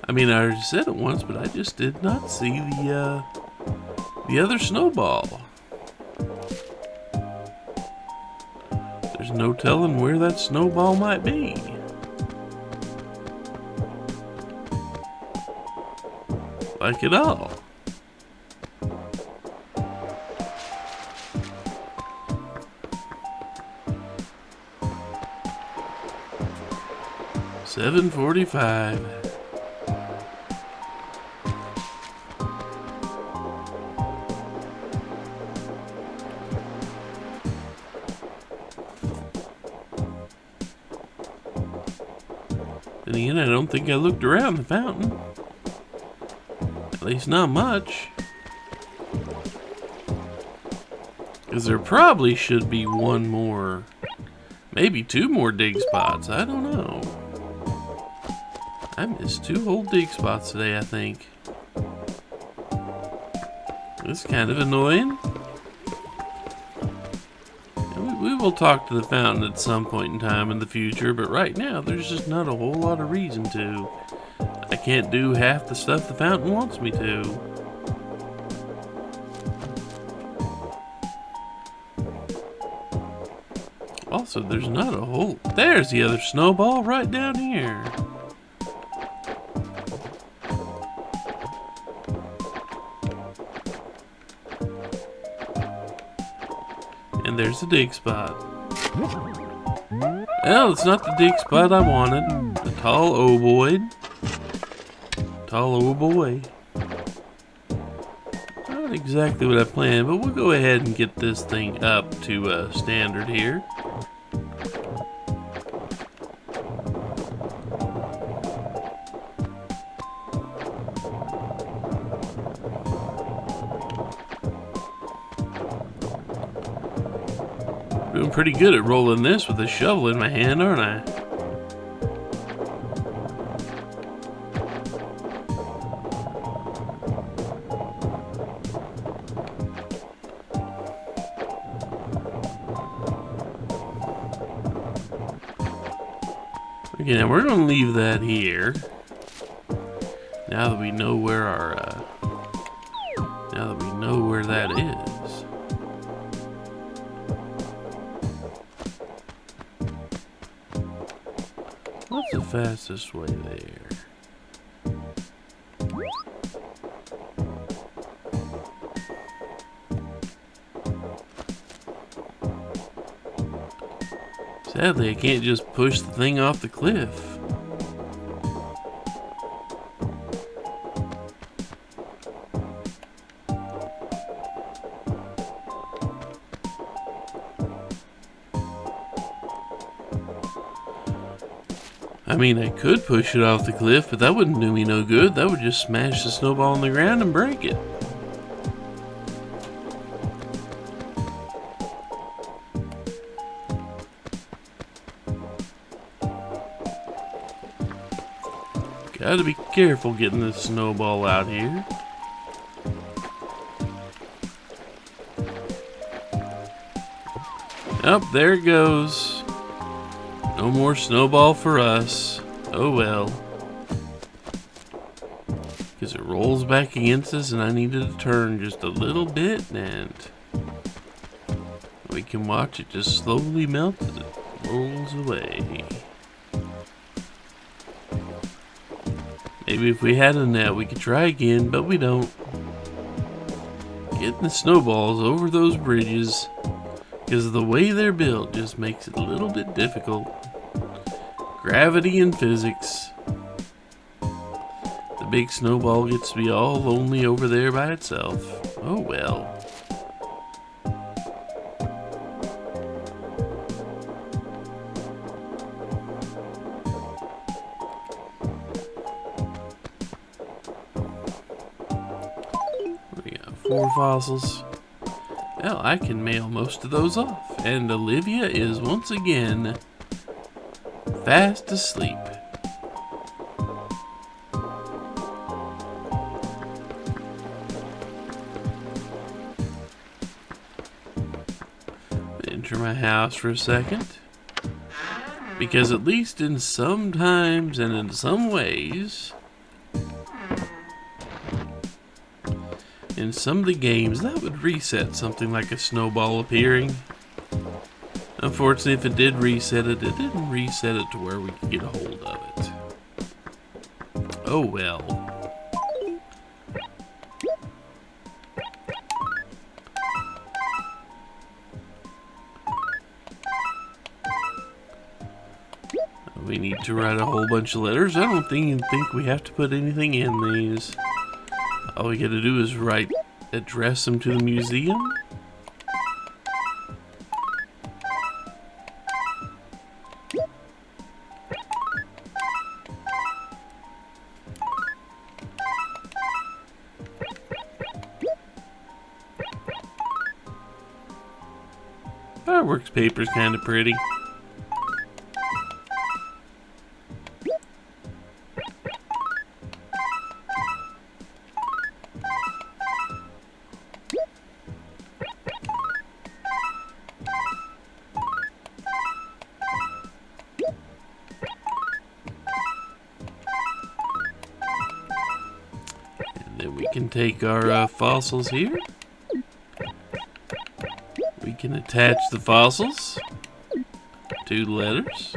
I mean, I already said it once, but I just did not see the other snowball. There's no telling where that snowball might be. Like at all. $7.45. Then again, I don't think I looked around the fountain. At least not much. Because there probably should be one more, maybe two more dig spots. I don't know. I missed 2 whole dig spots today, I think. It's kind of annoying. We will talk to the fountain at some point in time in the future, but right now there's just not a whole lot of reason to. I can't do half the stuff the fountain wants me to. Also, there's not a whole... There's the other snowball right down here. And there's the dig spot. Well, it's not the dig spot I wanted. The tall ovoid. Tall ovoid. Not exactly what I planned, but we'll go ahead and get this thing up to standard here. Doing pretty good at rolling this with a shovel in my hand, aren't I? Okay, now we're going to leave that here. Now that we know where our, now that we know where that is. What's the fastest way there? Sadly, I can't just push the thing off the cliff. I mean, I could push it off the cliff, but that wouldn't do me no good. That would just smash the snowball on the ground and break it. Gotta be careful getting this snowball out here. Oh, there it goes. No more snowball for us. Oh well. Because it rolls back against us and I needed to turn just a little bit and we can watch it just slowly melt as it rolls away. Maybe if we had a net we could try again, but we don't. Getting the snowballs over those bridges, because the way they're built just makes it a little bit difficult. Gravity and physics. The big snowball gets to be all lonely over there by itself. Oh well. We got 4 fossils. Well, I can mail most of those off. And Olivia is once again fast asleep. Enter my house for a second. Because at least in some times and in some ways, in some of the games, that would reset something like a snowball appearing. Unfortunately, if it did reset it, it didn't reset it to where we could get a hold of it. Oh well. We need to write a whole bunch of letters. I don't think we have to put anything in these. All we gotta do is address them to the museum. Fireworks paper's kinda pretty. Then we can take our fossils here. We can attach the fossils to the letters.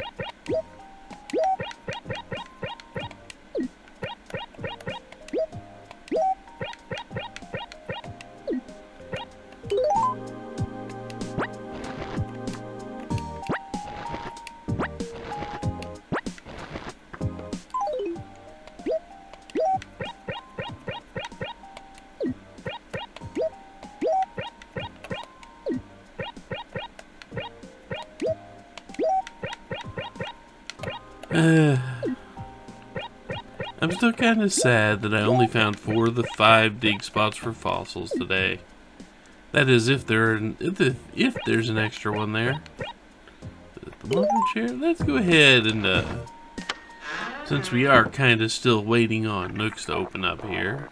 I'm still kind of sad that I only found 4 of the 5 dig spots for fossils today. That is, if there's an extra one there. The modern chair. Let's go ahead and since we are kind of still waiting on Nooks to open up here.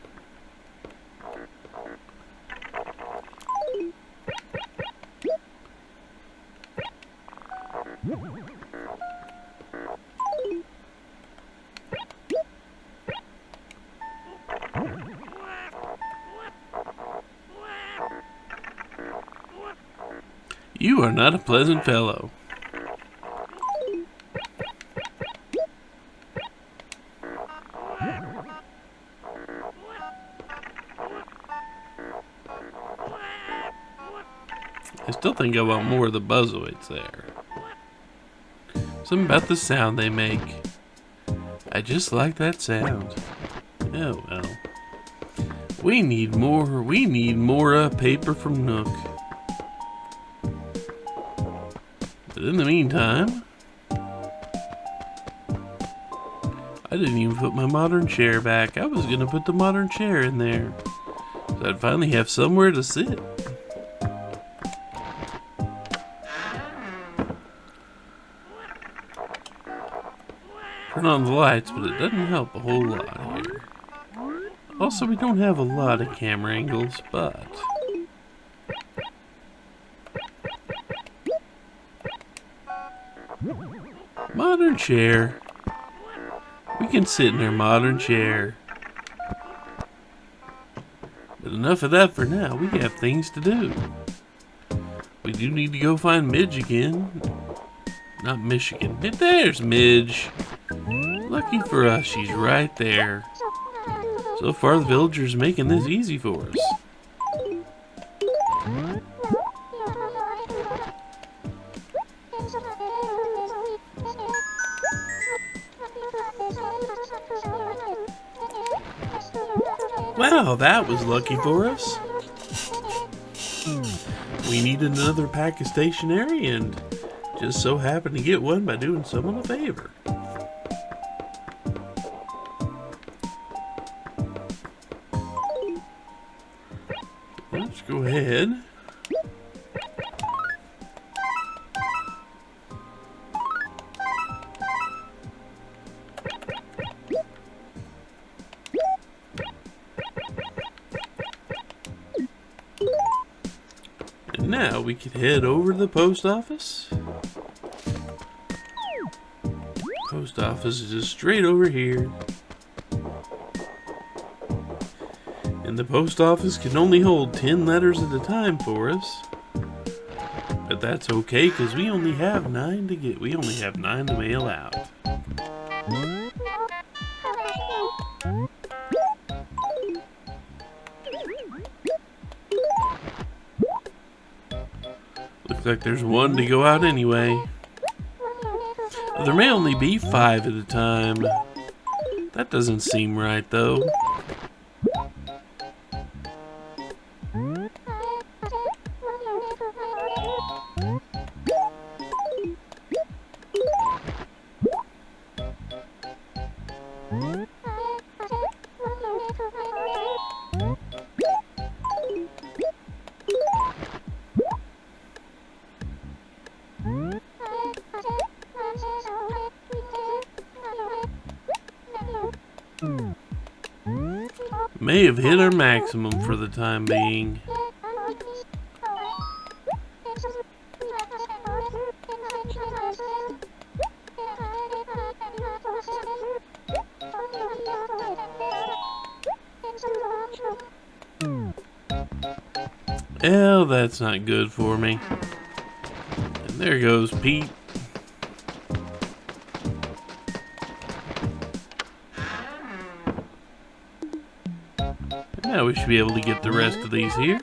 You are not a pleasant fellow. I still think I want more of the buzzoids there. Something about the sound they make. I just like that sound. Oh well. We need more paper from Nook. But in the meantime, I didn't even put my modern chair back. I was gonna put the modern chair in there, so I'd finally have somewhere to sit. Turn on the lights, but it doesn't help a whole lot here. Also, we don't have a lot of camera angles, but Modern chair. We can sit in our modern chair. But enough of that for now. We have things to do. We do need to go find Midge again. Not Michigan. There's Midge. Lucky for us, she's right there. So far, the villagers making this easy for us. Wow, that was lucky for us. We needed another pack of stationery and just so happened to get one by doing someone a favor. Let's go ahead. And now we can head over to the post office. Post office is just straight over here. And the post office can only hold 10 letters at a time for us. But that's okay, because we only have 9 to get. We only have 9 to mail out. Looks like there's 1 to go out anyway. There may only be 5 at a time. That doesn't seem right, though. May have hit our maximum for the time being. Well, that's not good for me. And there goes Pete. Now we should be able to get the rest of these here.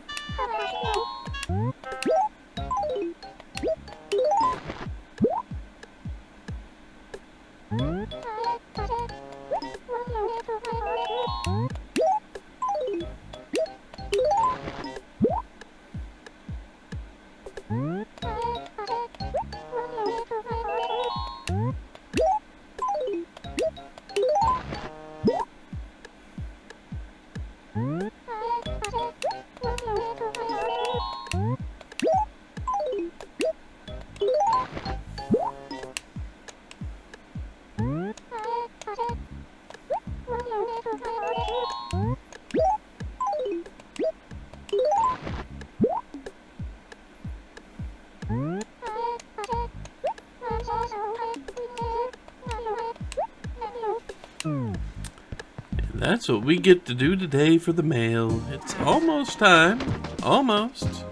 That's what we get to do today for the mail. It's almost time. Almost.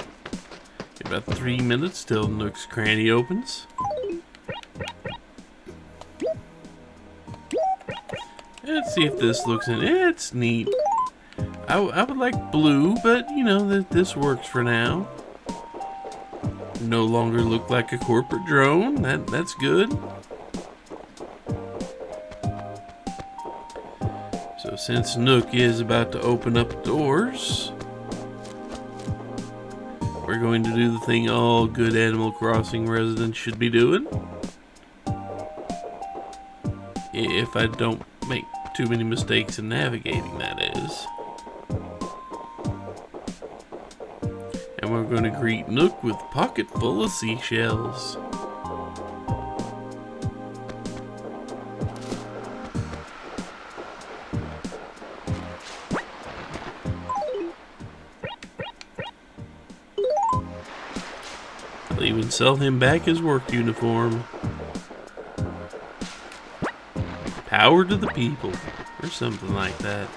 About 3 minutes till Nook's Cranny opens. Let's see if this looks in. It's neat. I would like blue, but you know that this works for now. No longer look like a corporate drone. That's good. So since Nook is about to open up doors, we're going to do the thing all good Animal Crossing residents should be doing. If I don't make too many mistakes in navigating, that is. And we're going to greet Nook with a pocket full of seashells. I'll even sell him back his work uniform. Power to the people, or something like that.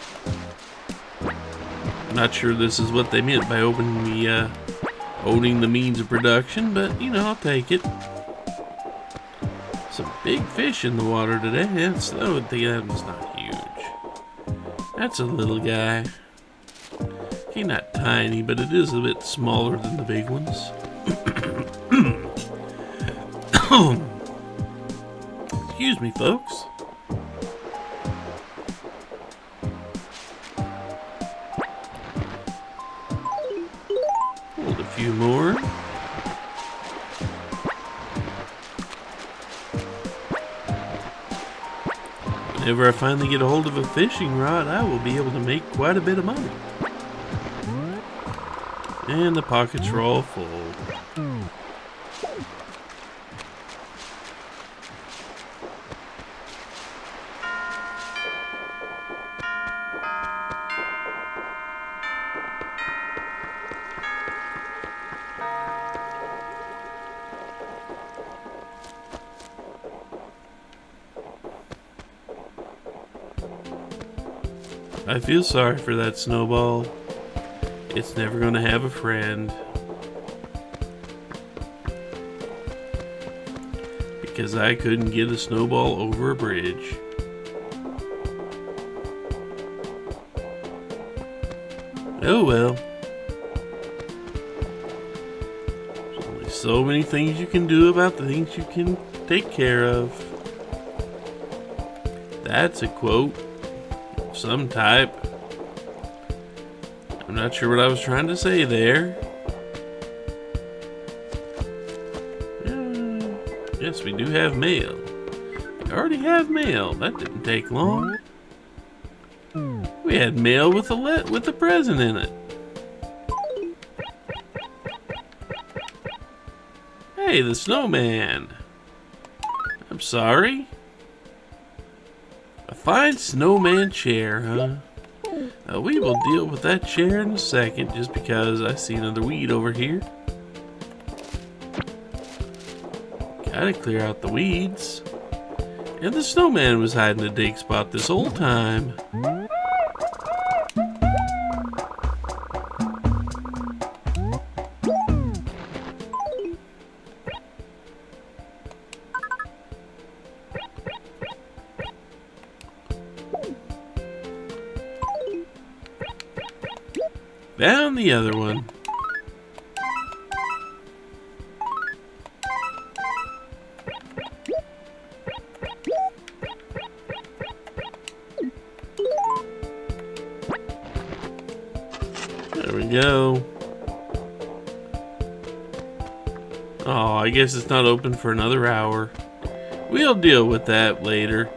Not sure this is what they meant by owning the means of production, but you know, I'll take it. Some big fish in the water today. That's, I would think that was not huge. That's a little guy. He's not tiny, but it is a bit smaller than the big ones. Excuse me, folks. Hold a few more. Whenever I finally get a hold of a fishing rod, I will be able to make quite a bit of money. And the pockets are all full. I feel sorry for that snowball. It's never gonna have a friend. Because I couldn't get a snowball over a bridge. Oh well. There's only so many things you can do about the things you can take care of. That's a quote. Some type. I'm not sure what I was trying to say there. Yes, we do have mail. We already have mail. That didn't take long. We had mail with a present in it. Hey, the snowman. I'm sorry. A fine snowman chair, huh? We will deal with that chair in a second, just because I see another weed over here. Gotta clear out the weeds. And the snowman was hiding a dig spot this whole time. Found the other one. There we go. Oh, I guess it's not open for another hour. We'll deal with that later.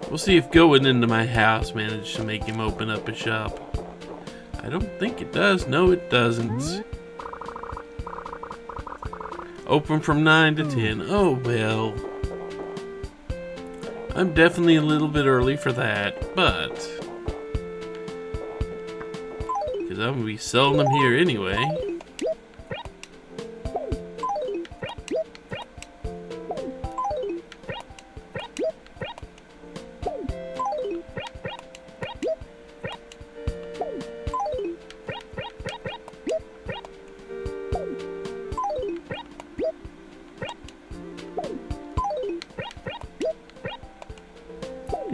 We'll see if going into my house managed to make him open up a shop. I don't think it does. No, it doesn't. Open from 9 to 10. Oh, well. I'm definitely a little bit early for that, but... because I'm going to be selling them here anyway.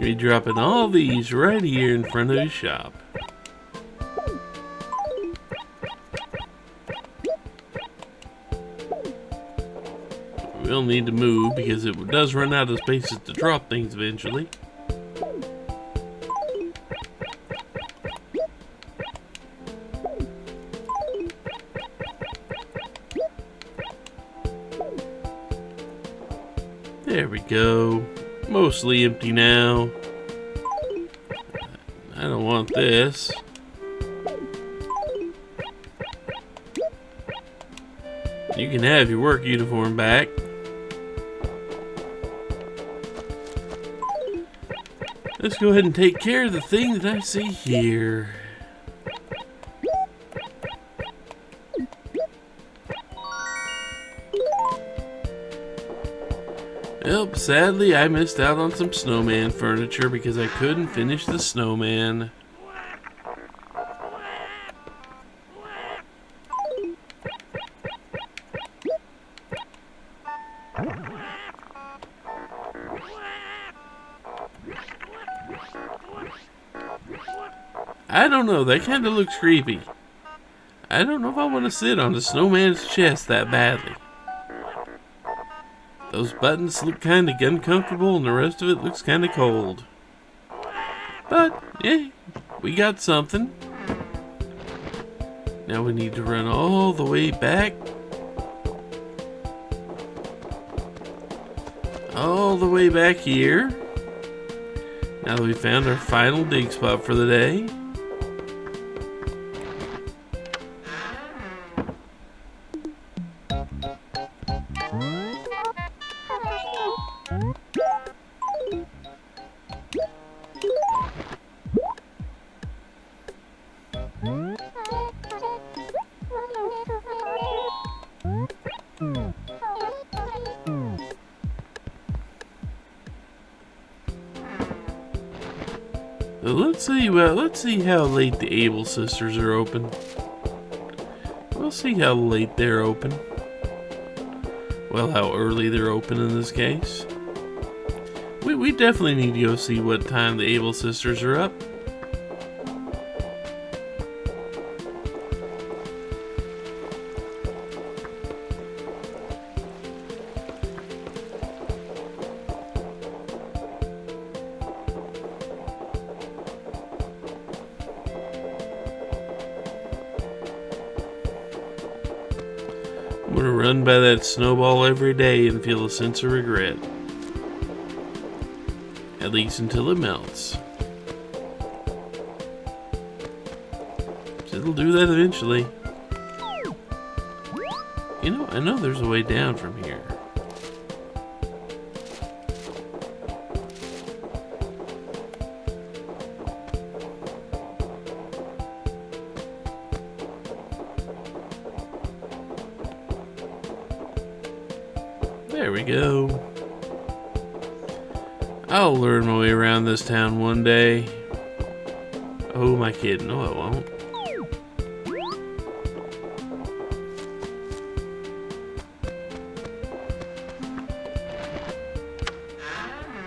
You're dropping all these right here in front of his shop. We'll need to move because it does run out of spaces to drop things eventually. There we go. Mostly empty now. I don't want this. You can have your work uniform back. Let's go ahead and take care of the thing that I see here. Well, sadly, I missed out on some snowman furniture because I couldn't finish the snowman. I don't know, that kind of looks creepy. I don't know if I want to sit on the snowman's chest that badly. Those buttons look kind of uncomfortable and the rest of it looks kind of cold. But, yeah, we got something. Now we need to run all the way back. All the way back here. Now that we found our final dig spot for the day. Let's see how late the Able sisters are open. We'll see how late they're open. Well, how early they're open in this case. We definitely need to go see what time the Able sisters are up. I'm gonna run by that snowball every day and feel a sense of regret. At least until it melts. It'll do that eventually. You know, I know there's a way down from here. There we go. I'll learn my way around this town one day. Oh, my kid. No, I won't.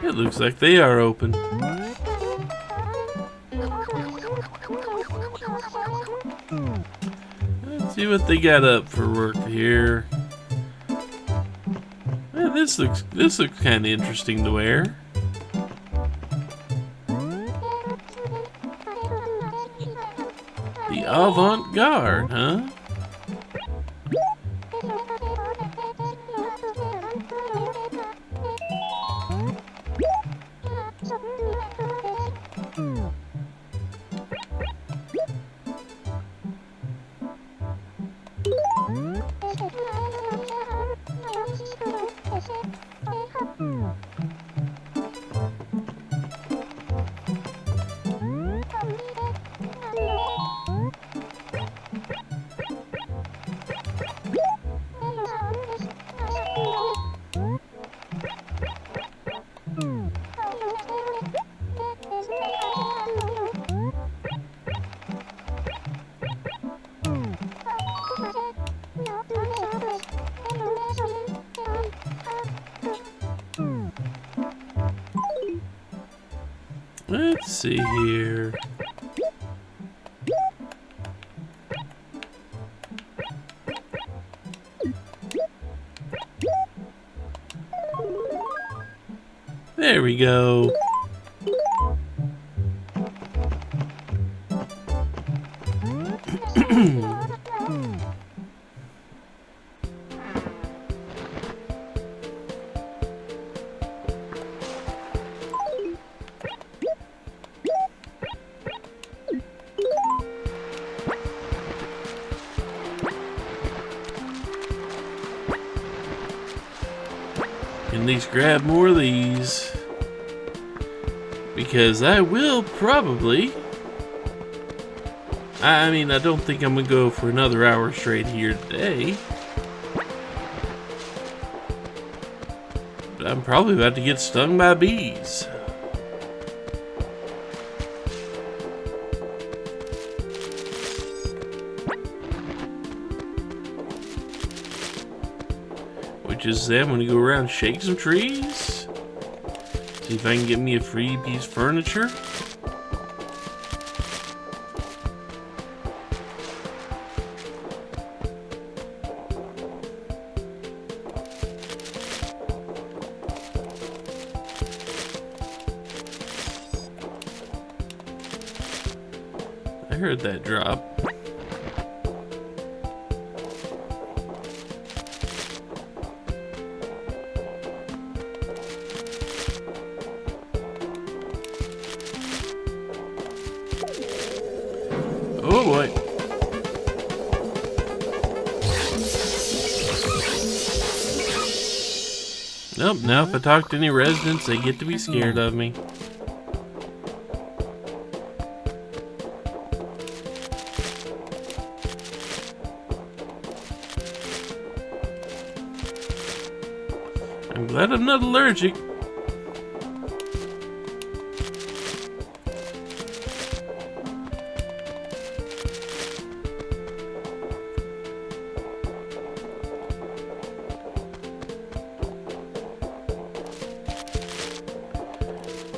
It looks like they are open. Let's see what they got up for work here. This looks kind of interesting to wear. The avant-garde, huh? Let's see here. There we go. At least grab more of these. Because I will probably... I mean, I don't think I'm going to go for another hour straight here today. But I'm probably about to get stung by bees. Which is I'm going to go around and shake some trees. See if I can get me a free piece of furniture. I heard that drop. Oh boy. Nope, now if I talk to any residents, they get to be scared of me. I'm glad I'm not allergic.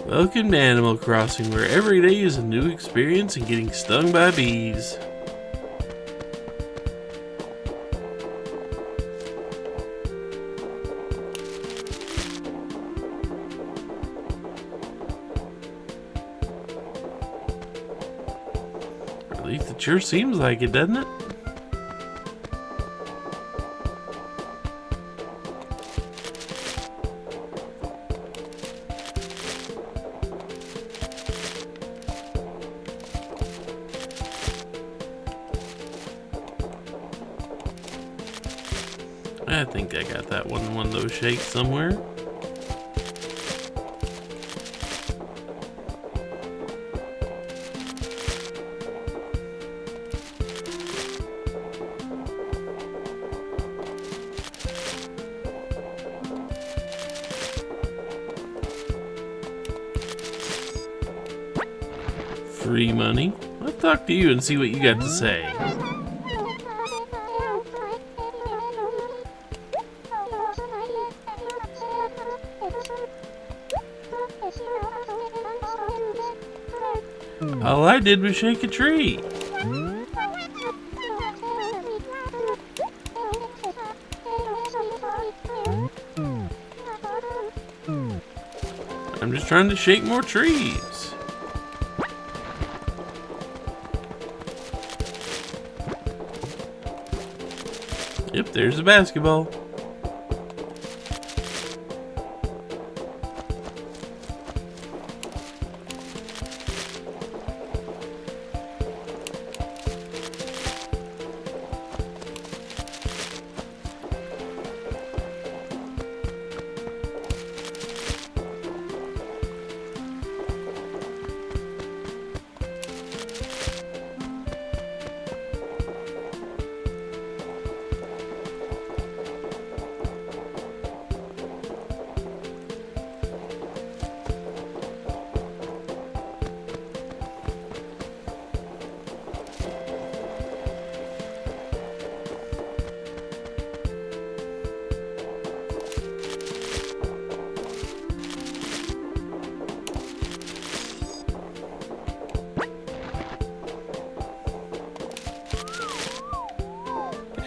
Welcome to Animal Crossing, where every day is a new experience and getting stung by bees. Or at least it sure seems like it, doesn't it? I think I got that one in one of those shakes somewhere. Free money. Let's talk to you and see what you got to say. All I did was shake a tree. I'm just trying to shake more trees. Yep, there's a basketball.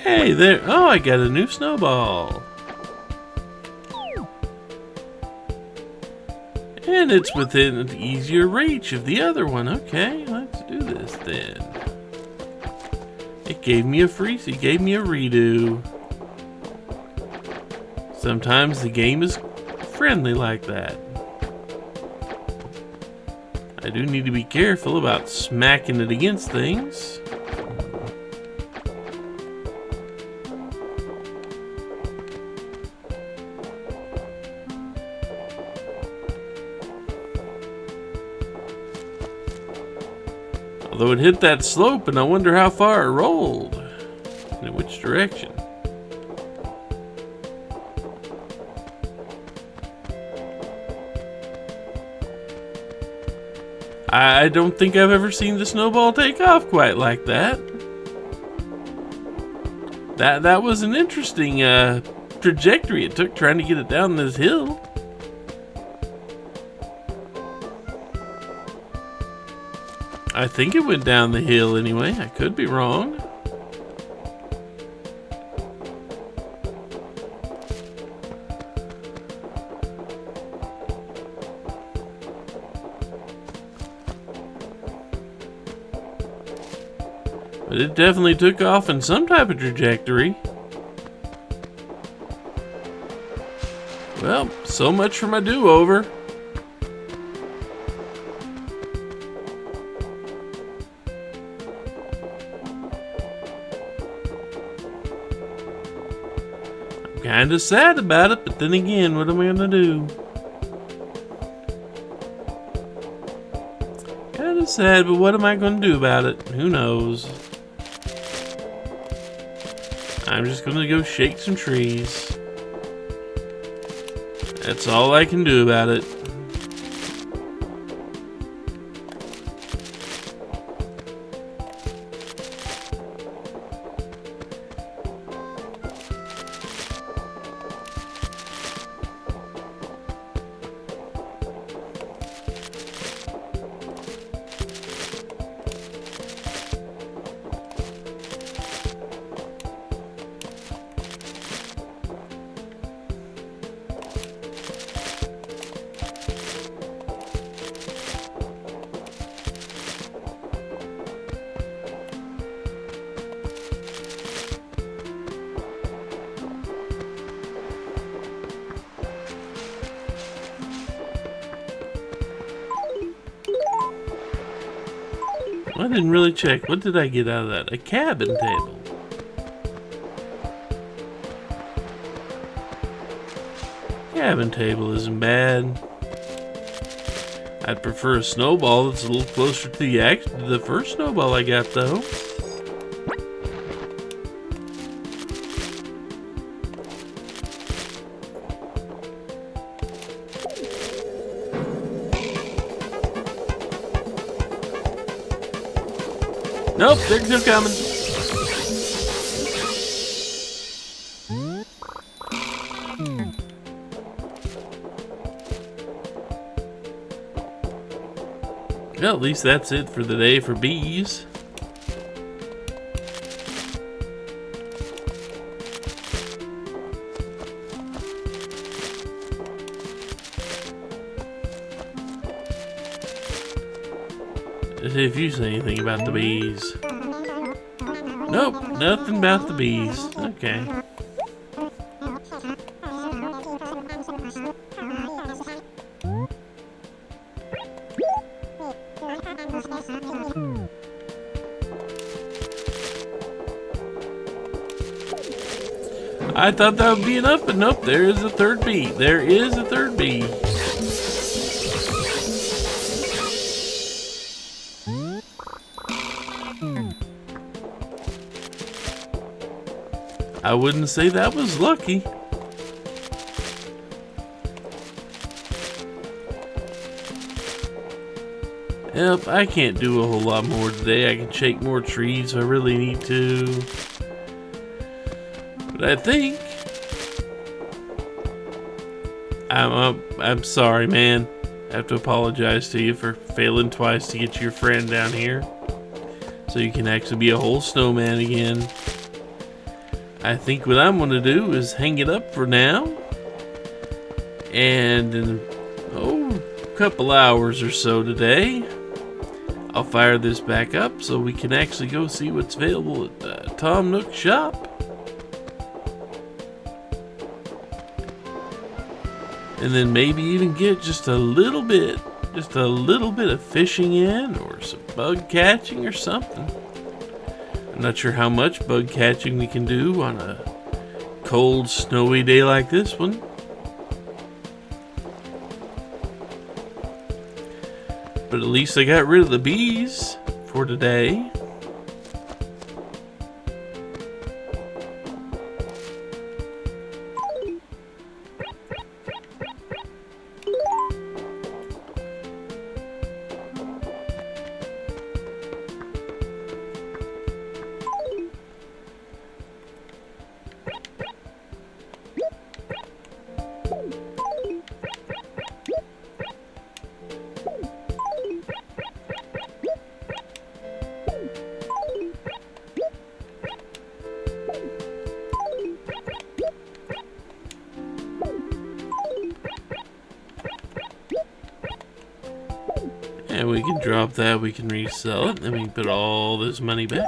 Hey there. Oh, I got a new snowball. And it's within easier reach of the other one. Okay, let's do this then. It gave me a freeze. It gave me a redo. Sometimes the game is friendly like that. I do need to be careful about smacking it against things. Although it hit that slope, and I wonder how far it rolled. And in which direction. I don't think I've ever seen the snowball take off quite like that. That was an interesting trajectory it took trying to get it down this hill. I think it went down the hill anyway. I could be wrong. But it definitely took off in some type of trajectory. Well, so much for my do-over. I'm kinda sad about it, but then again, what am I gonna do? Kinda sad, but what am I gonna do about it? Who knows? I'm just gonna go shake some trees. That's all I can do about it. I didn't really check. What did I get out of that? A cabin table. Cabin table isn't bad. I'd prefer a snowball that's a little closer to the first snowball I got, though. Nope, they're still coming. Well, at least that's it for the day for bees. Let's see if you say anything about the bees. Nope, nothing about the bees. Okay. I thought that would be enough, but nope, there is a third bee. There is a third bee. I wouldn't say that was lucky. Yep, I can't do a whole lot more today. I can shake more trees if I really need to. But I think I'm sorry, man. I have to apologize to you for failing twice to get your friend down here, so you can actually be a whole snowman again. I think what I'm going to do is hang it up for now, and in a couple hours or so today, I'll fire this back up so we can actually go see what's available at Tom Nook's shop. And then maybe even get just a little bit of fishing in, or some bug catching or something. I'm not sure how much bug catching we can do on a cold, snowy day like this one. But at least I got rid of the bees for for today. And we can drop that, we can resell it, then we can put all this money back.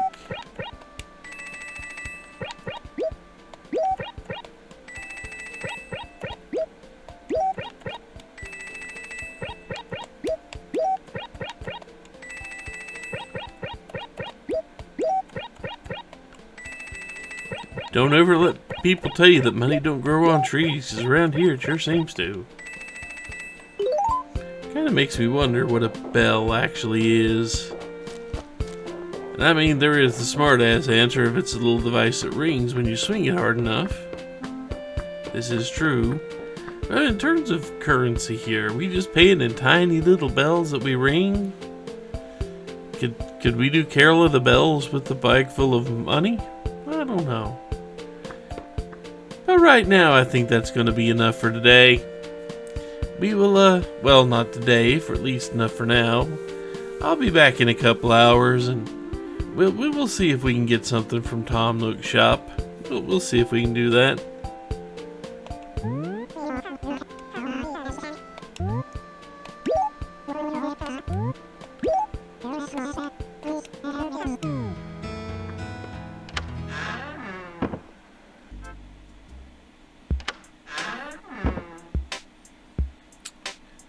Don't ever let people tell you that money don't grow on trees, 'cause around here it sure seems to. Kinda makes me wonder what a bell actually is. And I mean, there is the smart-ass answer if it's a little device that rings when you swing it hard enough. This is true. But in terms of currency here, are we just paying in tiny little bells that we ring? Could we do Carol of the Bells with the bag full of money? I don't know. But right now, I think that's going to be enough for today. We will, well, not today, for at least enough for now. I'll be back in a couple hours, and we'll see if we can get something from Tom Nook's shop. We'll see if we can do that.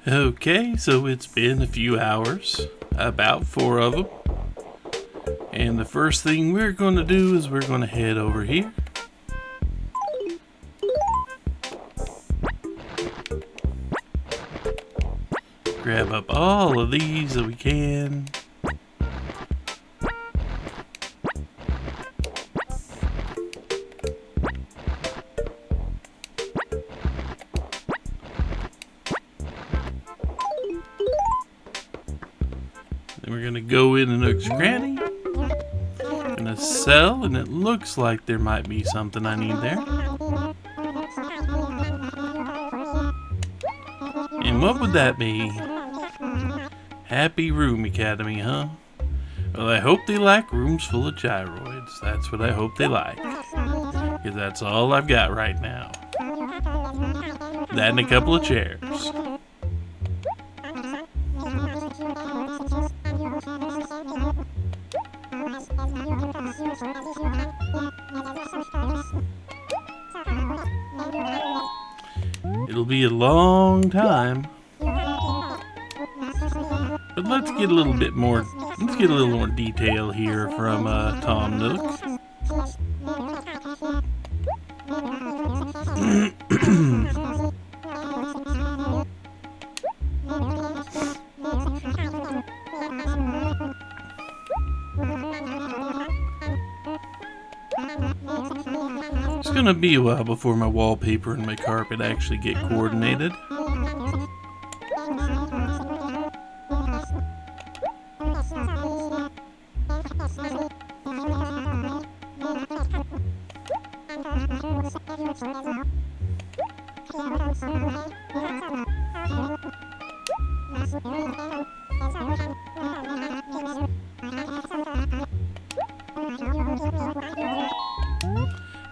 Okay, so it's been a few hours, about 4 of them. And the first thing we're going to do is we're going to head over here. Grab up all of these that we can. Then we're gonna go in Nook's Cranny. Gonna sell, and it looks like there might be something I need there. And what would that be? Happy Room Academy, huh? Well, I hope they like rooms full of gyroids. That's what I hope they like. Because that's all I've got right now. That and a couple of chairs. It'll be a long time. But let's get a little bit more, let's get a little more detail here from Tom Nook. It's gonna be a while before my wallpaper and my carpet actually get coordinated.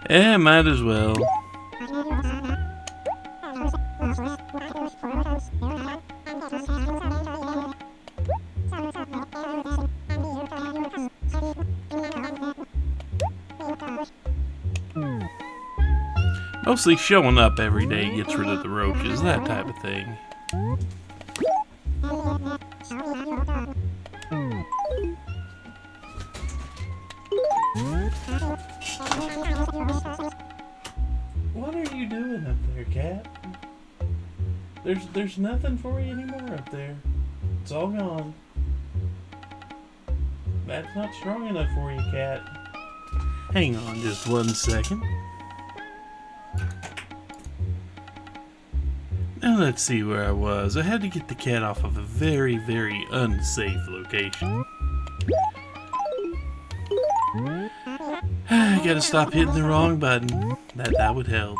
Yeah, might as well. Mostly showing up every day gets rid of the roaches, that type of thing. What are you doing up there, cat? There's nothing for you anymore up there. It's all gone. That's not strong enough for you, cat. Hang on just 1 second. Now let's see where I was. I had to get the cat off of a very, very unsafe location. I gotta stop hitting the wrong button. That would help.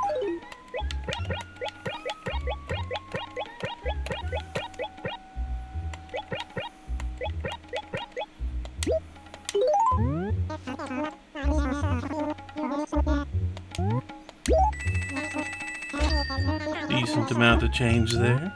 Decent amount of change there.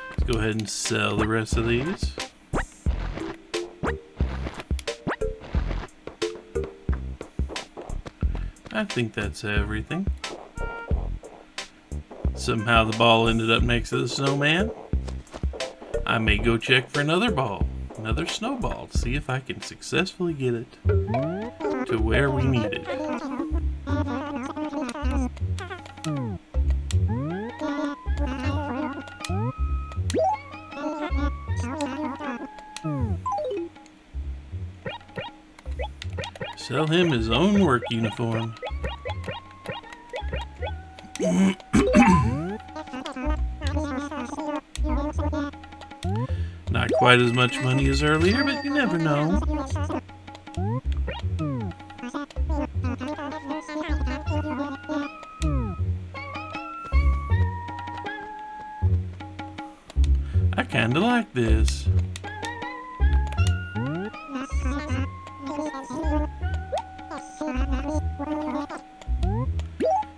Let's go ahead and sell the rest of these. I think that's everything. Somehow the ball ended up next to the snowman. I may go check for another ball, another snowball, to see if I can successfully get it to where we need it. Sell him his own work uniform. Not quite as much money as earlier, but you never know. I kinda like this.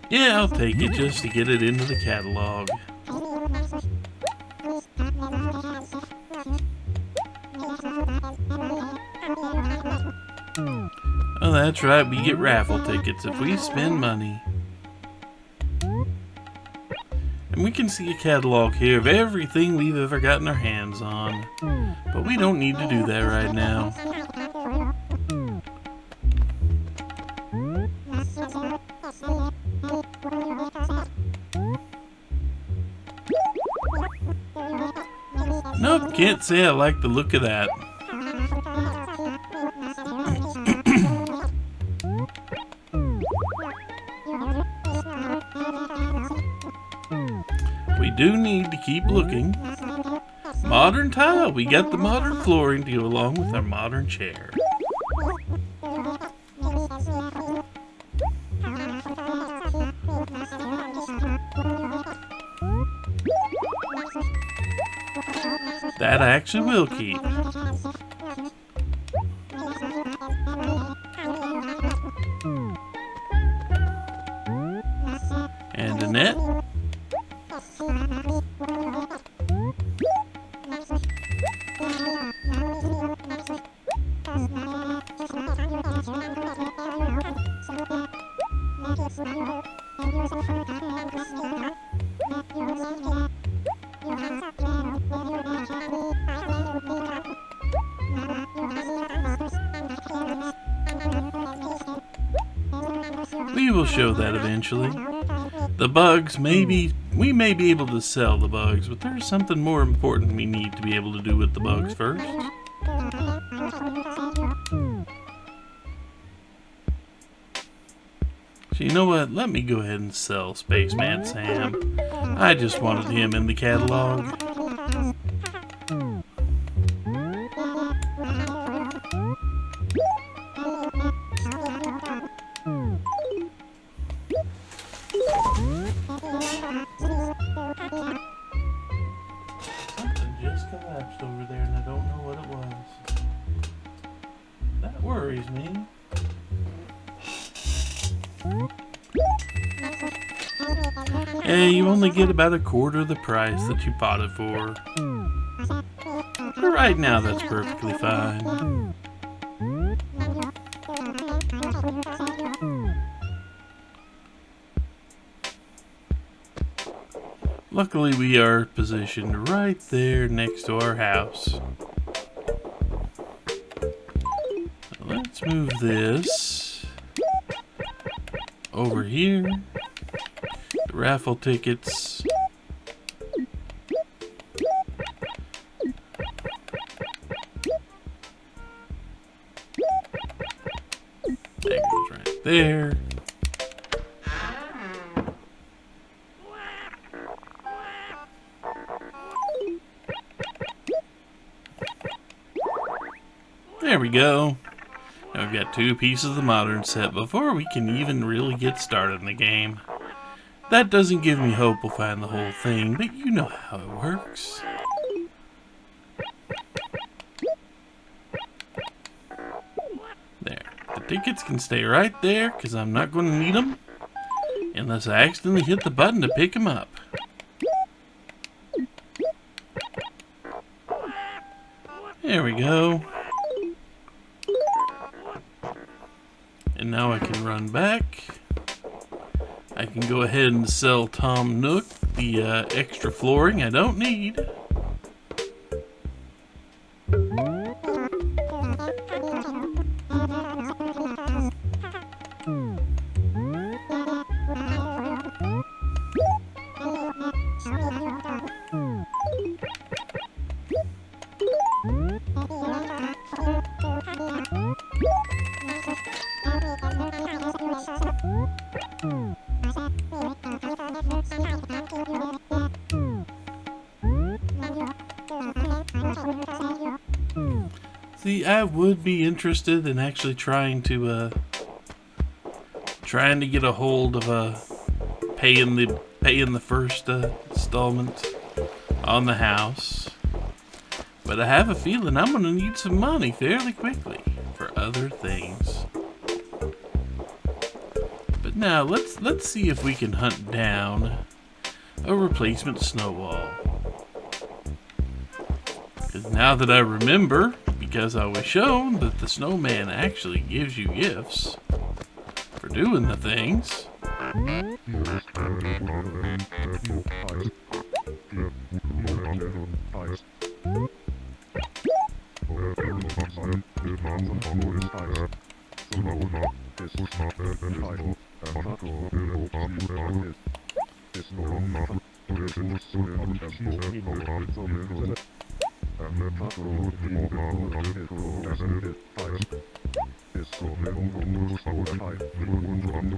Yeah, I'll take it just to get it into the catalog. Oh, that's right, we get raffle tickets if we spend money. And we can see a catalog here of everything we've ever gotten our hands on. But we don't need to do that right now. Nope, can't say I like the look of that. We do need to keep looking. Modern tile. We got the modern flooring to go along with our modern chair. That actually will keep. And a net. We will show that eventually. The bugs, we may be able to sell the bugs, but there's something more important we need to be able to do with the bugs first. So you know what? Let me go ahead and sell Spaceman Sam. I just wanted him in the catalog. Something just collapsed over there and I don't know what it was. That worries me. Hey, you only get about a quarter of the price that you bought it for. But right now, that's perfectly fine. Luckily, we are positioned right there next to our house. Let's move this over here. The raffle tickets. That goes right there. There we go. Now we've got 2 pieces of the modern set before we can even really get started in the game. That doesn't give me hope we'll find the whole thing, but you know how it works. There. The tickets can stay right there because I'm not going to need them unless I accidentally hit the button to pick them up. There we go. And now I can run back. I can go ahead and sell Tom Nook the extra flooring I don't need. See, I would be interested in actually trying to get a hold of paying the first installment on the house, but I have a feeling I'm gonna need some money fairly quickly for other things. But now let's see if we can hunt down a replacement snowball. Because now that I remember, because I was shown that the snowman actually gives you gifts for doing the things.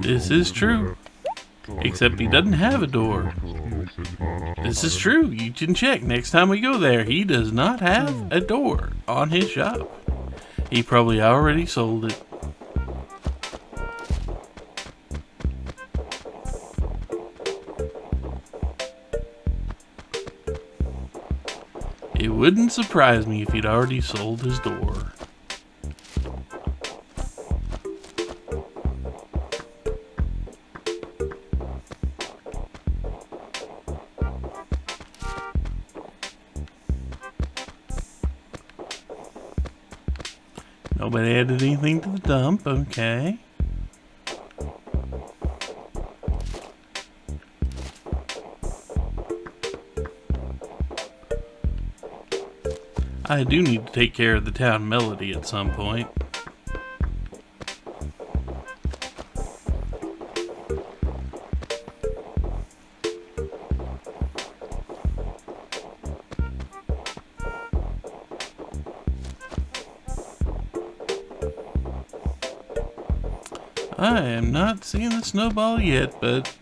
This is true. Except he doesn't have a door. This is true. You can check next time we go there. He does not have a door on his shop. He probably already sold it. It wouldn't surprise me if he'd already sold his door. Nobody added anything to the dump, okay. I do need to take care of the town melody at some point. I am not seeing the snowball yet, but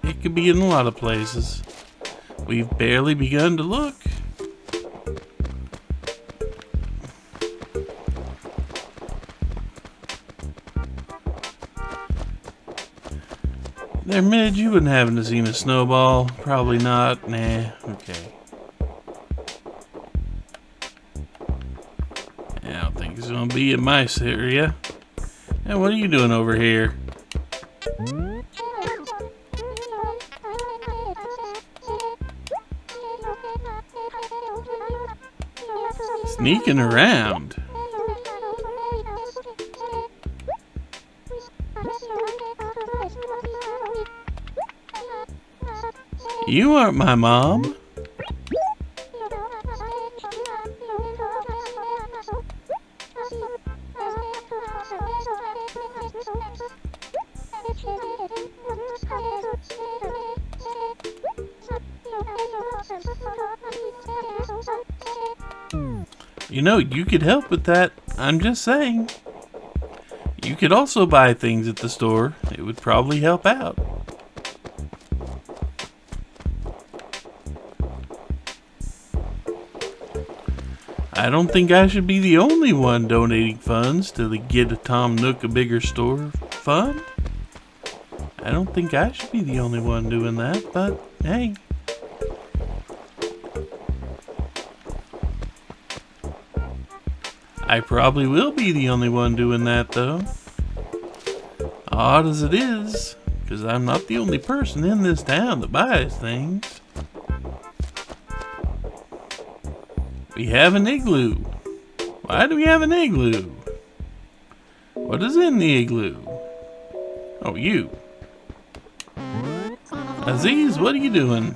it could be in a lot of places. We've barely begun to look. There, Midge, you wouldn't happen to see a snowball? Probably not. Nah, okay. I don't think it's gonna be in my area. Hey, what are you doing over here? Sneaking around. You aren't my mom. You know, you could help with that. I'm just saying. You could also buy things at the store. It would probably help out. I don't think I should be the only one donating funds to the Get a Tom Nook a Bigger Store fund. I don't think I should be the only one doing that, but hey. I probably will be the only one doing that, though. Odd as it is, because I'm not the only person in this town that buys things. We have an igloo. Why do we have an igloo? What is in the igloo? Oh, you. Aziz, what are you doing?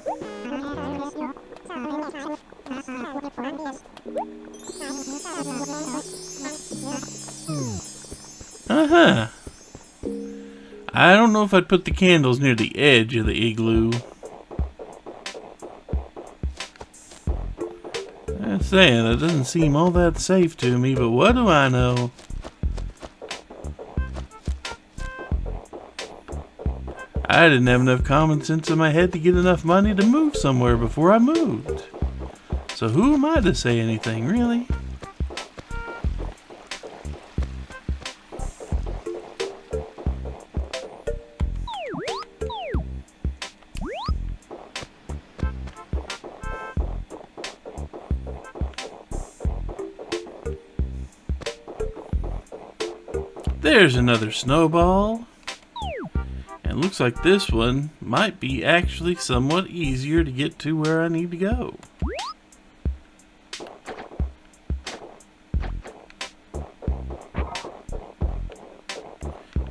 Uh-huh. I don't know if I'd put the candles near the edge of the igloo. I'm saying, that doesn't seem all that safe to me, but what do I know? I didn't have enough common sense in my head to get enough money to move somewhere before I moved. So who am I to say anything, really? There's another snowball. And looks like this one might be actually somewhat easier to get to where I need to go.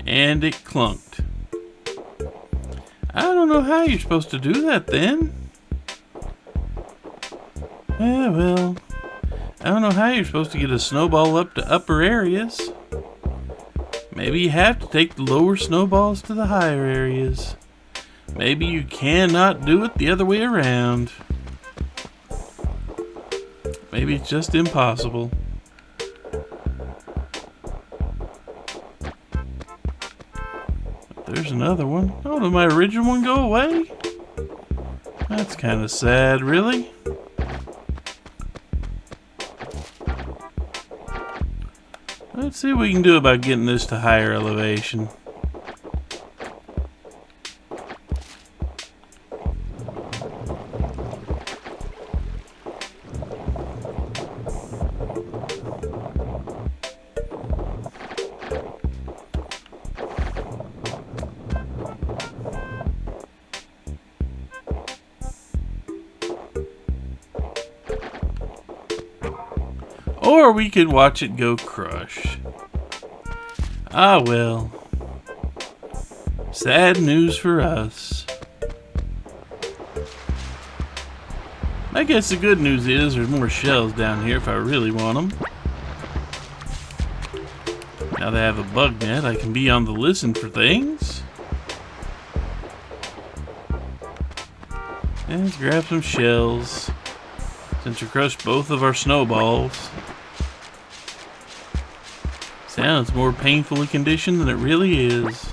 And it clunked. I don't know how you're supposed to do that then. Yeah, well, I don't know how you're supposed to get a snowball up to upper areas. Maybe you have to take the lower snowballs to the higher areas. Maybe you cannot do it the other way around. Maybe it's just impossible. There's another one. Oh, did my original one go away? That's kind of sad, really. Let's see what we can do about getting this to higher elevation. Or we could watch it go crush. Ah well. Sad news for us. I guess the good news is there's more shells down here if I really want them. Now that I have a bug net, I can be on the listen for things. And let's grab some shells. Since we crushed both of our snowballs. Sounds more painfully conditioned than it really is.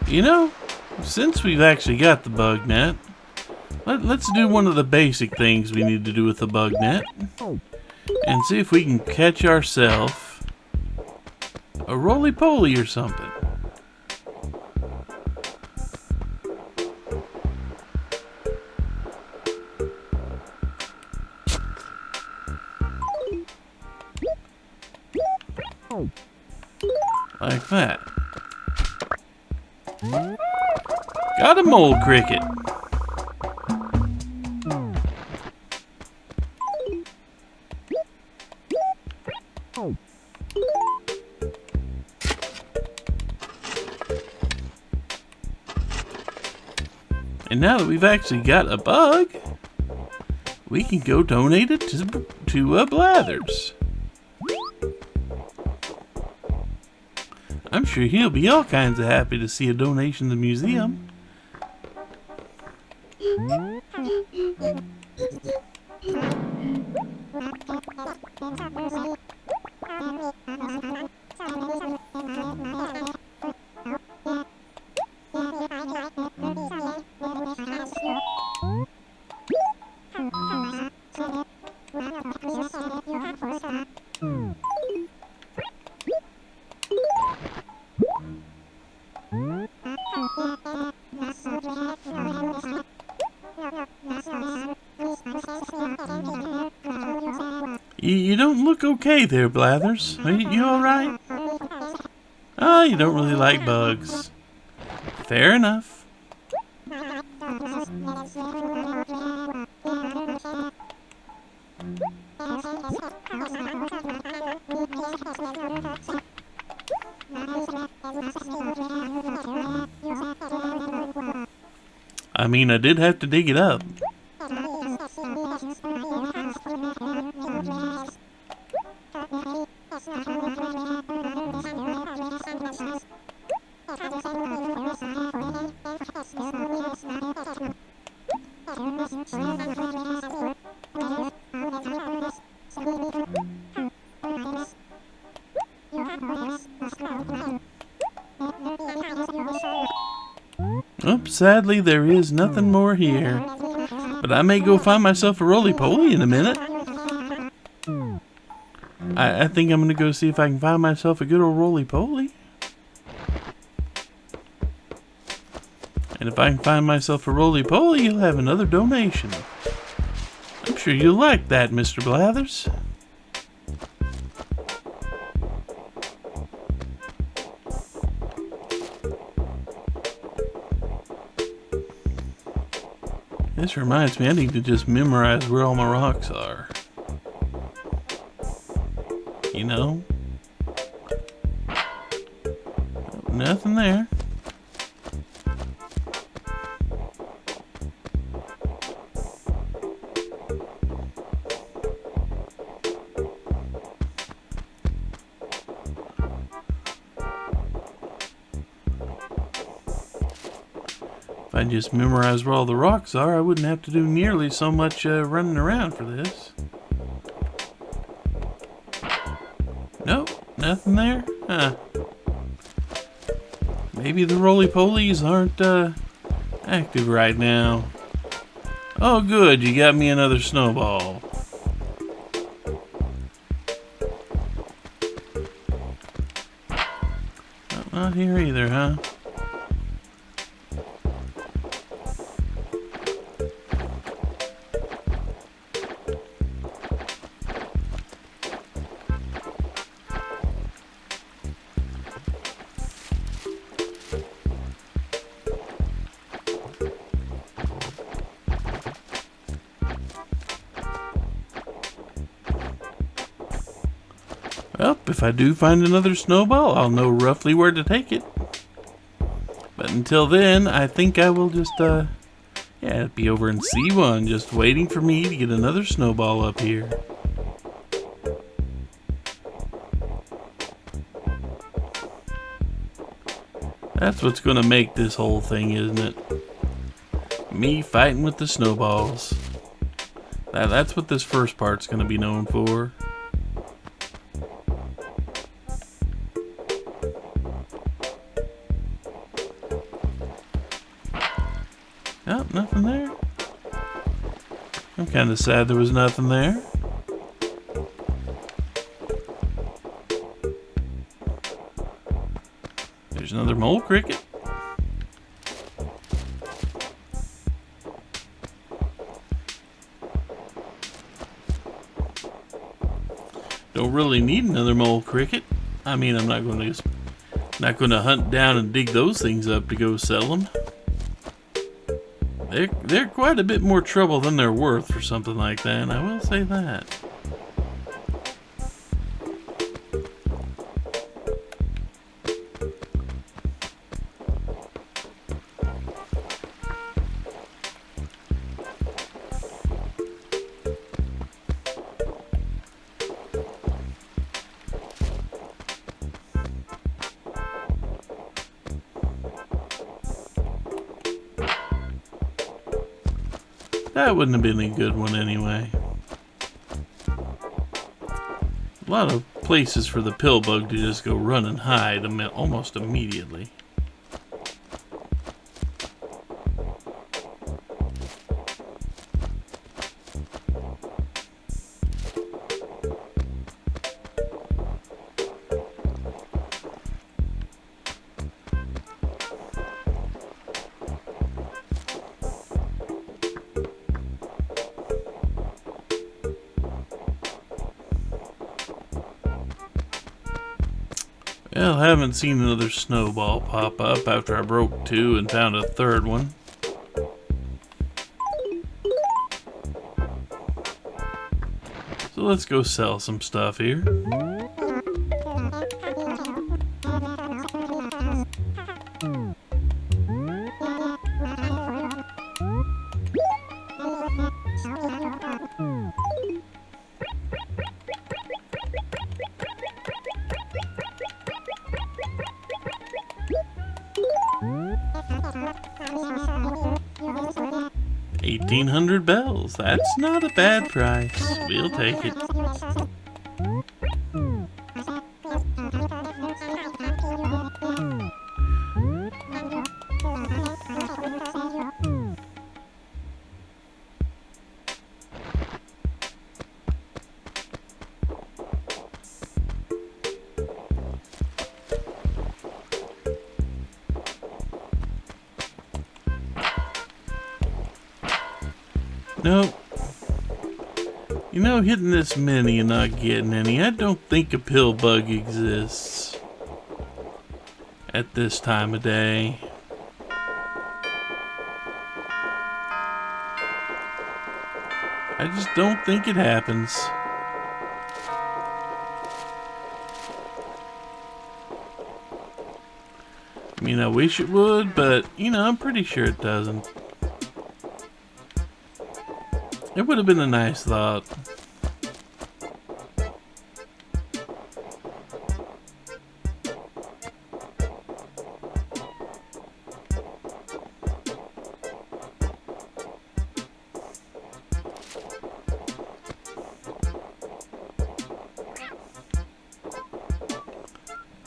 You know, since we've actually got the bug net, let's do one of the basic things we need to do with the bug net. And see if we can catch ourselves a roly-poly or something. Like that. Got a mole cricket. And now that we've actually got a bug, we can go donate it to Blathers. I'm sure he'll be all kinds of happy to see a donation to the museum. You don't look okay there, Blathers. Are you alright? Oh, you don't really like bugs. Fair enough. I mean, I did have to dig it up. Oops, sadly there is nothing more here. But I may go find myself a roly-poly in a minute. I think I'm going to go see if I can find myself a good old roly-poly. And if I can find myself a roly-poly, you'll have another donation. I'm sure you'll like that, Mr. Blathers. This reminds me, I need to just memorize where all my rocks are. You know? Nothing there. If I just memorized where all the rocks are, I wouldn't have to do nearly so much running around for this. Nope, nothing there? Huh. Maybe the roly-polies aren't active right now. Oh good, you got me another snowball. Oh, not here either, huh? Well, if I do find another snowball, I'll know roughly where to take it. But until then, I think I will just, be over in C1, just waiting for me to get another snowball up here. That's what's gonna make this whole thing, isn't it? Me fighting with the snowballs. That's what this first part's gonna be known for. Oh, nothing there. I'm kind of sad there was nothing there. There's another mole cricket. Don't really need another mole cricket. I mean, I'm not going to hunt down and dig those things up to go sell them. They're quite a bit more trouble than they're worth for something like that, I will say that. That wouldn't have been a good one anyway. A lot of places for the pill bug to just go run and hide almost immediately. Well, I haven't seen another snowball pop up after I broke two and found a third one. So let's go sell some stuff here. $1,800 bells. That's not a bad price. We'll take it. Nope. You know, hitting this many and not getting any, I don't think a pill bug exists at this time of day. I just don't think it happens. I mean, I wish it would, but, you know, I'm pretty sure it doesn't. It would have been a nice thought.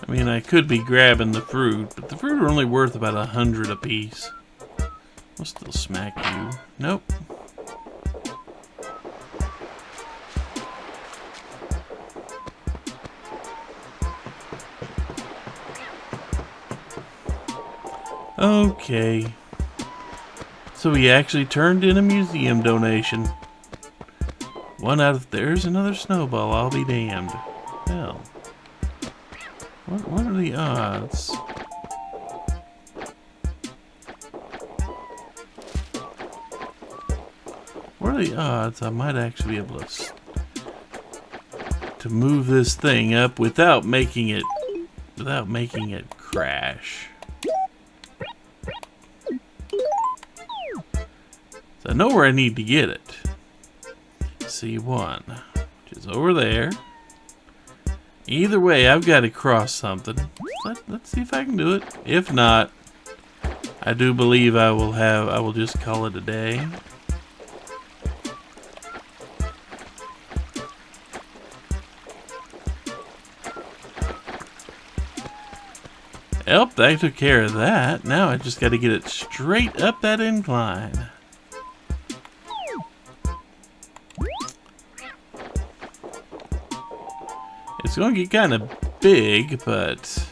I mean, I could be grabbing the fruit, but the fruit are only worth about 100 apiece. I'll still smack you. Nope. Okay. So he actually turned in a museum donation. There's another snowball, I'll be damned. Hell. What are the odds? What are the odds I might actually be able to move this thing up without making it crash? So I know where I need to get it. C1, which is over there. Either way, I've got to cross something. Let's see if I can do it. If not, I do believe I will just call it a day. Yep, that took care of that. Now I just got to get it straight up that incline. It's going to get kind of big, but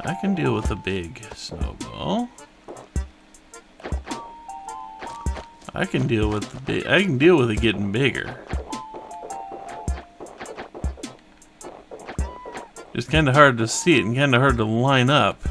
I can deal with a big snowball. I can deal with it getting bigger. It's kind of hard to see it and kind of hard to line up.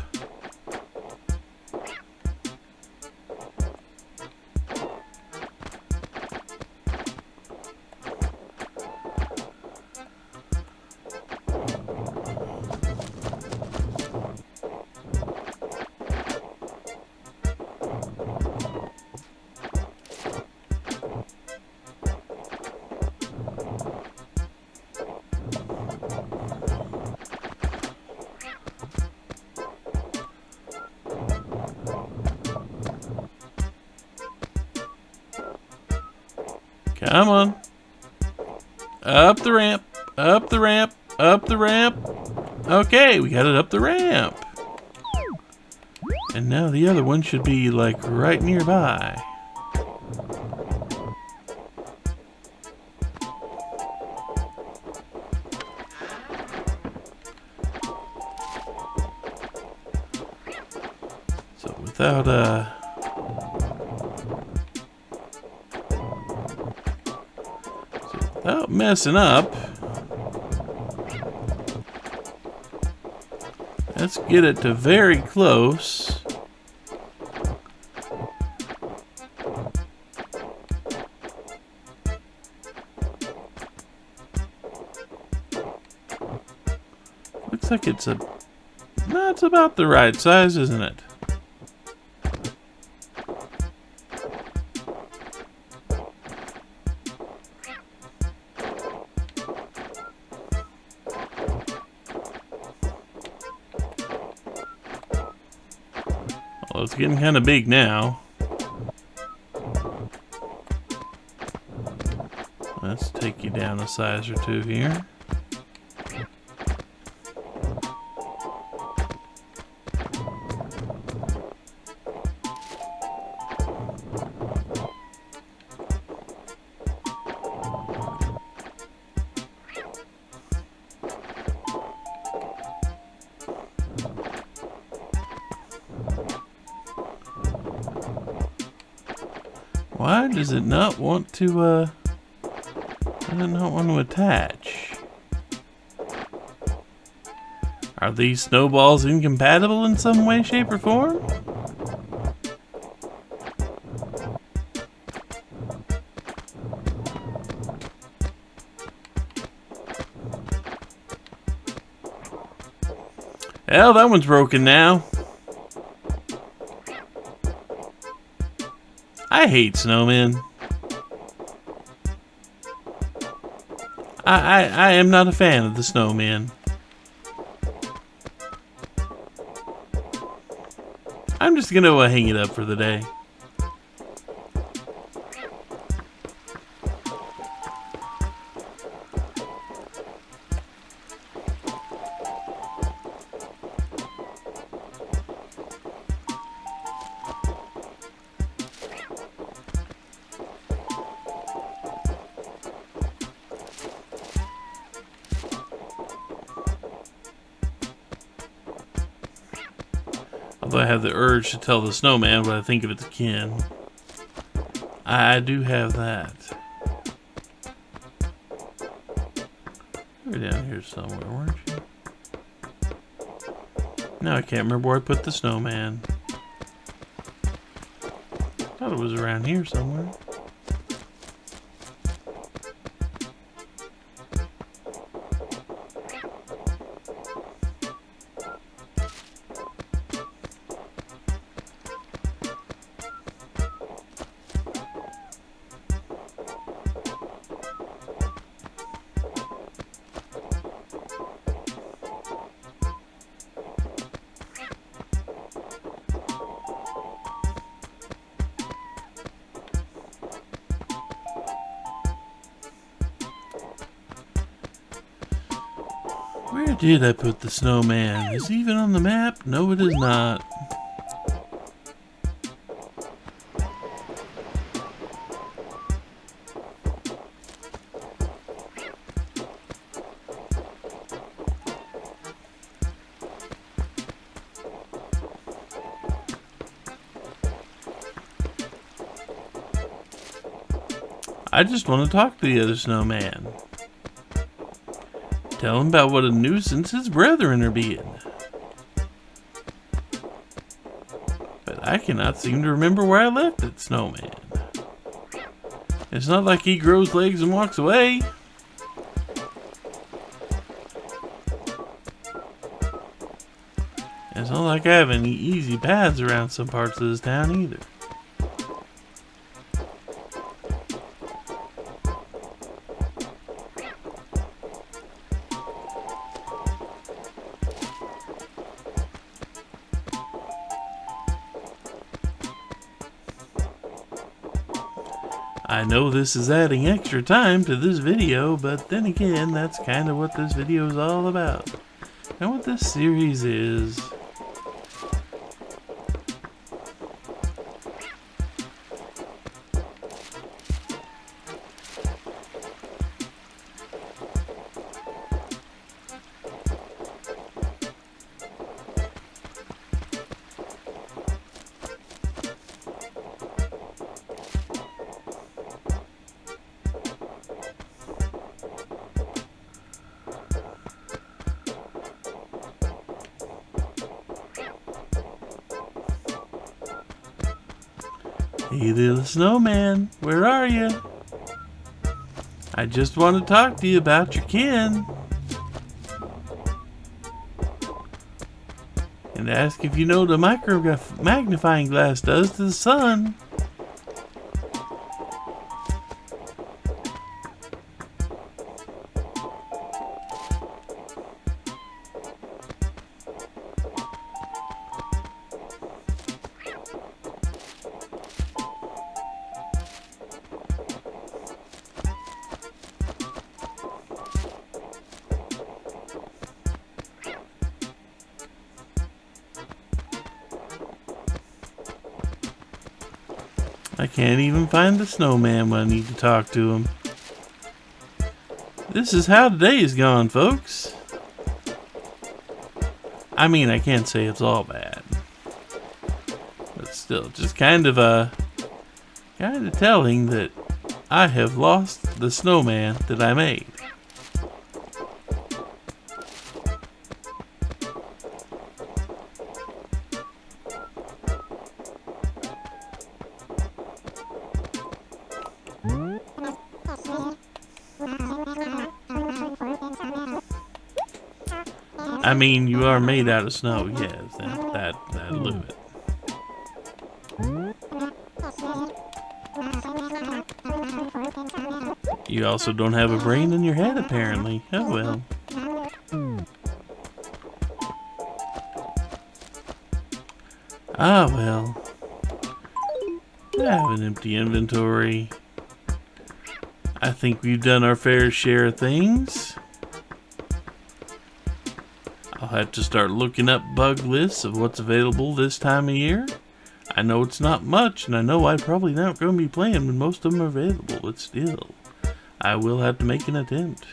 Come on. Up the ramp. Up the ramp. Up the ramp. Okay, we got it up the ramp. And now the other one should be like right nearby. So without messing up, let's get it to very close. Looks like it's that's about the right size, isn't it? Well, it's getting kind of big now. Let's take you down a size or two here. Why does it not want to, attach? Are these snowballs incompatible in some way, shape, or form? Hell, that one's broken now. I hate snowmen. I am not a fan of the snowman. I'm just gonna hang it up for the day. Although I have the urge to tell the snowman what I think of its kin. I do have that. You were down here somewhere, weren't you? No, I can't remember where I put the snowman. Thought it was around here somewhere. Where did I put the snowman? Is he even on the map? No, it is not. I just want to talk to the other snowman. Tell him about what a nuisance his brethren are being. But I cannot seem to remember where I left that snowman. It's not like he grows legs and walks away. It's not like I have any easy paths around some parts of this town either. I know this is adding extra time to this video, but then again, that's kind of what this video is all about. And what this series is. Hey little snowman, where are you? I just want to talk to you about your kin. And ask if you know the magnifying glass does to the sun. I can't even find the snowman when I need to talk to him. This is how today is gone, folks. I mean, I can't say it's all bad, but still, just kind of telling that I have lost the snowman that I made. I mean, you are made out of snow, yes, that'll do it. You also don't have a brain in your head, apparently. Oh well. Ah well. I have an empty inventory. I think we've done our fair share of things. I'll have to start looking up bug lists of what's available this time of year. I know it's not much, and I know I'm probably not going to be playing when most of them are available, but still, I will have to make an attempt.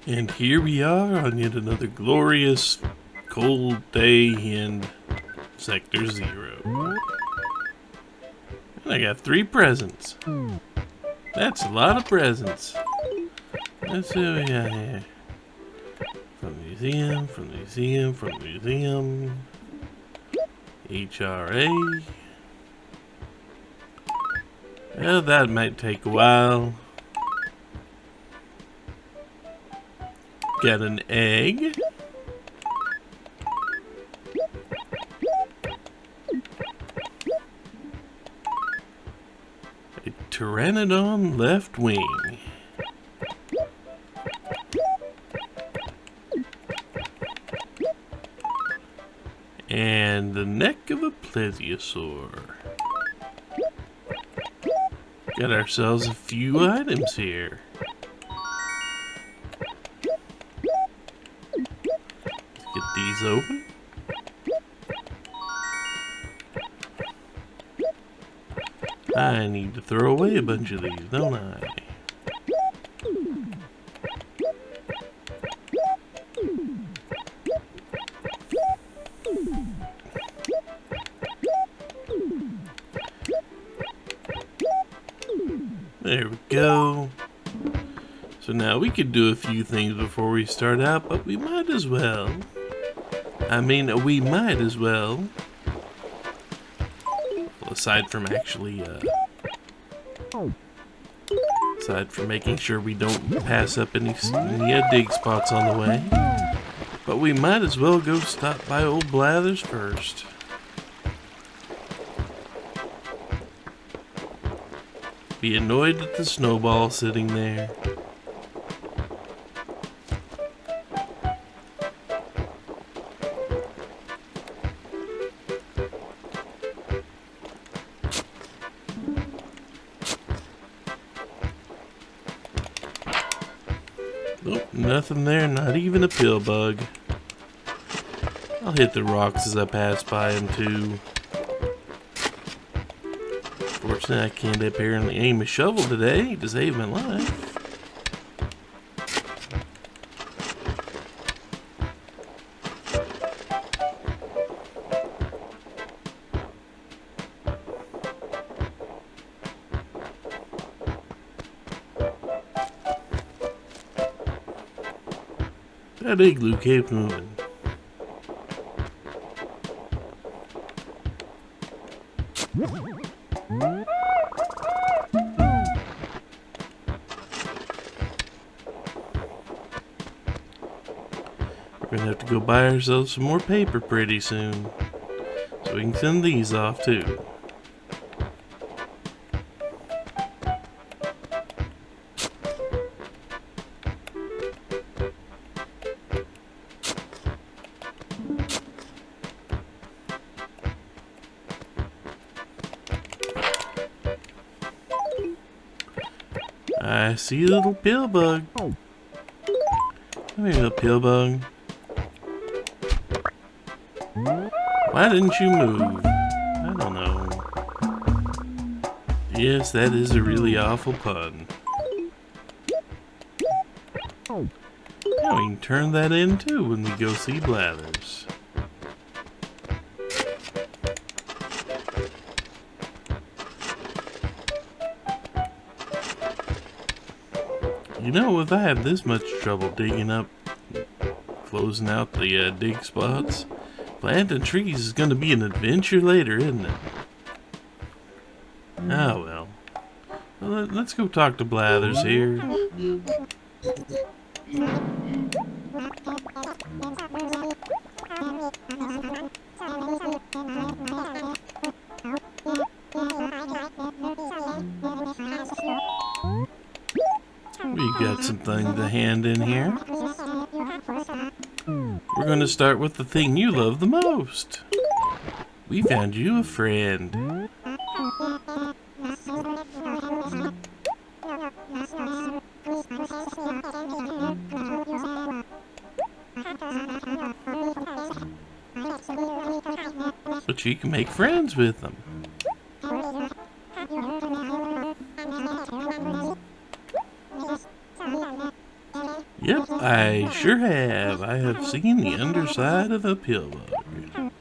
And here we are on yet another glorious cold day in Sector 0. And I got 3 presents. That's a lot of presents. Let's see what we got here. From the museum, from the museum, from the museum. HRA. Well, that might take a while. Got an egg. A Pteranodon left wing. And the neck of a plesiosaur. Got ourselves a few items here. Get these open. I need to throw away a bunch of these, don't I? There we go. So now we could do a few things before we start out, but we might as well. We might as well. Well, aside from actually, aside from making sure we don't pass up any dig spots on the way. But we might as well go stop by old Blathers first. be annoyed at the snowball sitting there. Nope, nothing there, not even a pill bug. I'll hit the rocks as I pass by him too. Fortunately, I can't apparently aim a shovel today to save my life. That igloo kept moving. We're gonna have to go buy ourselves some more paper pretty soon, so we can send these off too. I see a little pill bug. Come here, little pill bug. Why didn't you move? I don't know. Yes, that is a really awful pun. Now we can turn that in too when we go see Blathers. You know, if I have this much trouble digging up, closing out the dig spots, planting trees is going to be an adventure later, isn't it? Oh well. Well, let's go talk to Blathers here. We got some things to hand in here. We're going to start with the thing you love the most. We found you a friend. But you can make friends with them. Yep, I sure have. I have seen the underside of a pill bug.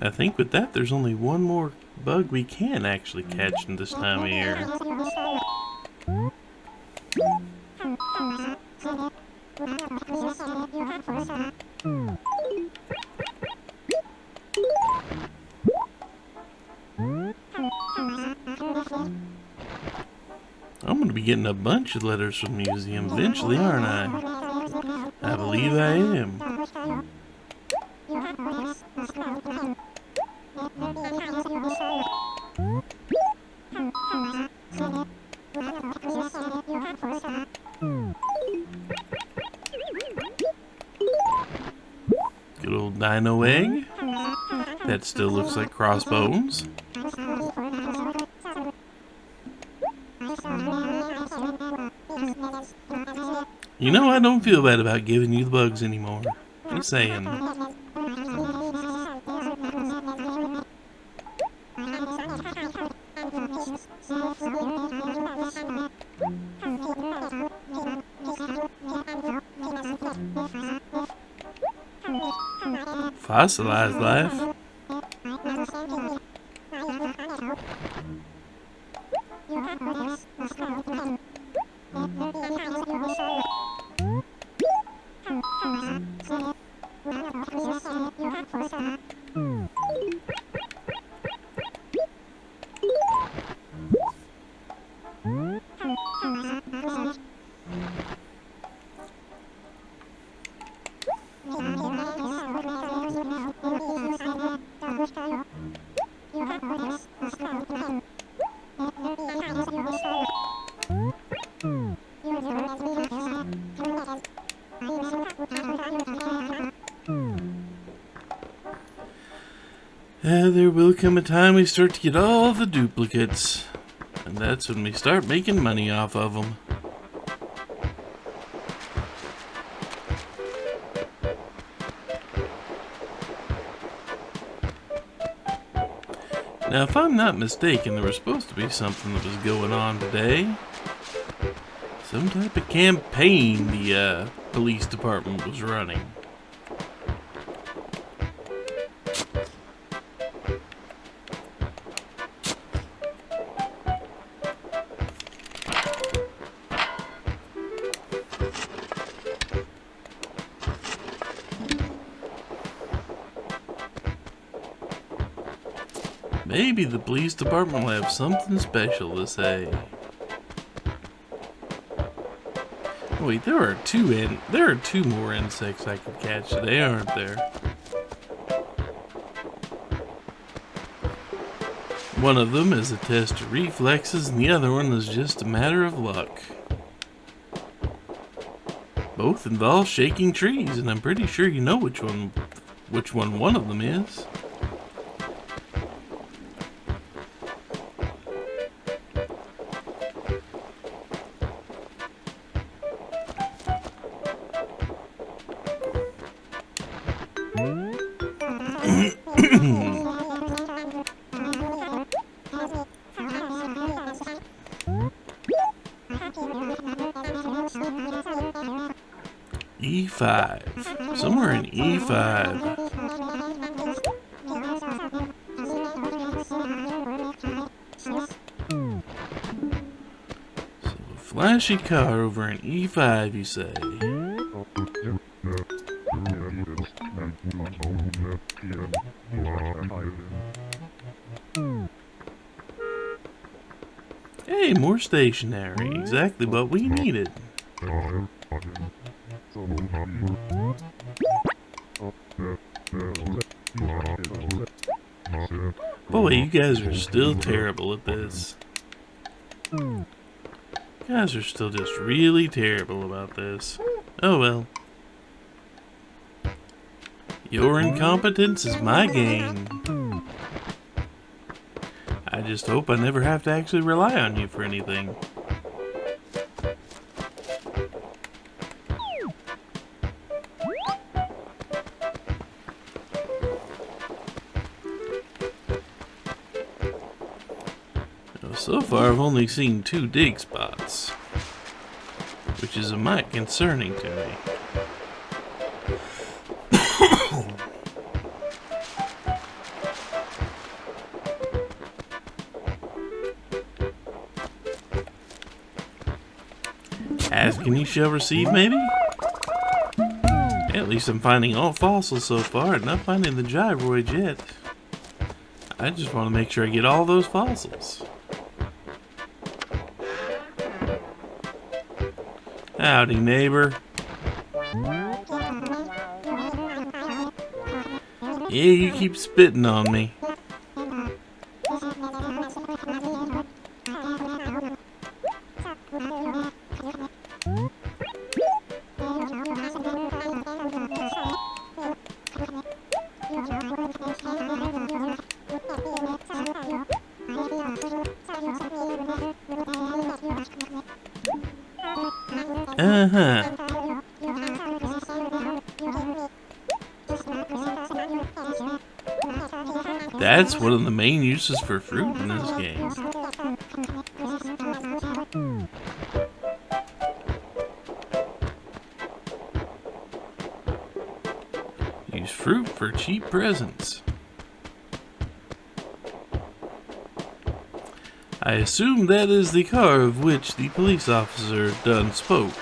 I think with that, there's only one more bug we can actually catch in this time of year. I'm going to be getting a bunch of letters from the museum eventually, aren't I? I believe I am. Good old dino egg. That still looks like crossbones. You know, I don't feel bad about giving you the bugs anymore. Just saying. Fossilized life. There will come a time we start to get all the duplicates, and that's when we start making money off of them. Now, if I'm not mistaken, there was supposed to be something that was going on today. Some type of campaign the police department was running. Maybe the police department will have something special to say. Wait, there are two more insects I could catch today, aren't there? One of them is a test of reflexes, and the other one is just a matter of luck. Both involve shaking trees, and I'm pretty sure you know which one one of them is. E5. Somewhere in E5. So a flashy car over in E5, you say? Hey, more stationery. Exactly what we needed. Boy, you guys are still terrible at this. You guys are still just really terrible about this. Oh well. Your incompetence is my gain. I just hope I never have to actually rely on you for anything. So far, I've only seen 2 dig spots, which is a mite concerning to me. Ask and you shall receive, maybe? At least I'm finding all fossils so far, and not finding the gyroid yet. I just want to make sure I get all those fossils. Howdy, neighbor. Yeah, you keep spitting on me. Uh-huh. That's one of the main uses for fruit in this game. Use fruit for cheap presents. I assume that is the car of which the police officer done spoke.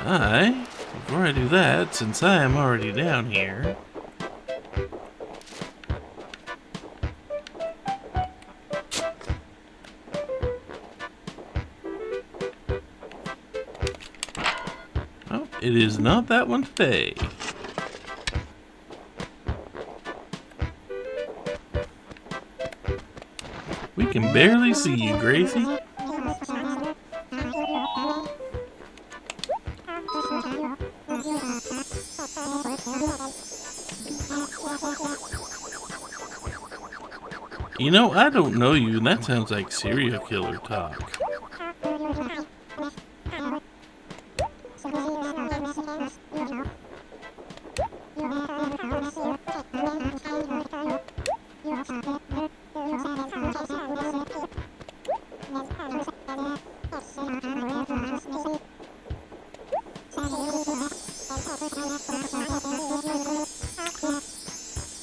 And before I do that, since I am already down here, oh, it is not that one today. We can barely see you, Gracie. You know, I don't know you, and that sounds like serial killer talk.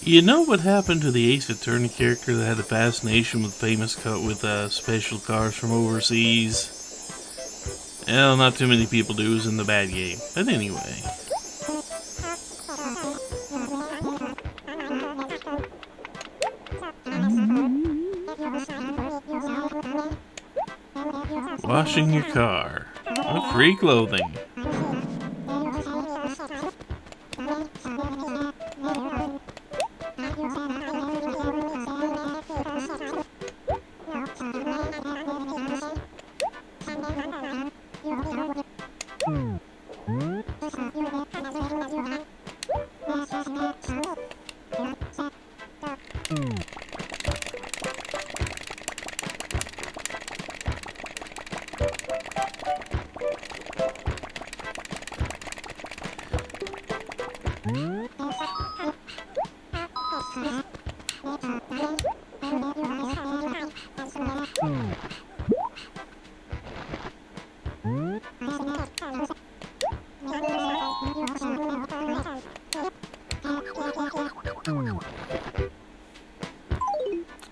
You know what happened to the Ace Attorney character that had a fascination with special cars from overseas? Well, not too many people do. It was in the bad game. But anyway. Washing your car. Free clothing.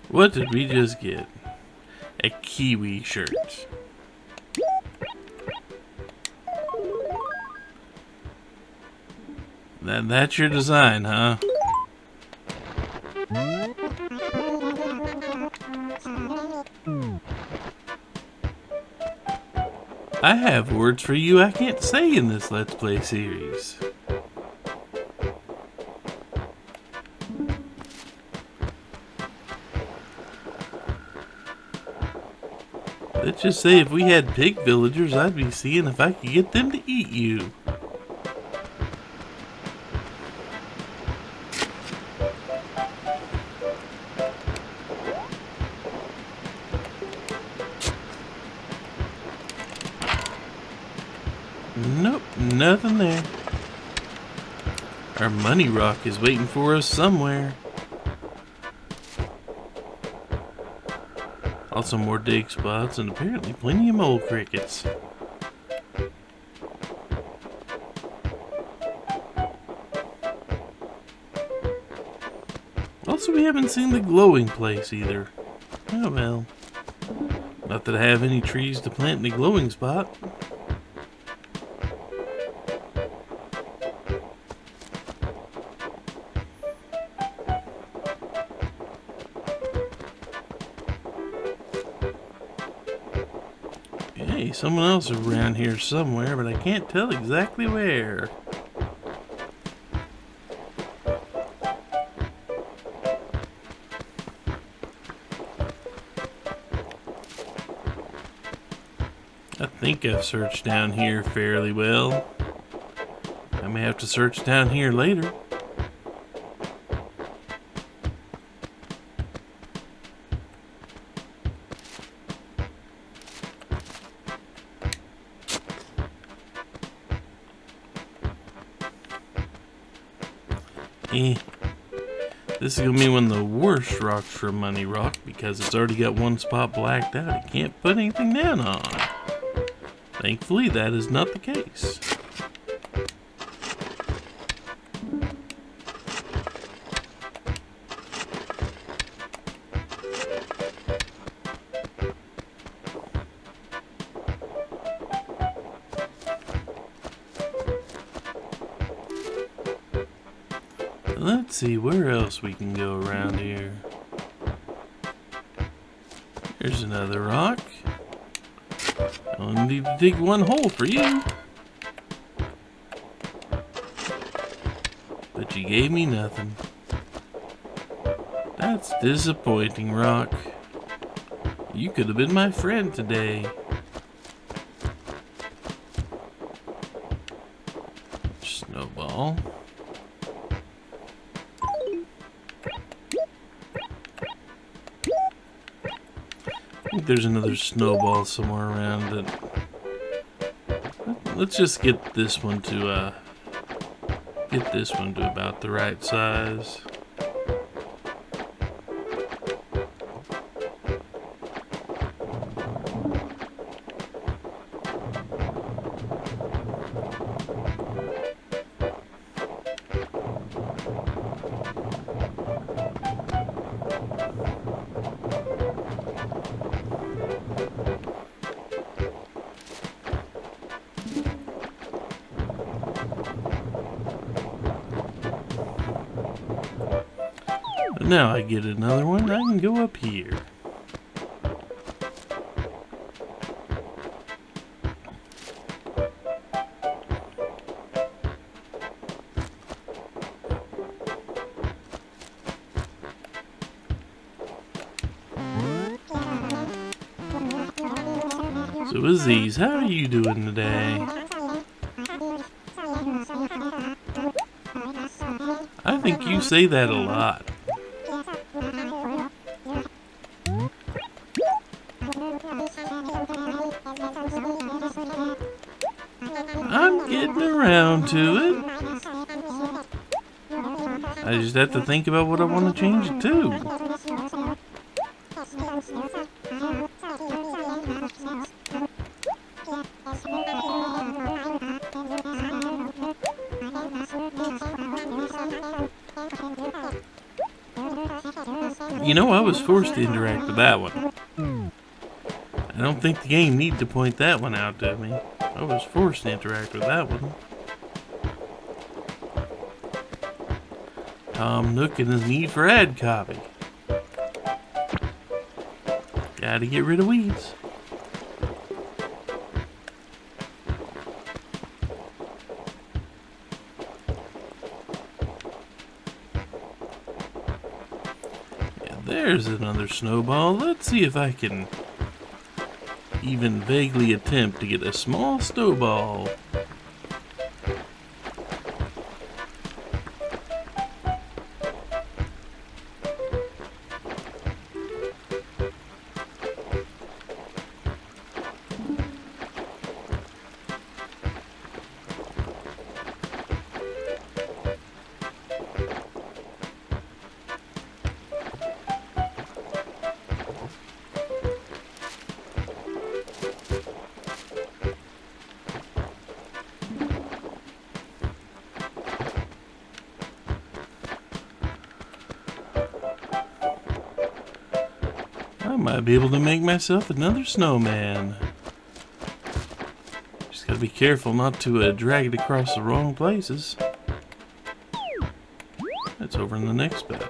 What did we just get? A kiwi shirt. That's your design, huh? I have words for you I can't say in this Let's Play series. Let's just say if we had pig villagers, I'd be seeing if I could get them to eat you. Nope, nothing there. Our money rock is waiting for us somewhere. Also more dig spots and apparently plenty of mole crickets. Also, we haven't seen the glowing place either. Oh well. Not that I have any trees to plant in the glowing spot. Hey, someone else is around here somewhere, but I can't tell exactly where. I think I've searched down here fairly well. I may have to search down here later. This is going to be one of the worst rocks for Money Rock because it's already got one spot blacked out. It can't put anything down on. Thankfully, that is not the case. Let's see where else we can go around here. Here's another rock. I only need to dig one hole for you. But you gave me nothing. That's disappointing, rock. You could have been my friend today. Snowball. I think there's another snowball somewhere around it. Let's just get this one to about the right size. Now I get another one, I can go up here. So Aziz, how are you doing today? I think you say that a lot. I'm getting around to it. I just have to think about what I want to change it to. You know, I was forced to interact with that one. I don't think the game needed to point that one out to me. I was forced to interact with that one. Tom Nook and his need for ad copy. Gotta get rid of weeds. Yeah, there's another snowball. Let's see if I can even vaguely attempt to get a small snowball. I might be able to make myself another snowman. Just gotta be careful not to drag it across the wrong places. That's over in the next bed.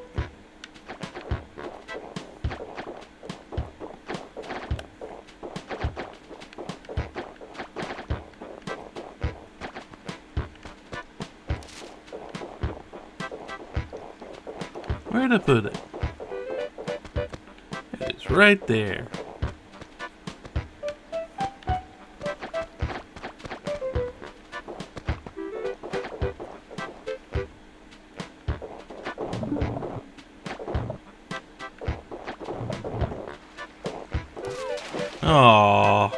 Where'd I put it? It's right there. Aww.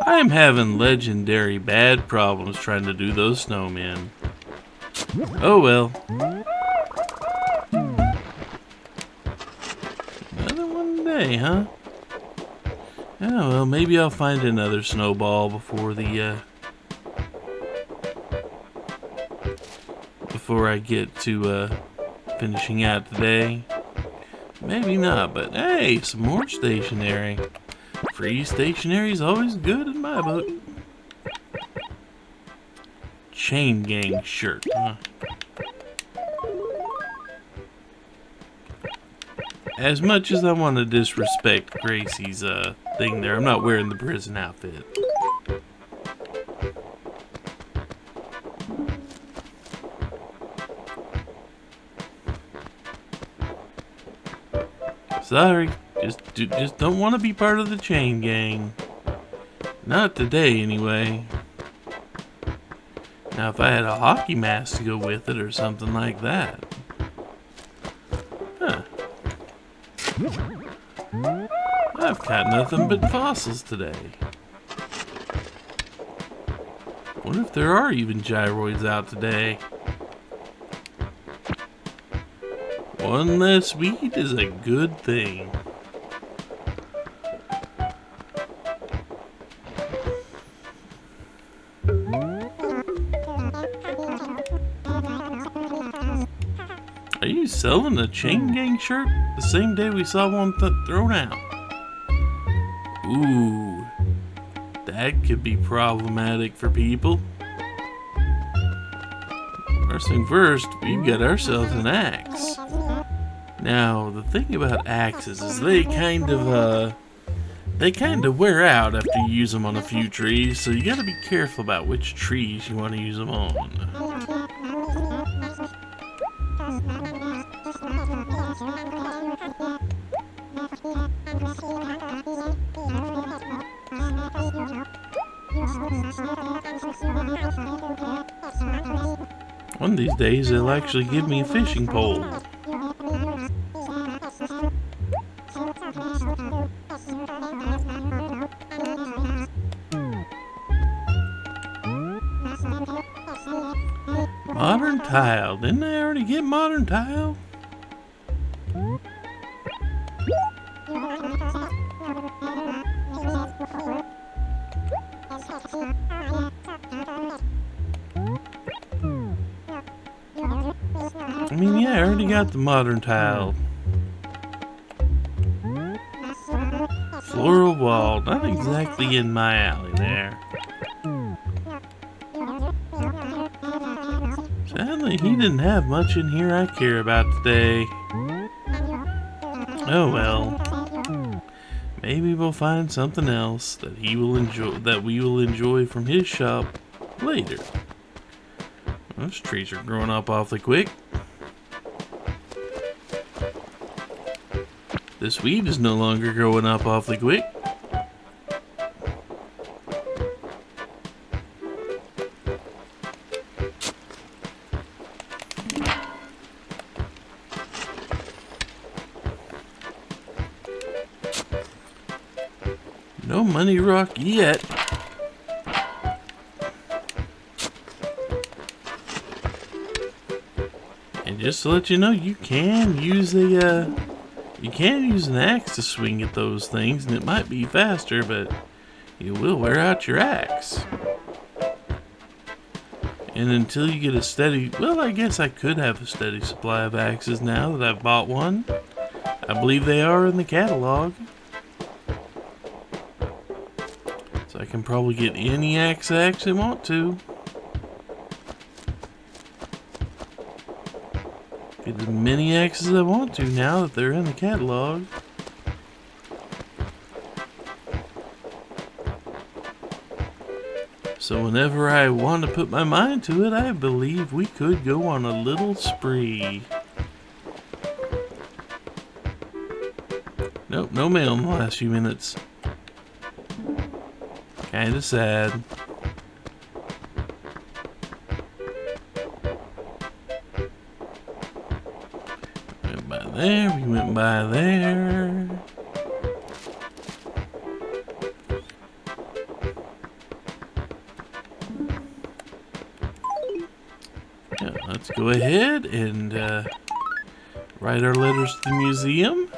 I am having legendary bad problems trying to do those snowmen. Oh well. Another one today, huh? Oh well, maybe I'll find another snowball before I get to finishing out today. Maybe not, but hey, some more stationery. Free stationery is always good in my book. Chain gang shirt, huh? As much as I want to disrespect Gracie's thing there, I'm not wearing the prison outfit. Sorry, just don't want to be part of the chain gang. Not today, anyway. Now, if I had a hockey mask to go with it or something like that. Huh. I've caught nothing but fossils today. What if there are even gyroids out today? One less weed is a good thing. Are you selling a chain gang shirt the same day we saw one thrown out? Ooh, that could be problematic for people. First thing first, we've got ourselves an axe. Now, the thing about axes is they kind of wear out after you use them on a few trees, so you gotta be careful about which trees you want to use them on. One of these days, they'll actually give me a fishing pole. Modern tile. Didn't I already get modern tile? I mean, yeah, I already got the modern tile. Floral wall, not exactly in my alley there. Sadly, he didn't have much in here I care about today. Oh well. Maybe we'll find something else that we will enjoy from his shop later. Those trees are growing up awfully quick. This weed is no longer growing up awfully quick. No money rock yet. And just to let you know, you can use an axe to swing at those things, and it might be faster, but you will wear out your axe. And until you get a steady, well, I guess I could have a steady supply of axes now that I've bought one. I believe they are in the catalog. So I can probably get any axe I actually want to. Get as many axes as I want to now that they're in the catalog. So whenever I want to put my mind to it, I believe we could go on a little spree. Nope, no mail in the last few minutes. Kinda sad. Went by there, we went by there. Yeah, let's go ahead and write our letters to the museum.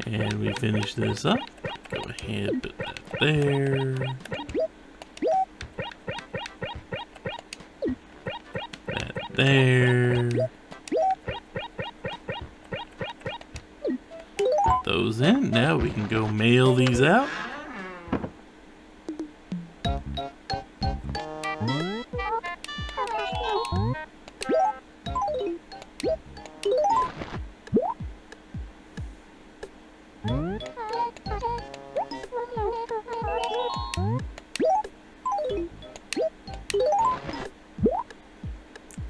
And we finish this up. Go ahead, put that there. there. Put those in. Now we can go mail these out.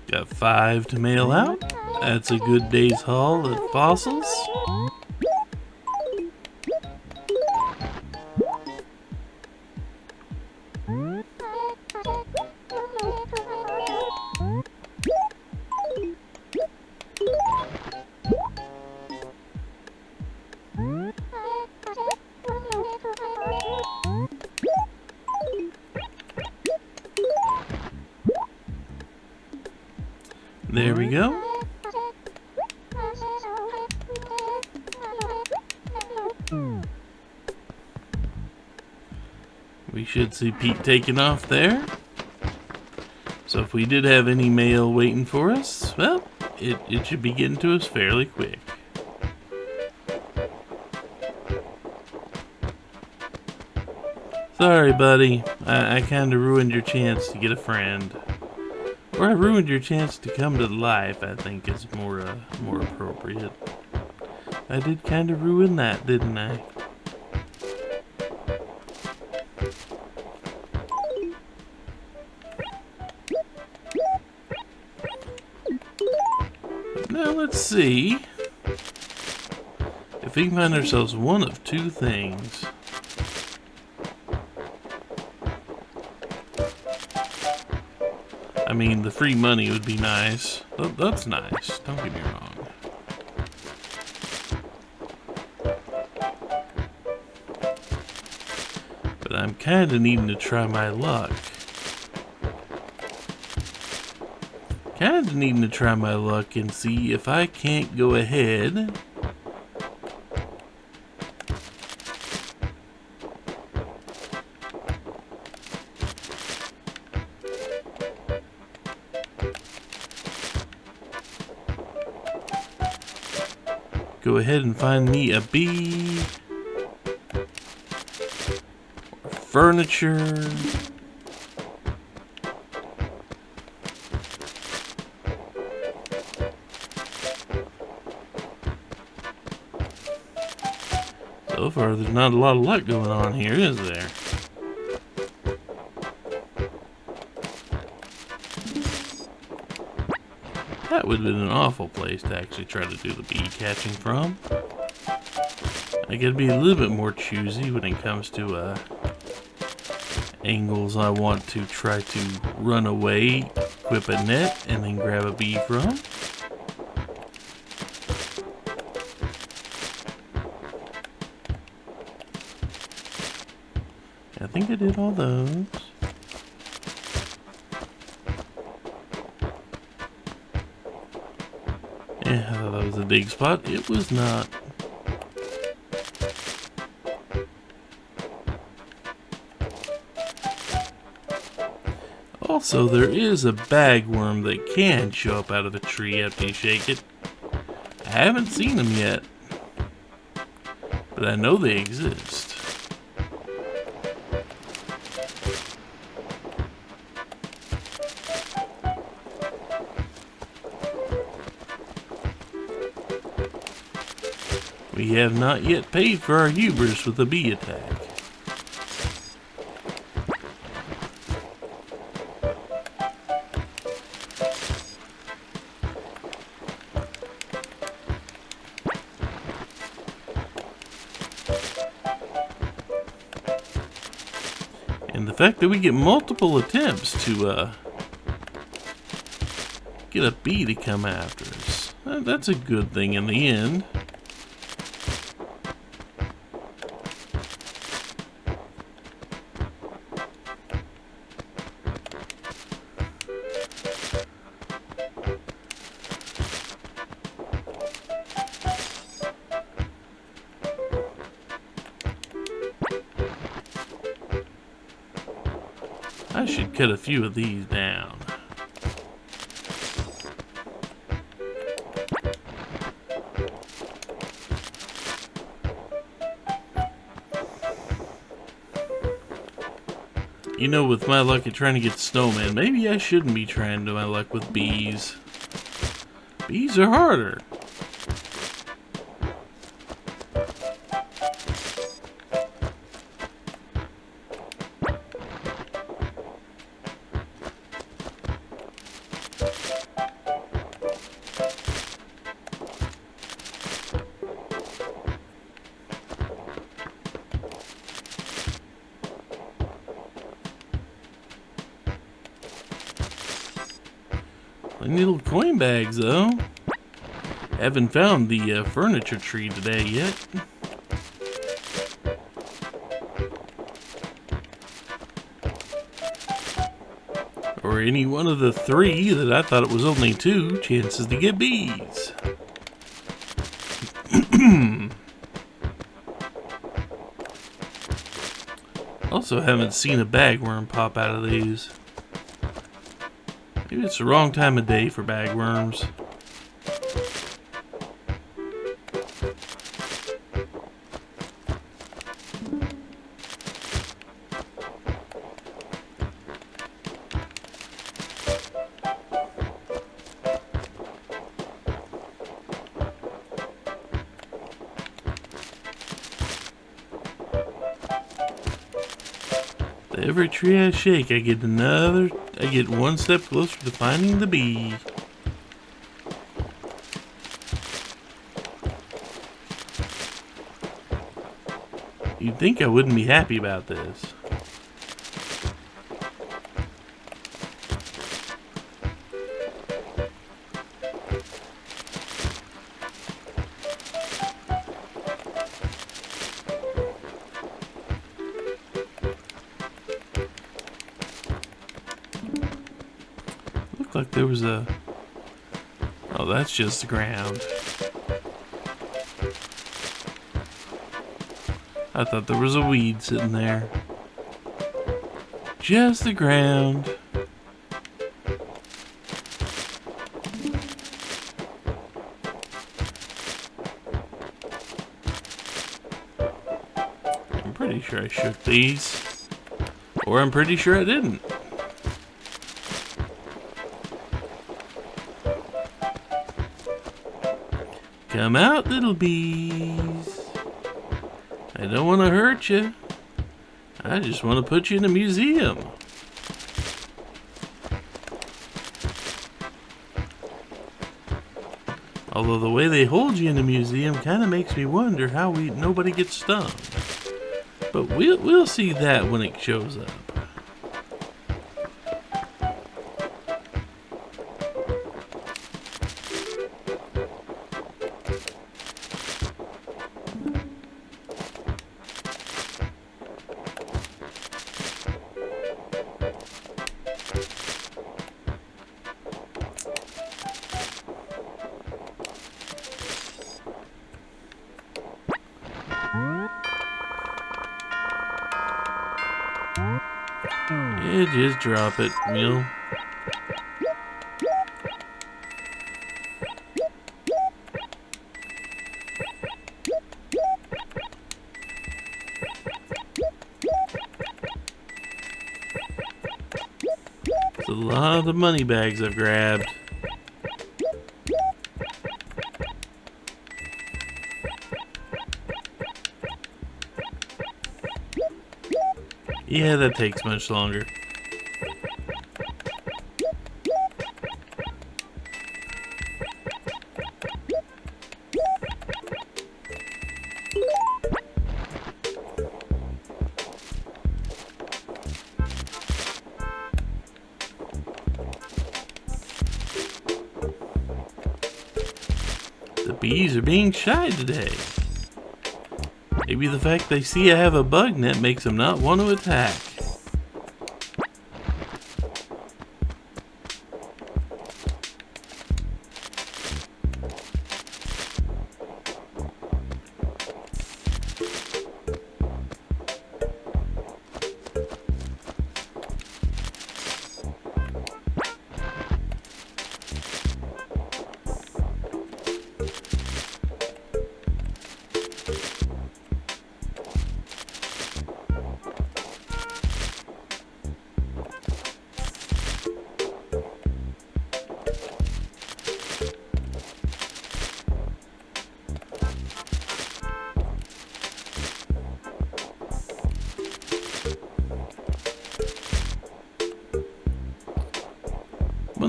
Got 5 to mail out. That's a good day's haul at Fossils. There we go. We should see Pete taking off there. So if we did have any mail waiting for us, well, it should be getting to us fairly quick. Sorry, buddy. I kinda ruined your chance to get a friend. Or I ruined your chance to come to life, I think is more appropriate. I did kinda ruin that, didn't I? Now let's see if we can find ourselves one of 2 things. I mean, the free money would be nice. That's nice, don't get me wrong. But I'm kinda needing to try my luck. Kinda needing to try my luck and see if I can't go ahead and find me a bee, or furniture. So far, there's not a lot of luck going on here, is there? That would have been an awful place to actually try to do the bee catching from. I gotta be a little bit more choosy when it comes to angles I want to try to run away, equip a net, and then grab a bee from. I think I did all those. Yeah, I thought that was a big spot. It was not. Also, there is a bagworm that can show up out of a tree after you shake it. I haven't seen them yet, but I know they exist. We have not yet paid for our hubris with a bee attack. And the fact that we get multiple attempts to get a bee to come after us, that's a good thing in the end. I should cut a few of these down. You know, with my luck at trying to get snowmen, maybe I shouldn't be trying my luck with bees. Bees are harder. Plenty little coin bags, though. Haven't found the furniture tree today yet. Or any one of the 3 that I thought it was only 2 chances to get bees. Also haven't seen a bagworm pop out of these. Maybe it's the wrong time of day for bagworms. Every tree I shake, I get one step closer to finding the bee. You'd think I wouldn't be happy about this. Like there was a... Oh, that's just the ground. I thought there was a weed sitting there. Just the ground. I'm pretty sure I shook these. Or I'm pretty sure I didn't. Come out, little bees. I don't want to hurt you. I just want to put you in a museum. Although the way they hold you in a museum kind of makes me wonder how nobody gets stung. But we'll see that when it shows up. Yeah, just drop it, you know. It's a lot of money bags I've grabbed. Yeah, that takes much longer. The bees are being shy today. Maybe the fact they see I have a bug net makes them not want to attack.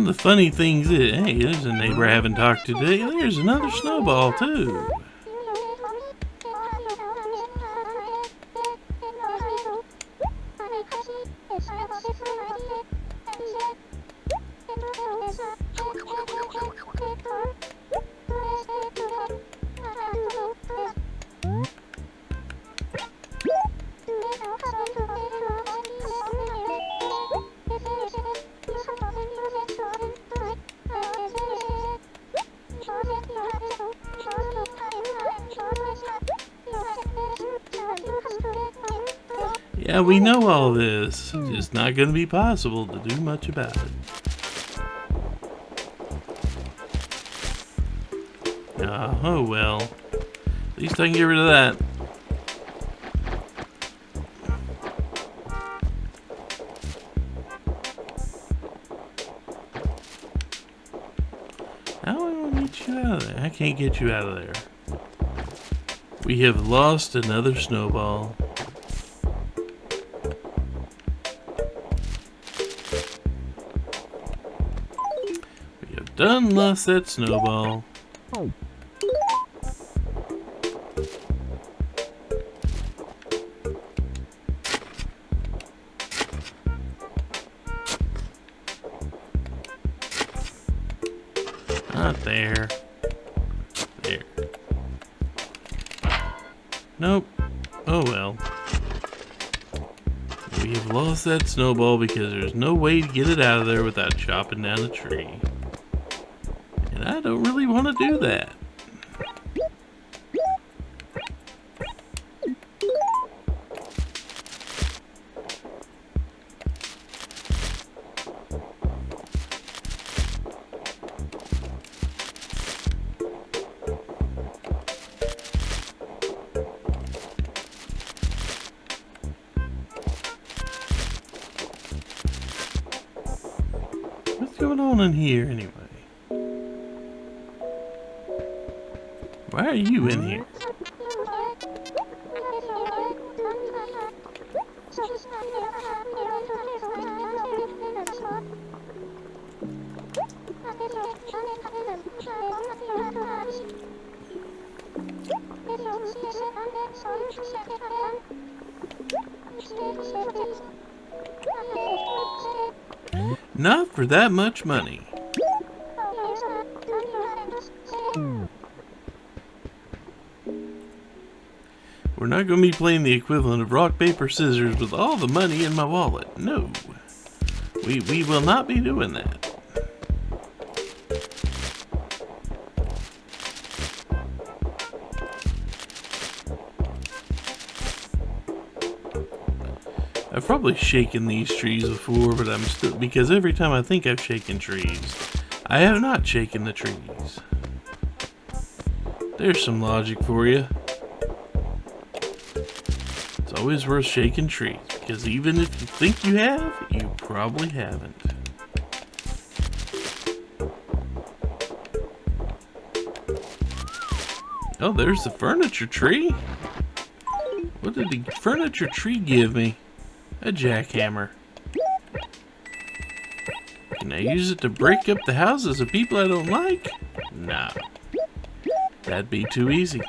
of the funny things is, hey, there's a neighbor I haven't talked to today. There's another snowball, too. Yeah, we know all this. It's just not going to be possible to do much about it. Oh well. At least I can get rid of that. How am I going to get you out of there? I can't get you out of there. We have lost another snowball. We have done lost that snowball. Not there. There. Nope. Oh well. We have lost that snowball because there's no way to get it out of there without chopping down a tree. And I don't really want to do that. What's going on in here anyway? Why are you in here? Not for that much money. We're not going to be playing the equivalent of rock, paper, scissors with all the money in my wallet. No. We will not be doing that. I've probably shaken these trees before, but I'm still, because every time I think I've shaken trees, I have not shaken the trees. There's some logic for you. It's always worth shaking trees, because even if you think you have, you probably haven't. Oh, there's the furniture tree. What did the furniture tree give me? A jackhammer. Can I use it to break up the houses of people I don't like? No. That'd be too easy.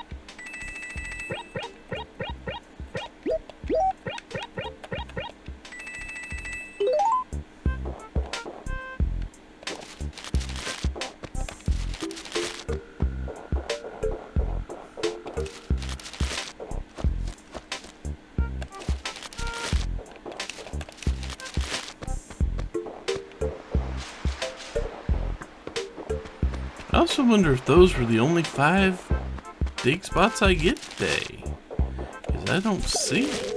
I also wonder if those were the only 5 dig spots I get today. Because I don't see it.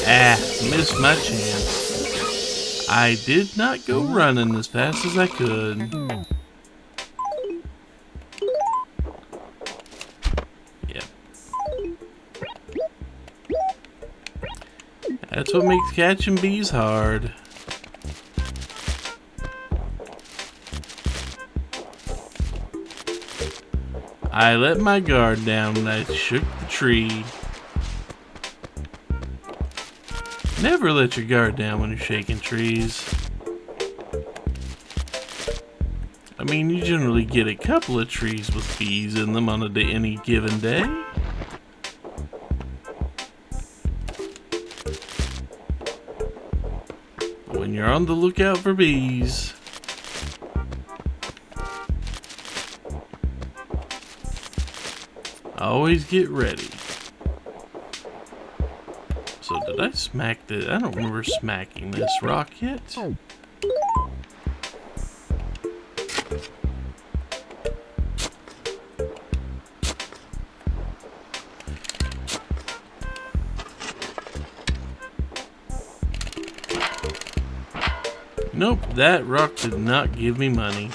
Ah, missed my chance. I did not go running as fast as I could. Yep. That's what makes catching bees hard. I let my guard down when I shook the tree. Never let your guard down when you're shaking trees. I mean, you generally get a couple of trees with bees in them on any given day. But when you're on the lookout for bees, always get ready. So did I smack the... I don't remember smacking this rock yet. Nope, that rock did not give me money.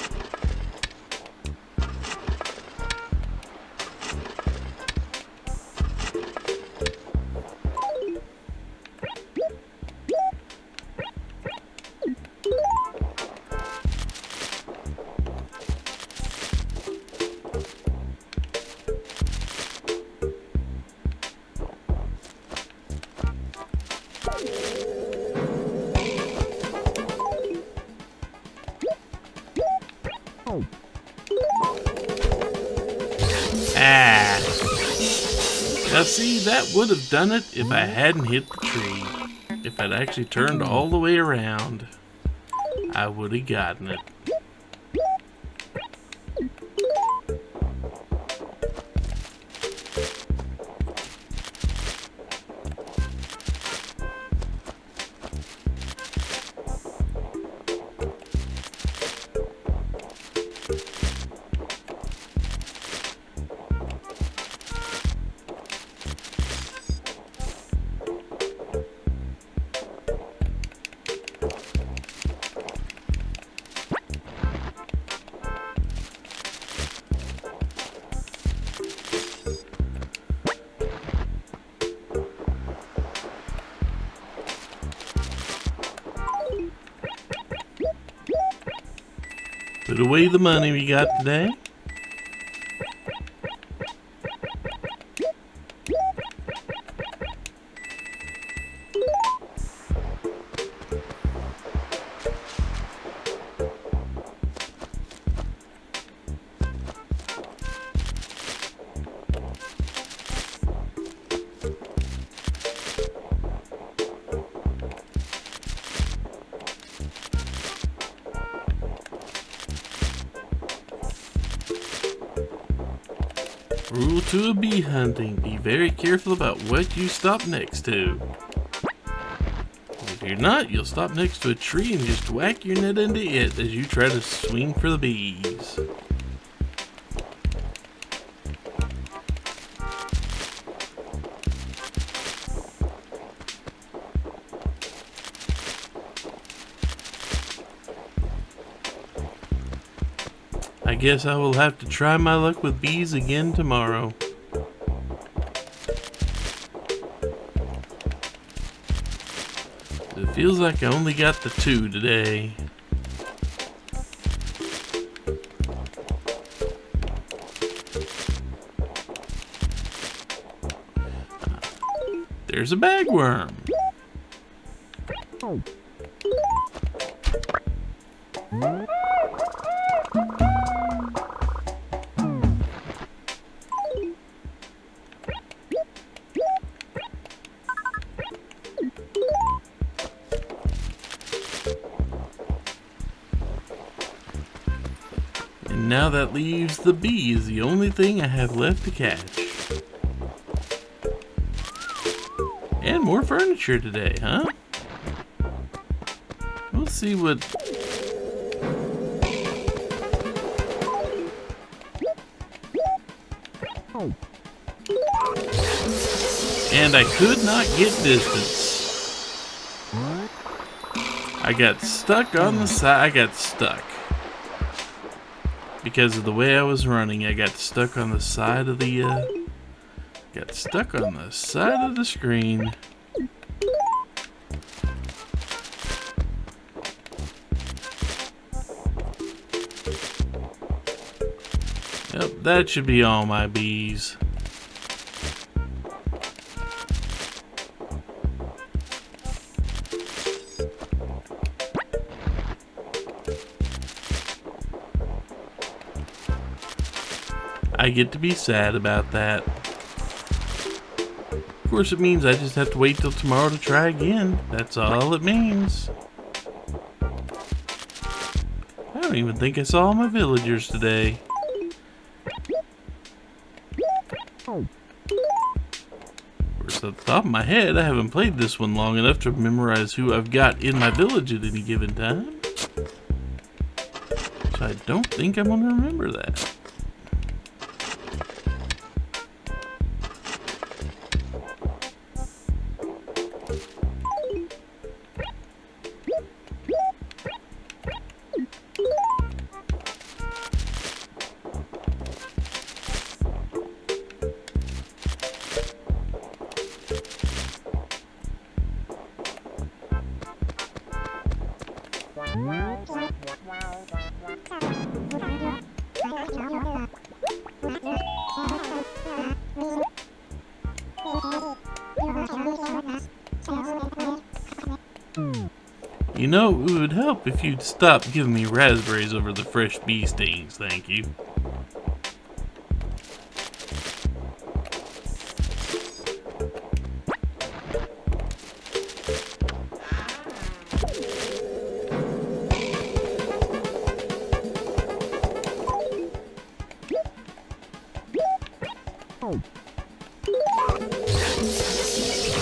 Ah. Now see, that would have done it if I hadn't hit the tree. If I'd actually turned all the way around, I would have gotten it. Put away the money we got today. Rule 2 of bee hunting, be very careful about what you stop next to. If you're not, you'll stop next to a tree and just whack your net into it as you try to swing for the bees. I guess I will have to try my luck with bees again tomorrow. It feels like I only got the 2 today. There's a bagworm. And now that leaves the bee is the only thing I have left to catch. And more furniture today, huh? We'll see what... And I could not get distance. I got stuck on the side. I got stuck. Because of the way I was running, I got stuck on the side of the, got stuck on the side of the screen. Yep, that should be all my bees. I get to be sad about that. Of course, it means I just have to wait till tomorrow to try again. That's all it means. I don't even think I saw my villagers today. Of course, at the top of my head, I haven't played this one long enough to memorize who I've got in my village at any given time. So I don't think I'm going to remember that. You know, it would help if you'd stop giving me raspberries over the fresh bee stings, thank you.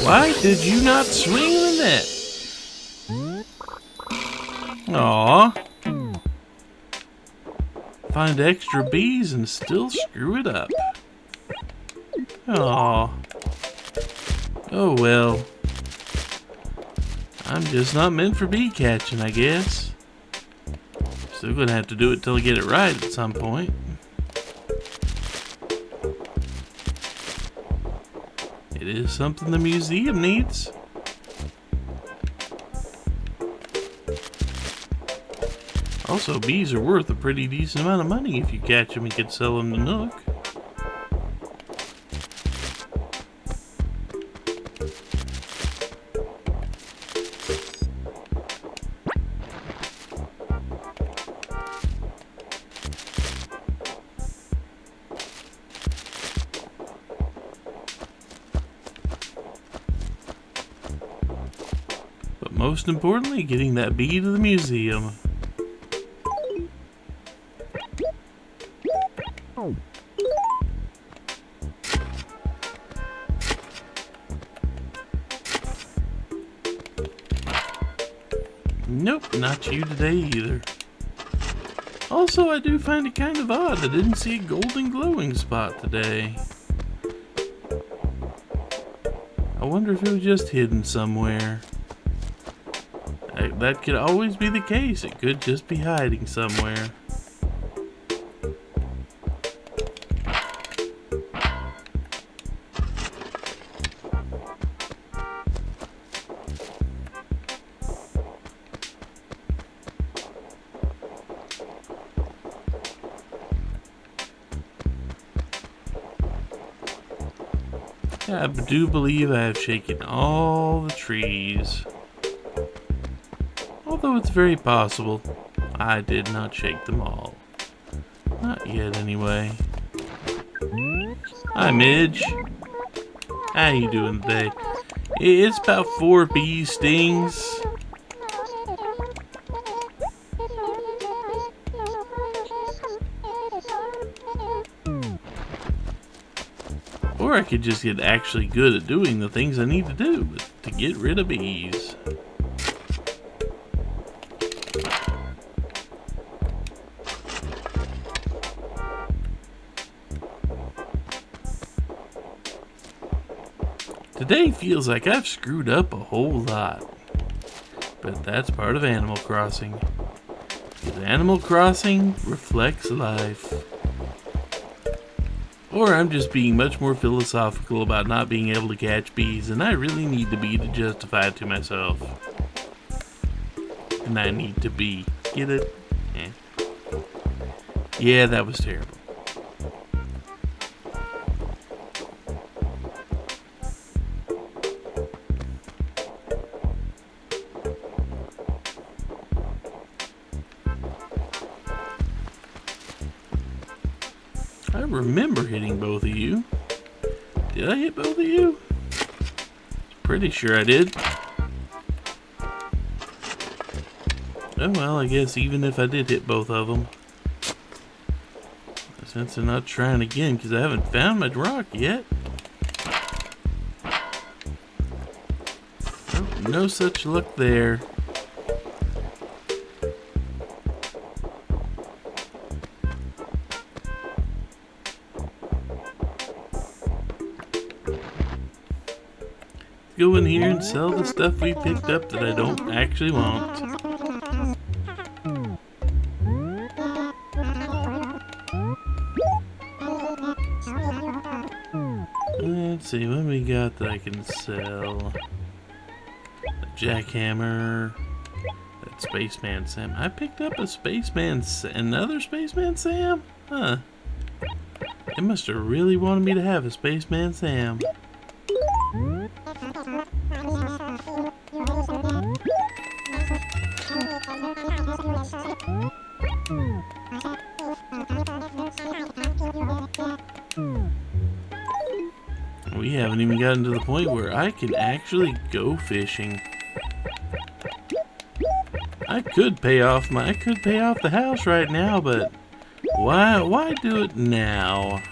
Why did you not swing the net? Aw. Find extra bees and still screw it up. Aw. Oh well. I'm just not meant for bee catching, I guess. Still gonna have to do it till I get it right at some point. It is something the museum needs. Also, bees are worth a pretty decent amount of money if you catch them and can sell them to Nook. But most importantly, getting that bee to the museum. Nope, not you today either. Also, I do find it kind of odd I didn't see a golden glowing spot today. I wonder if it was just hidden somewhere. That could always be the case. It could just be hiding somewhere. I do believe I have shaken all the trees. Although it's very possible I did not shake them all. Not yet, anyway. Hi, Midge. How you doing today? It's about 4 bee stings. Or I could just get actually good at doing the things I need to do to get rid of bees. Today feels like I've screwed up a whole lot. But that's part of Animal Crossing. Because Animal Crossing reflects life. Or I'm just being much more philosophical about not being able to catch bees, and I really need to be to justify it to myself. And I need to be. Get it? Yeah, that was terrible. I remember hitting both of you. Did I hit both of you? Pretty sure I did. Oh well, I guess even if I did hit both of them, since I'm not trying again because I haven't found my rock yet. Oh, no such luck there. Go in here and sell the stuff we picked up that I don't actually want. Let's see, what we got that I can sell? A jackhammer. That Spaceman Sam. I picked up a Spaceman another Spaceman Sam? Huh. They must have really wanted me to have a Spaceman Sam. We haven't even gotten to the point where I can actually go fishing. I could pay off the house right now, but why do it now?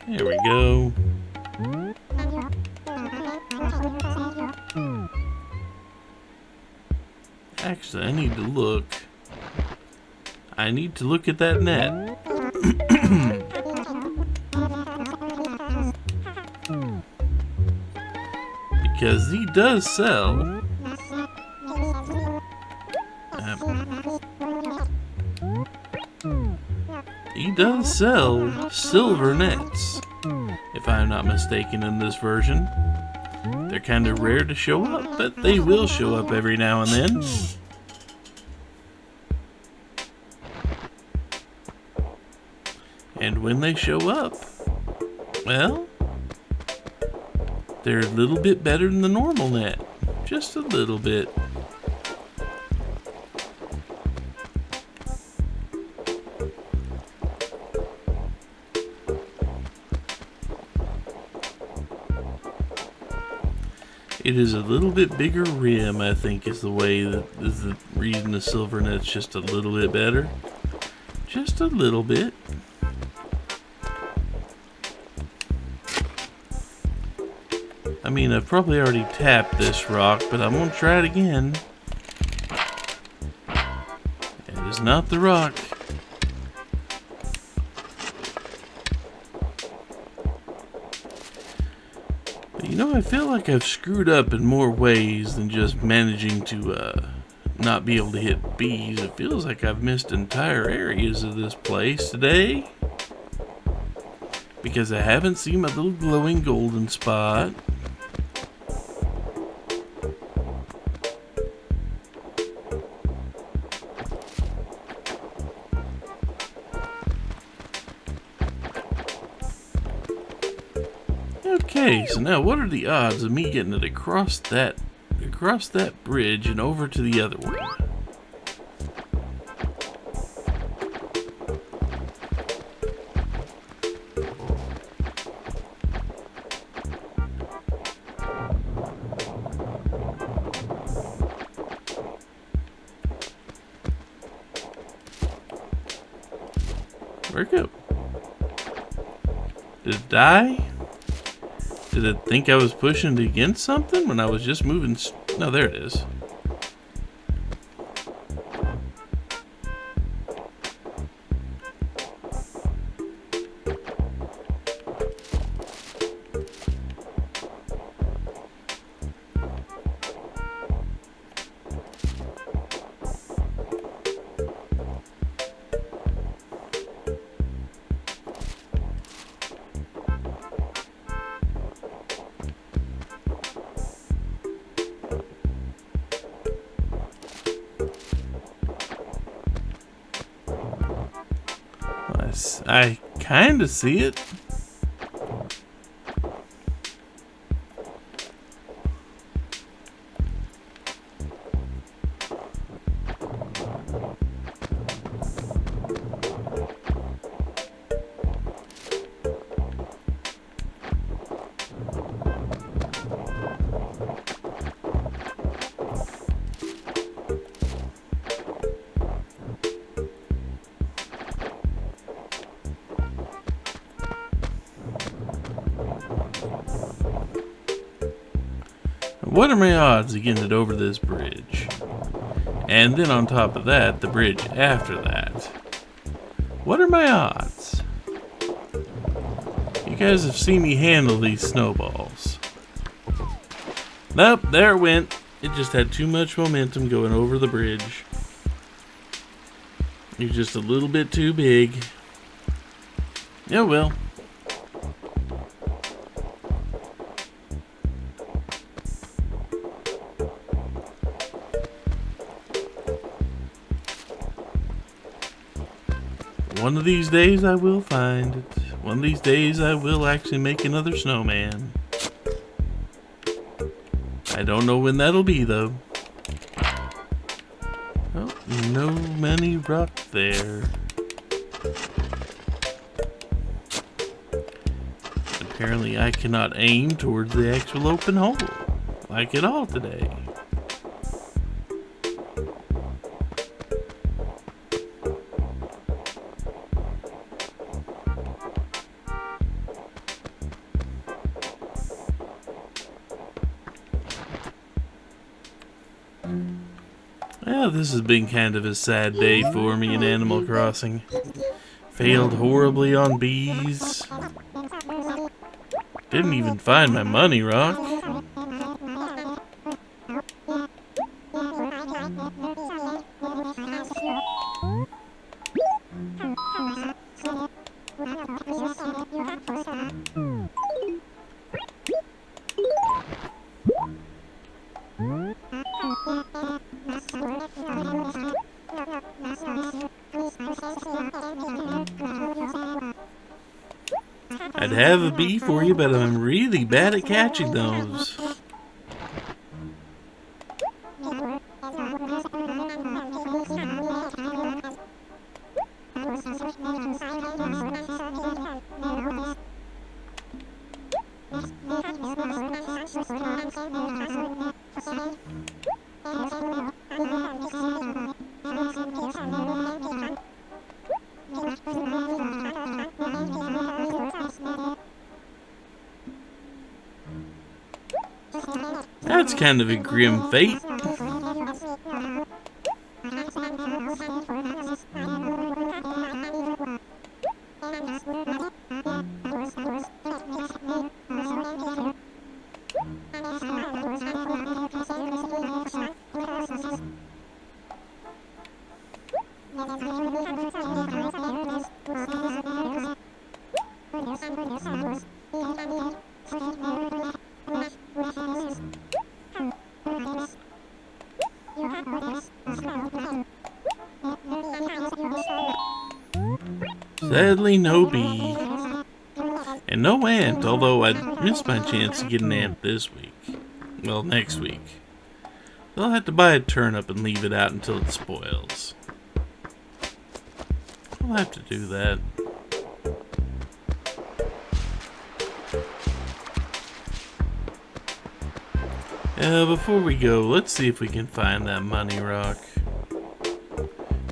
There we go. Actually, I need to look. I need to look at that net. Because he does sell. He does sell silver nets, if I'm not mistaken, in this version. They're kind of rare to show up, but they will show up every now and then. And when they show up, well, they're a little bit better than the normal net. Just a little bit. It is a little bit bigger rim, I think, is the reason the silver net's just a little bit better. Just a little bit. I mean, I've probably already tapped this rock, but I'm gonna try it again. It is not the rock. You know, I feel like I've screwed up in more ways than just managing to not be able to hit bees. It feels like I've missed entire areas of this place today. Because I haven't seen my little glowing golden spot. Okay, so now what are the odds of me getting it across that bridge and over to the other one? Where'd it go? Did it die? Did it think I was pushing it against something when I was just moving? No, there it is. I kind of see it. What are my odds of getting it over this bridge? And then on top of that, the bridge after that. What are my odds? You guys have seen me handle these snowballs. Nope, there it went. It just had too much momentum going over the bridge. You're just a little bit too big. Oh well. One of these days I will find it. One of these days I will actually make another snowman. I don't know when that'll be though. Oh, no money rock there. Apparently I cannot aim towards the actual open hole like at all today. Well, this has been kind of a sad day for me in Animal Crossing. Failed horribly on bees. Didn't even find my money rock. I'd have a bee for you, but I'm really bad at catching those. That's kind of a grim fate. Sadly, no bee. And no ant, although I'd missed my chance to get an ant this week. Well, next week. I'll have to buy a turnip and leave it out until it spoils. I'll have to do that. Before we go, let's see if we can find that money rock.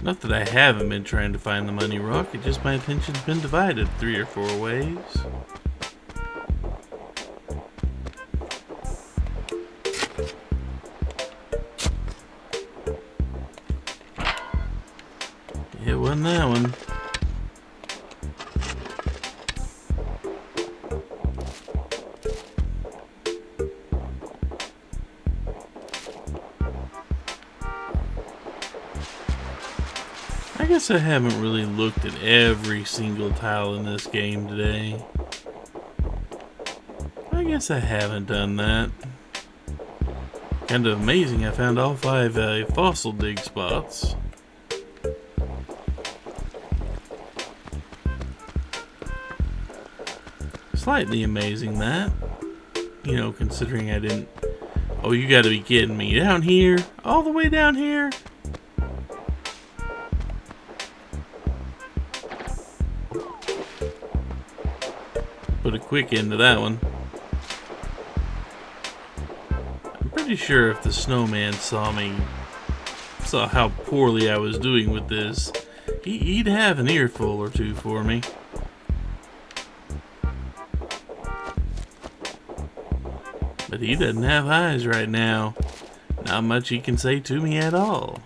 Not that I haven't been trying to find the money rock, it's just my attention's been divided 3 or 4 ways. It wasn't that one. I guess I haven't really looked at every single tile in this game today. I guess I haven't done that. Kind of amazing, I found all 5 fossil dig spots. Slightly amazing that. You know, considering I didn't... Oh, you gotta be kidding me. Down here? All the way down here? Put a quick end to that one. I'm pretty sure if the snowman saw how poorly I was doing with this, he'd have an earful or two for me. But he doesn't have eyes right now. Not much he can say to me at all.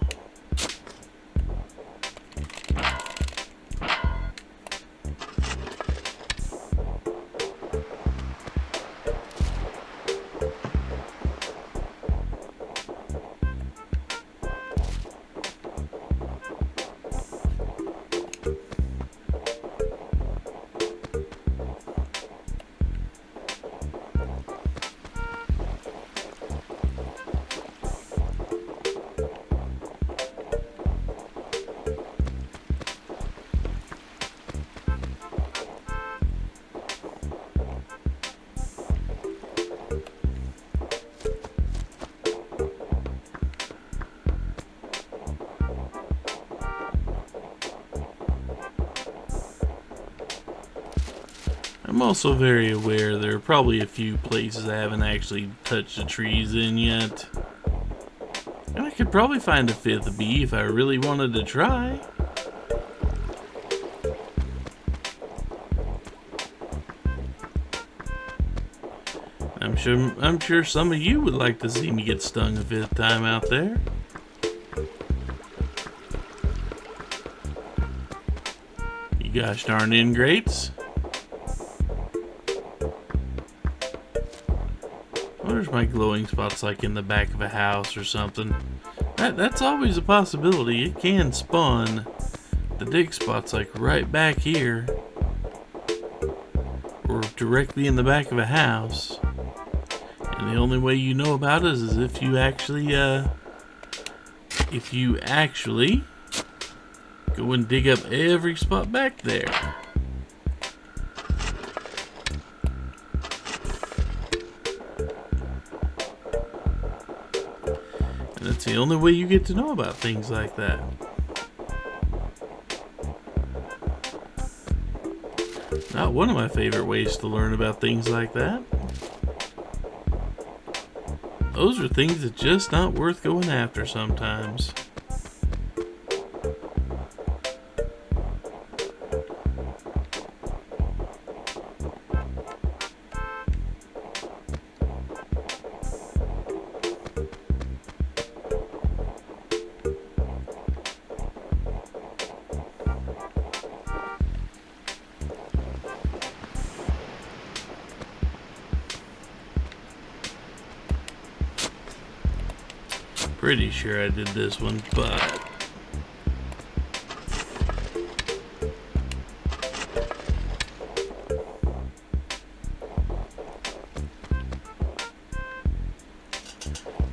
I'm also very aware there are probably a few places I haven't actually touched the trees in yet. And I could probably find a fifth bee if I really wanted to try. I'm sure some of you would like to see me get stung a fifth time out there. You gosh darn ingrates. What are my glowing spots like in the back of a house or something? That's always a possibility. It can spawn the dig spots like right back here. Or directly in the back of a house. And the only way you know about it is if you actually go and dig up every spot back there. And that's the only way you get to know about things like that. Not one of my favorite ways to learn about things like that. Those are things that just not worth going after sometimes. Pretty sure I did this one, but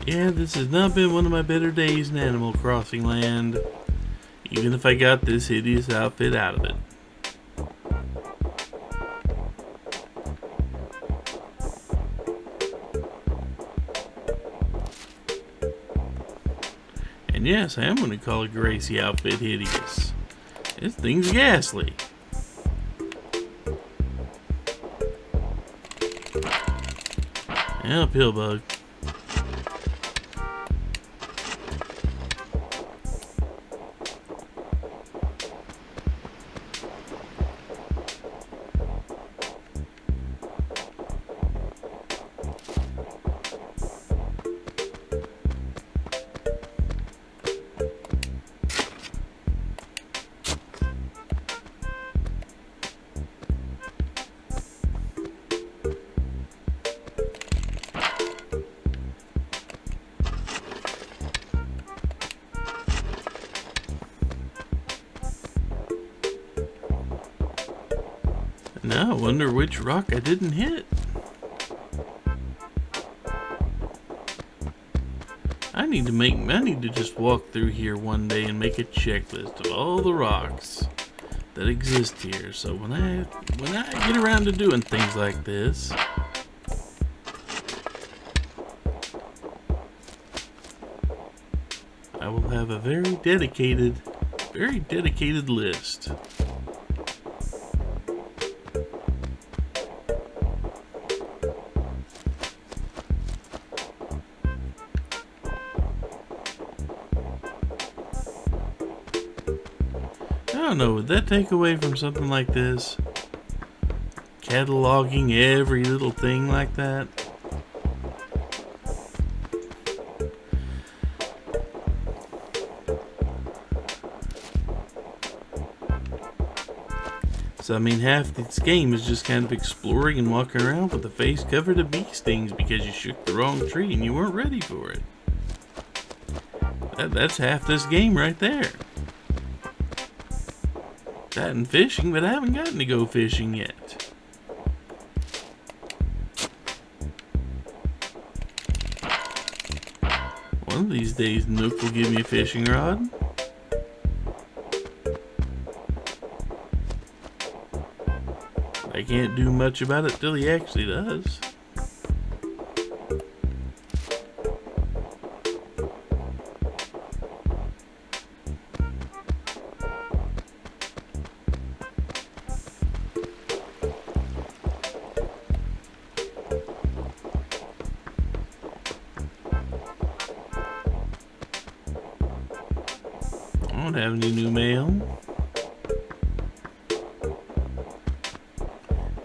yeah, this has not been one of my better days in Animal Crossing land, even if I got this hideous outfit out of it. And yes, I am going to call a Gracie outfit hideous. This thing's ghastly. Yeah, pill bug. Now I wonder which rock I didn't hit. I need to just walk through here one day and make a checklist of all the rocks that exist here. So when I get around to doing things like this, I will have a very dedicated list. I don't know, would that take away from something like this? Cataloging every little thing like that? So I mean, half this game is just kind of exploring and walking around with the face covered in bee stings because you shook the wrong tree and you weren't ready for it. That's half this game right there. That and fishing, but I haven't gotten to go fishing yet. One of these days, Nook will give me a fishing rod. I can't do much about it till he actually does. I don't have any new mail.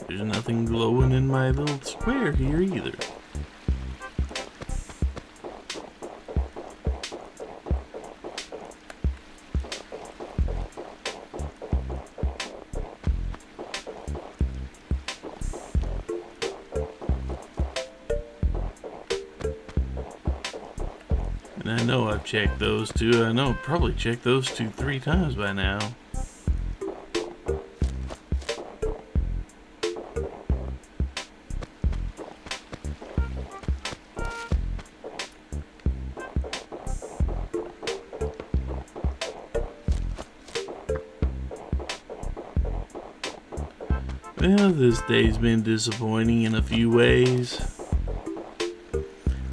There's nothing glowing in my little square here either. And I know I've checked those two. I know I've probably checked those 2-3 times by now. Well, this day's been disappointing in a few ways.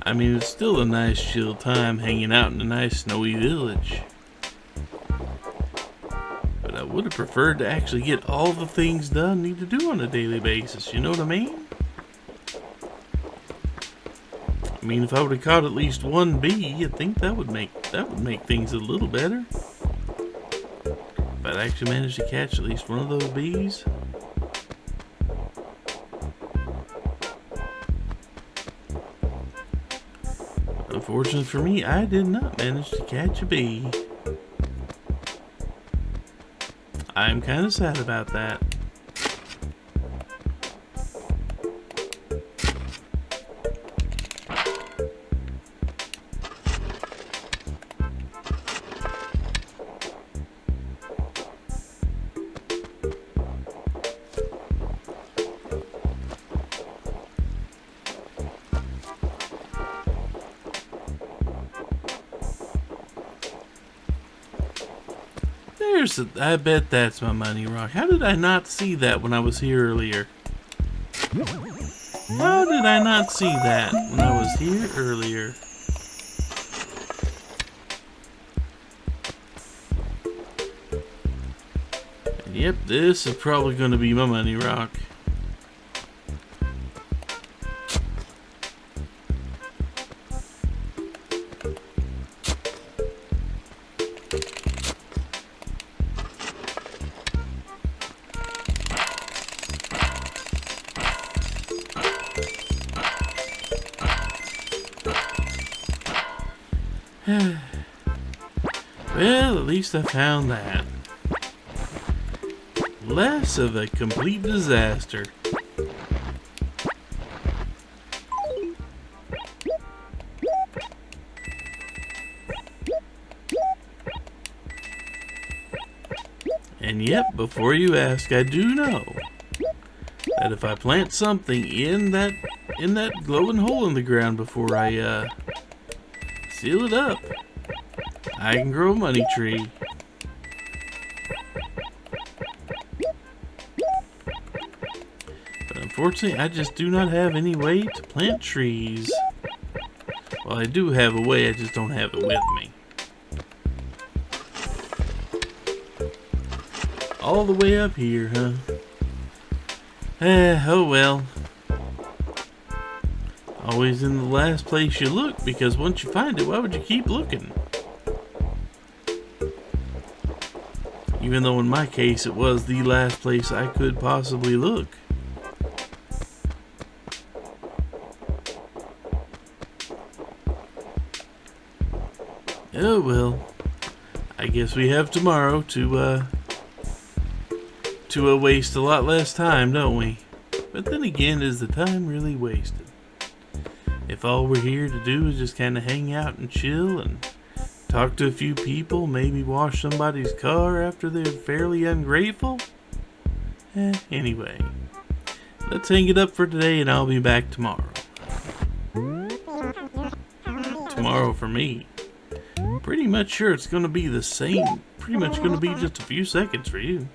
I mean, it's still a nice chill time hanging out in a nice snowy village. But I would have preferred to actually get all the things done I need to do on a daily basis, you know what I mean? I mean, if I would have caught at least one bee, I think that would make things a little better. If I'd actually managed to catch at least one of those bees. Unfortunately for me, I did not manage to catch a bee. I'm kind of sad about that. I bet that's my money rock. How did I not see that when I was here earlier? How did I not see that when I was here earlier? And yep, this is probably going to be my money rock. Well, at least I found that. Less of a complete disaster. And yep, before you ask, I do know that if I plant something in that glowing hole in the ground before I seal it up, I can grow a money tree. But unfortunately, I just do not have any way to plant trees. Well, I do have a way, I just don't have it with me. All the way up here, huh? Oh well. Always in the last place you look, because once you find it, why would you keep looking? Even though in my case it was the last place I could possibly look. Oh well. I guess we have tomorrow to to waste a lot less time, don't we? But then again, is the time really wasted? If all we're here to do is just kind of hang out and chill and talk to a few people, maybe wash somebody's car after they're fairly ungrateful? Anyway, let's hang it up for today and I'll be back tomorrow. Tomorrow for me. Pretty much sure it's going to be the same. Pretty much going to be just a few seconds for you.